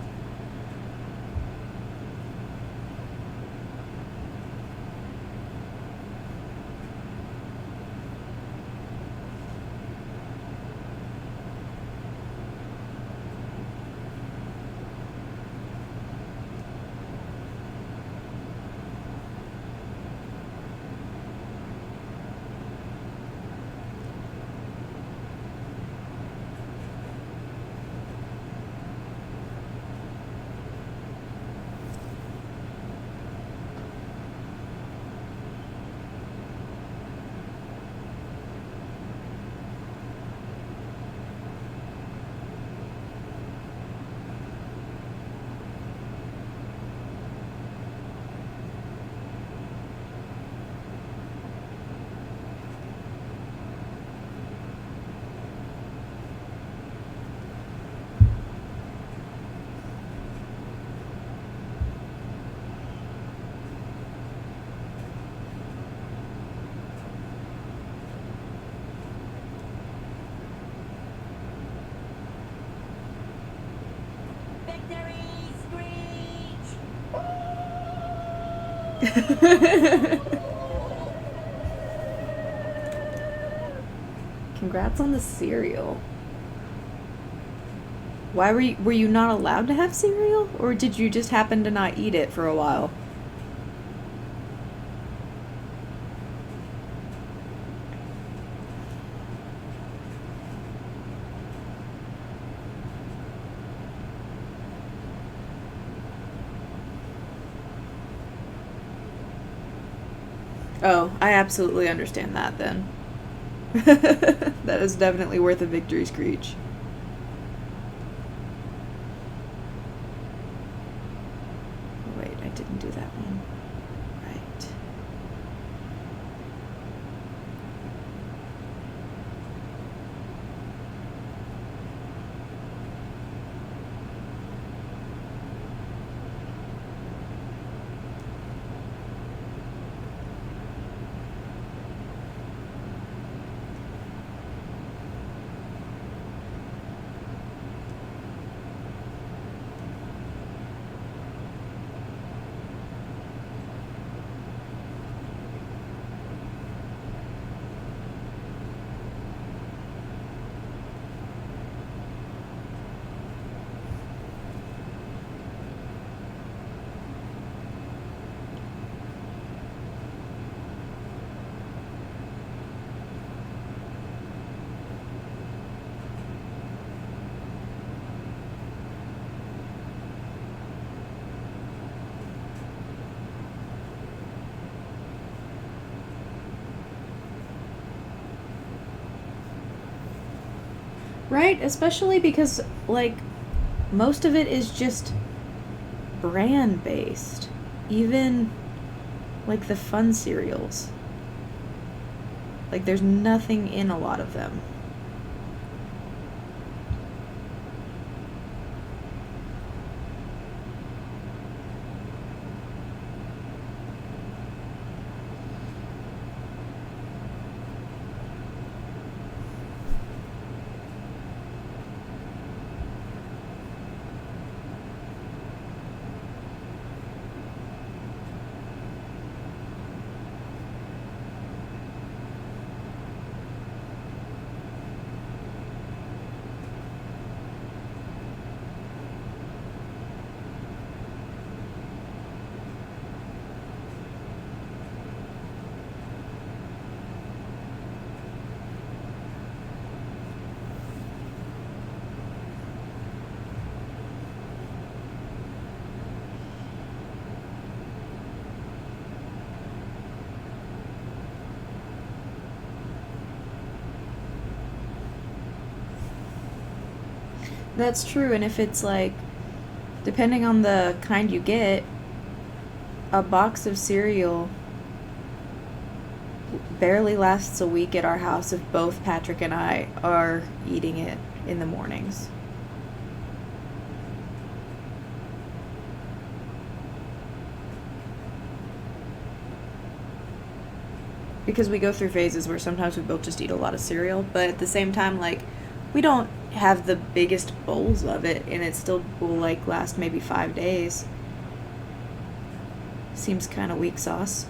Can Congrats on the cereal. Why were you not allowed to have cereal? Or did you just happen to not eat it for a while? Oh, I absolutely understand that then. That is definitely worth a victory screech. Wait, I didn't do that one. Right. Right, especially because, like, most of it is just brand based. Even, like, the fun cereals. Like, there's nothing in a lot of them. That's true, and if it's like, depending on the kind you get, a box of cereal barely lasts a week at our house if both Patrick and I are eating it in the mornings. Because we go through phases where sometimes we both just eat a lot of cereal, but at the same time, like, we don't have the biggest bowls of it, and it still will, like, last maybe 5 days. Seems kind of weak sauce.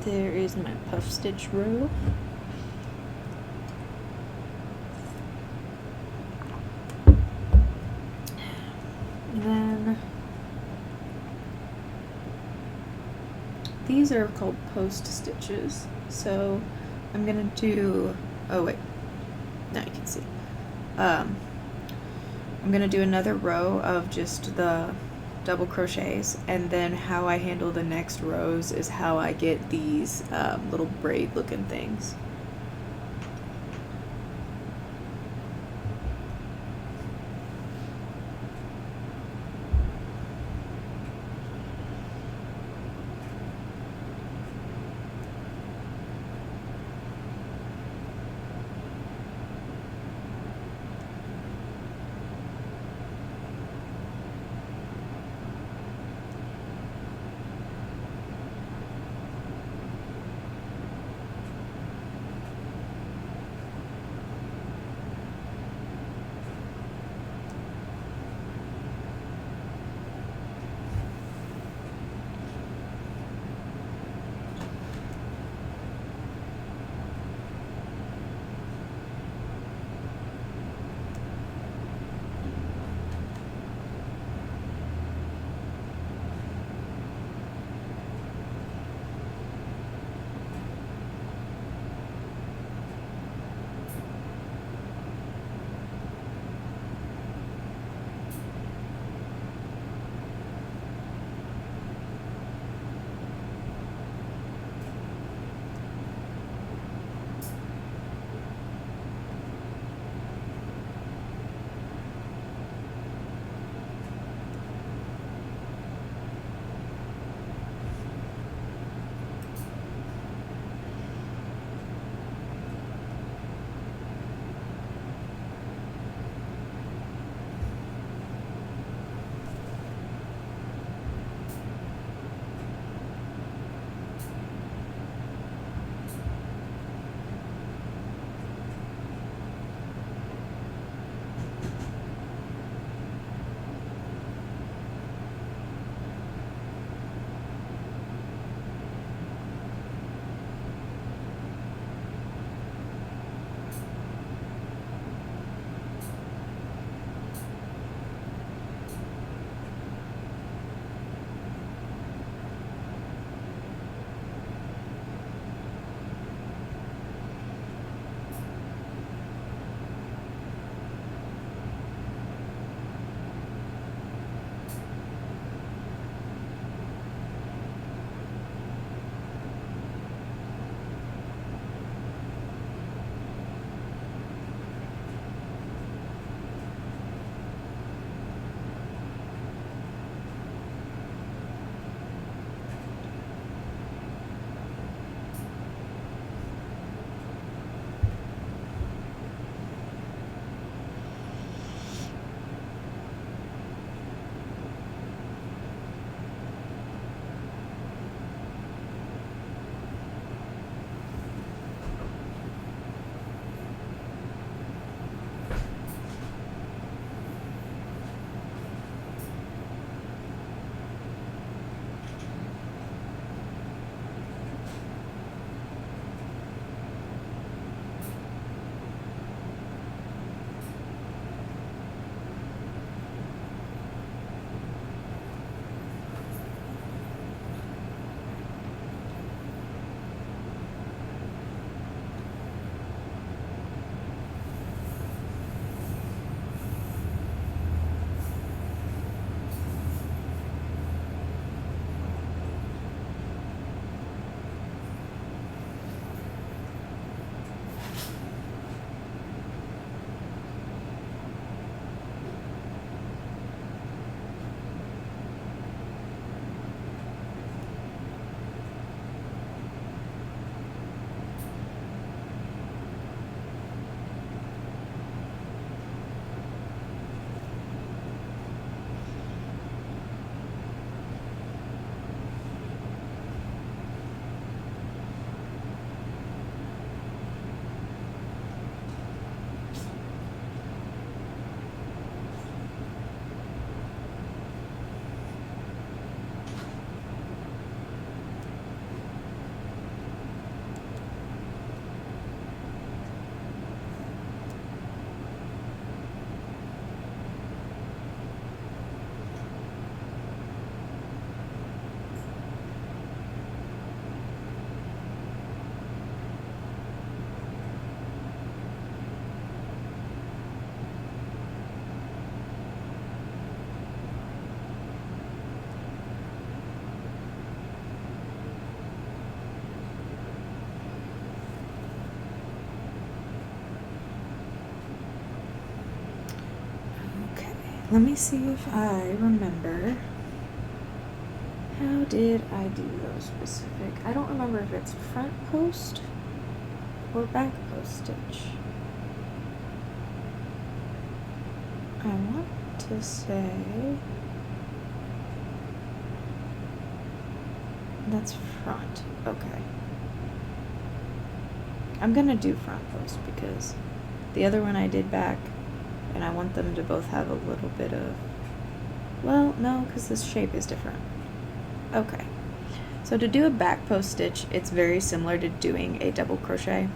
there is my puff stitch row. And then these are called post stitches. So I'm gonna do, oh wait, now you can see. I'm gonna do another row of just the double crochets, and then how I handle the next rows is how I get these little braid looking things. Let me see if I remember. How did I do those specific? I don't remember if it's front post or back post stitch. I want to say that's front. Okay. I'm gonna do front post because the other one I did back, and I want them to both have a little bit of, well, no, because this shape is different. Okay, so to do a back post stitch, it's very similar to doing a double crochet.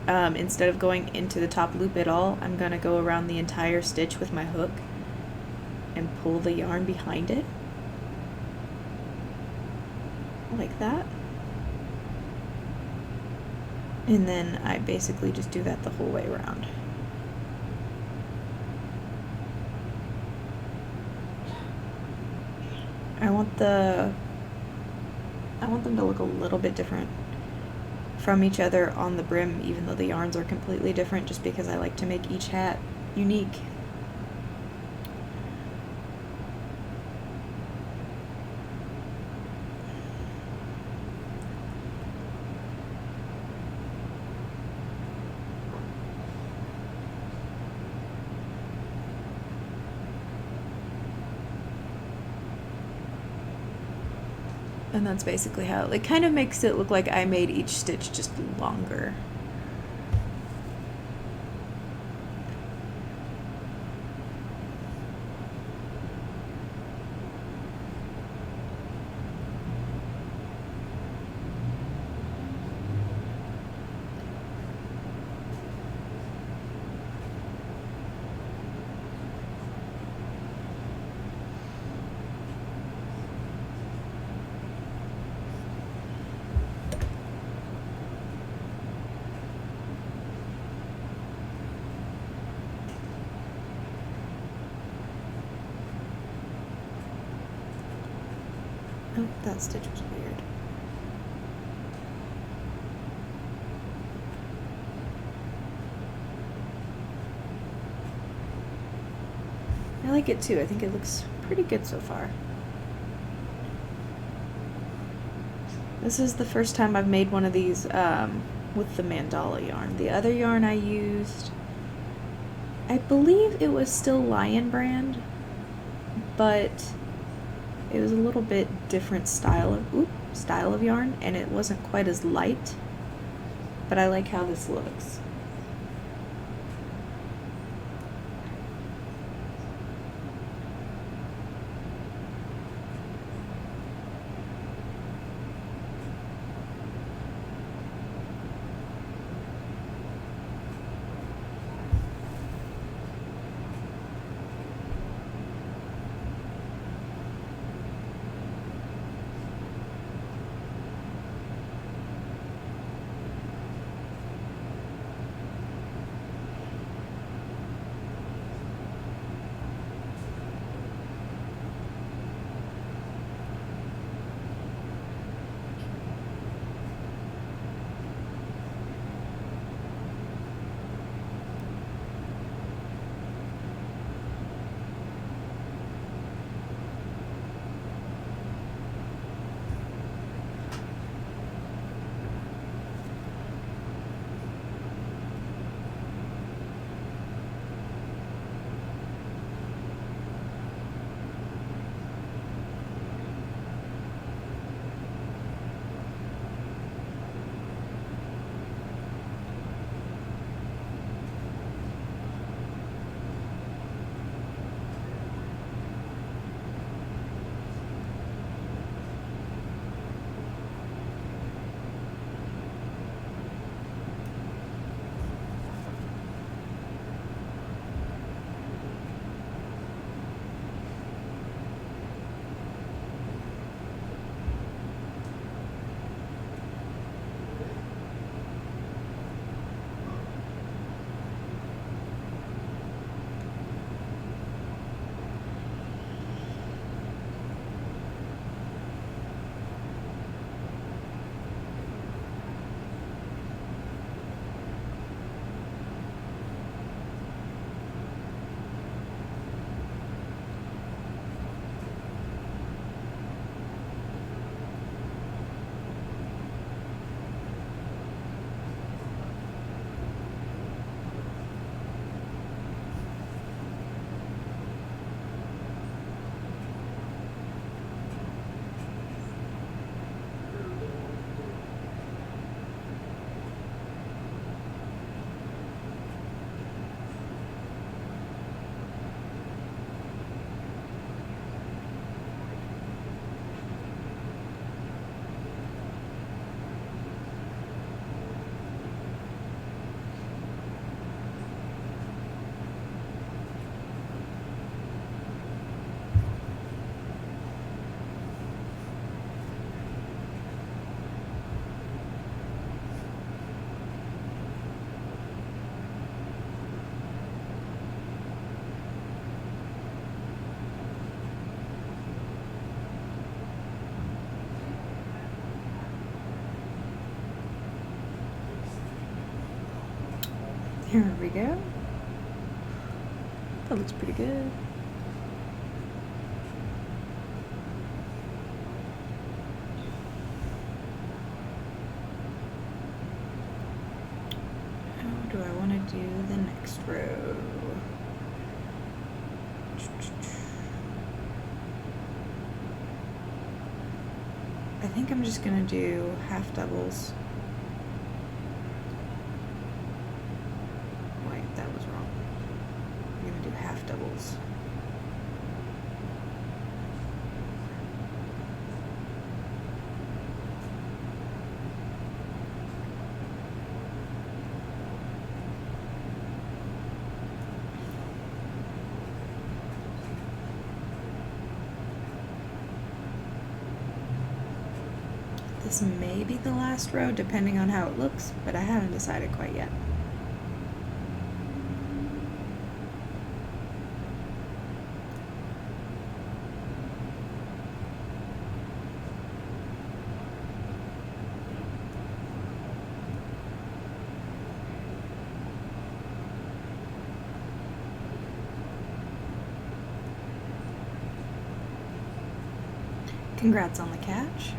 Instead of going into the top loop at all, I'm gonna go around the entire stitch with my hook and pull the yarn behind it, like that. And then I basically just do that the whole way around. I want them to look a little bit different from each other on the brim, even though the yarns are completely different, just because I like to make each hat unique. And that's basically how it kind of makes it look like I made each stitch just longer. Oh, that stitch was weird. I like it too. I think it looks pretty good so far. This is the first time I've made one of these with the mandala yarn. The other yarn I used, I believe it was still Lion brand, but it was a little bit different style of yarn, and it wasn't quite as light, but I like how this looks. Here we go. That looks pretty good. How do I want to do the next row? I think I'm just gonna do half doubles. Wait, that was wrong. I'm gonna do half doubles. This may be the last row, depending on how it looks, but I haven't decided quite yet. Congrats on the catch.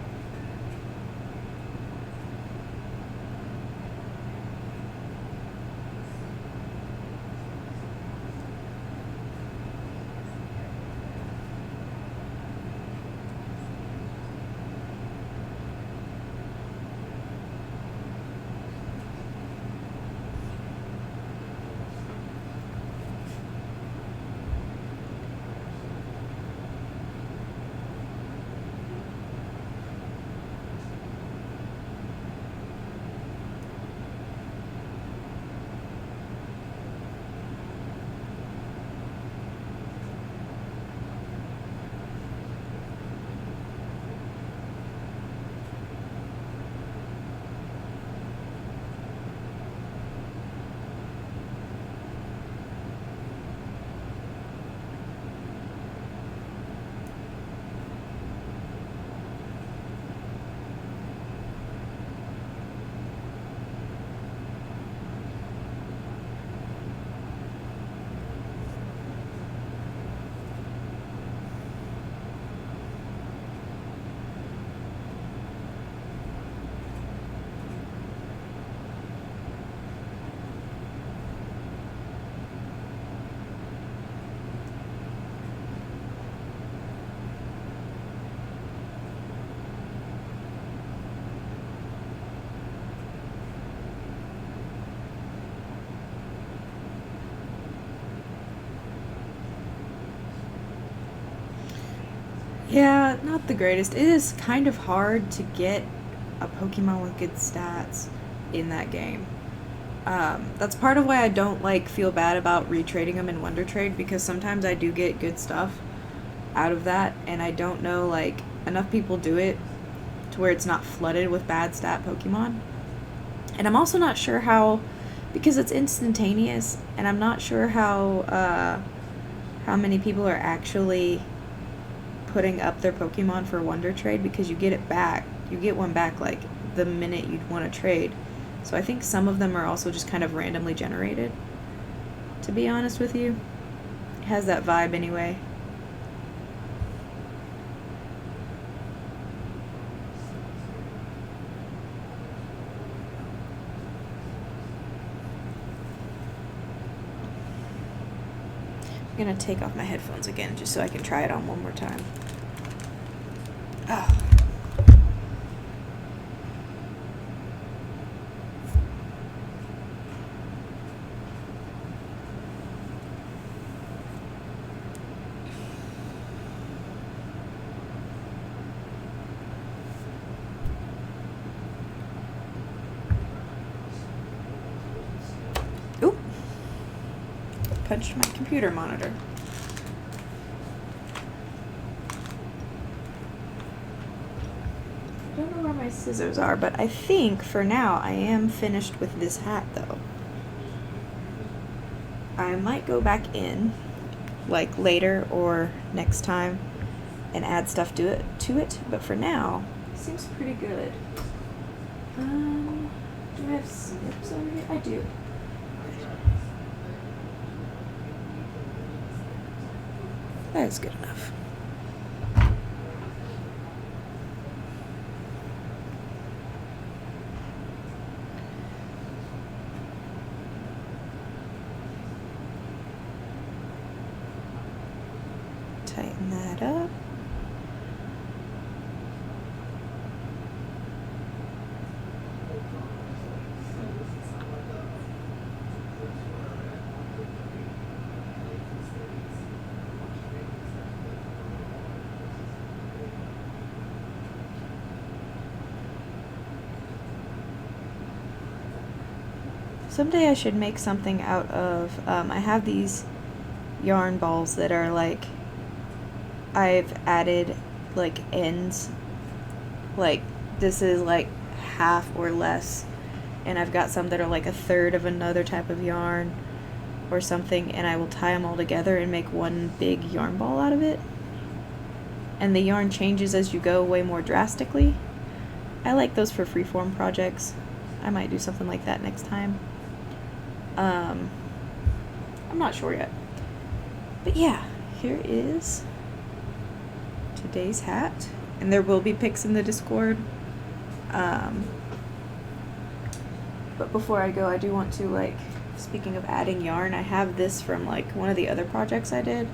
Yeah, not the greatest. It is kind of hard to get a Pokemon with good stats in that game. That's part of why I don't feel bad about retrading them in Wonder Trade, because sometimes I do get good stuff out of that, and I don't know enough people do it to where it's not flooded with bad stat Pokemon. And I'm also not sure how, because it's instantaneous, and I'm not sure how many people are actually putting up their Pokemon for Wonder Trade, because you get it back. You get one back the minute you'd want to trade. So I think some of them are also just kind of randomly generated, to be honest with you. It has that vibe anyway. I'm gonna take off my headphones again just so I can try it on one more time. Oh. Oop. Punched my computer monitor. I don't know where my scissors are, but I think for now I am finished with this hat though. I might go back in later or next time and add stuff to it, but for now it seems pretty good. Do I have snips over here? I do. Okay. That is good enough. Tighten that up. Someday I should make something out of, I have these yarn balls that are like, I've added like ends, like this is like half or less, and I've got some that are like a third of another type of yarn or something, and I will tie them all together and make one big yarn ball out of it. And the yarn changes as you go way more drastically. I like those for freeform projects. I might do something like that next time. I'm not sure yet. But yeah, here is today's hat. And there will be pics in the Discord. But before I go, I do want to, like, speaking of adding yarn, I have this from, like, one of the other projects I did.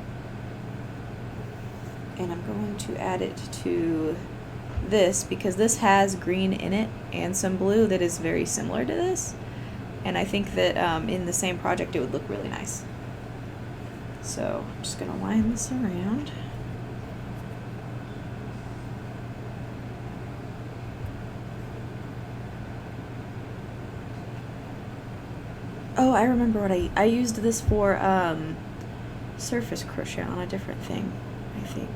And I'm going to add it to this because this has green in it and some blue that is very similar to this. And I think that in the same project it would look really nice. So I'm just going to line this around. Oh, I remember what I used this for surface crochet on a different thing, I think.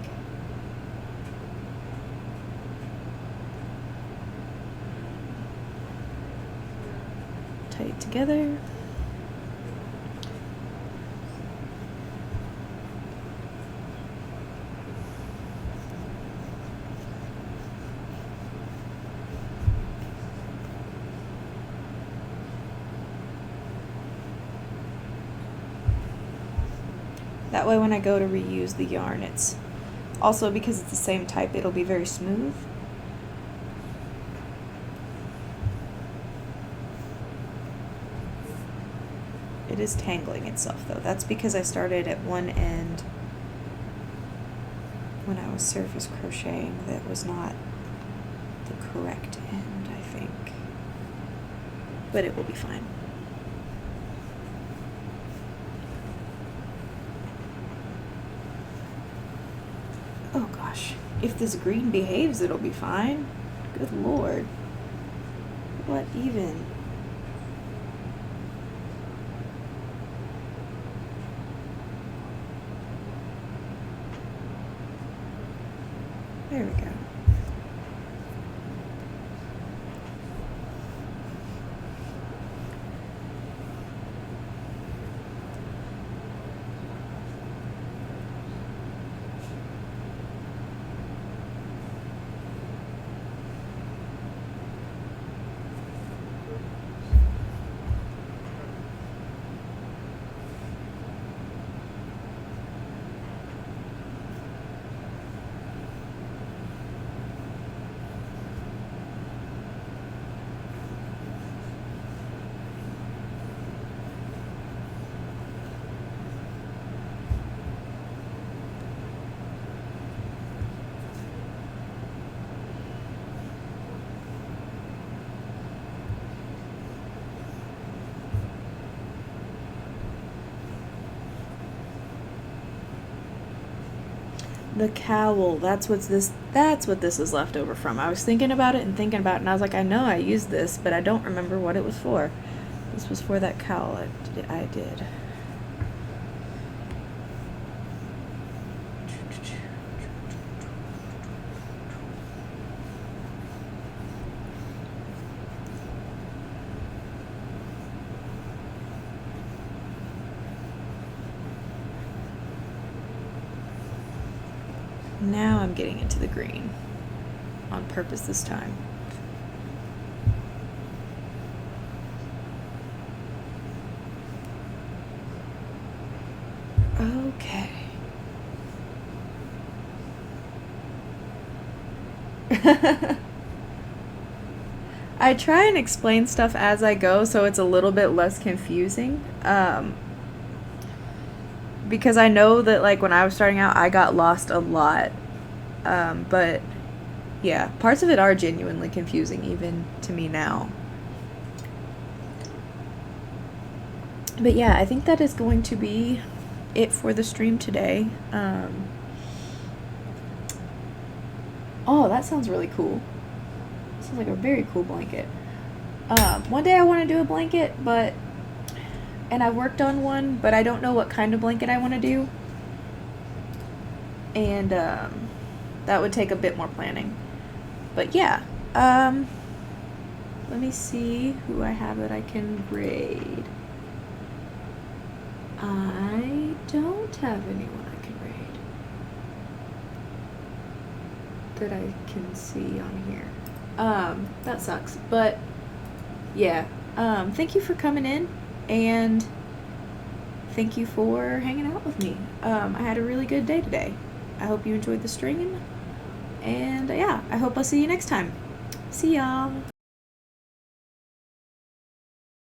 Tight together. That way when I go to reuse the yarn, it's also, because it's the same type, it'll be very smooth. It is tangling itself though. That's because I started at one end when I was surface crocheting that was not the correct end, I think. But it will be fine. Oh gosh, if this green behaves, it'll be fine. Good lord. What even? There we go. The cowl, that's what this is left over from. I was thinking about it and thinking about it, and I was like, I know I used this, but I don't remember what it was for. This was for that cowl I did. Now I'm getting into the green on purpose this time. Okay. I try and explain stuff as I go so it's a little bit less confusing. Because I know that, like, when I was starting out, I got lost a lot. But, yeah, parts of it are genuinely confusing, even to me now. But, yeah, I think that is going to be it for the stream today. Oh, that sounds really cool. Sounds like a very cool blanket. One day I want to do a blanket, and I worked on one, but I don't know what kind of blanket I want to do. And, that would take a bit more planning. But yeah, let me see who I have that I can raid. I don't have anyone I can raid that I can see on here. That sucks, but yeah, thank you for coming in, and thank you for hanging out with me. I had a really good day today. I hope you enjoyed the stream, and yeah, I hope I'll see you next time. See y'all.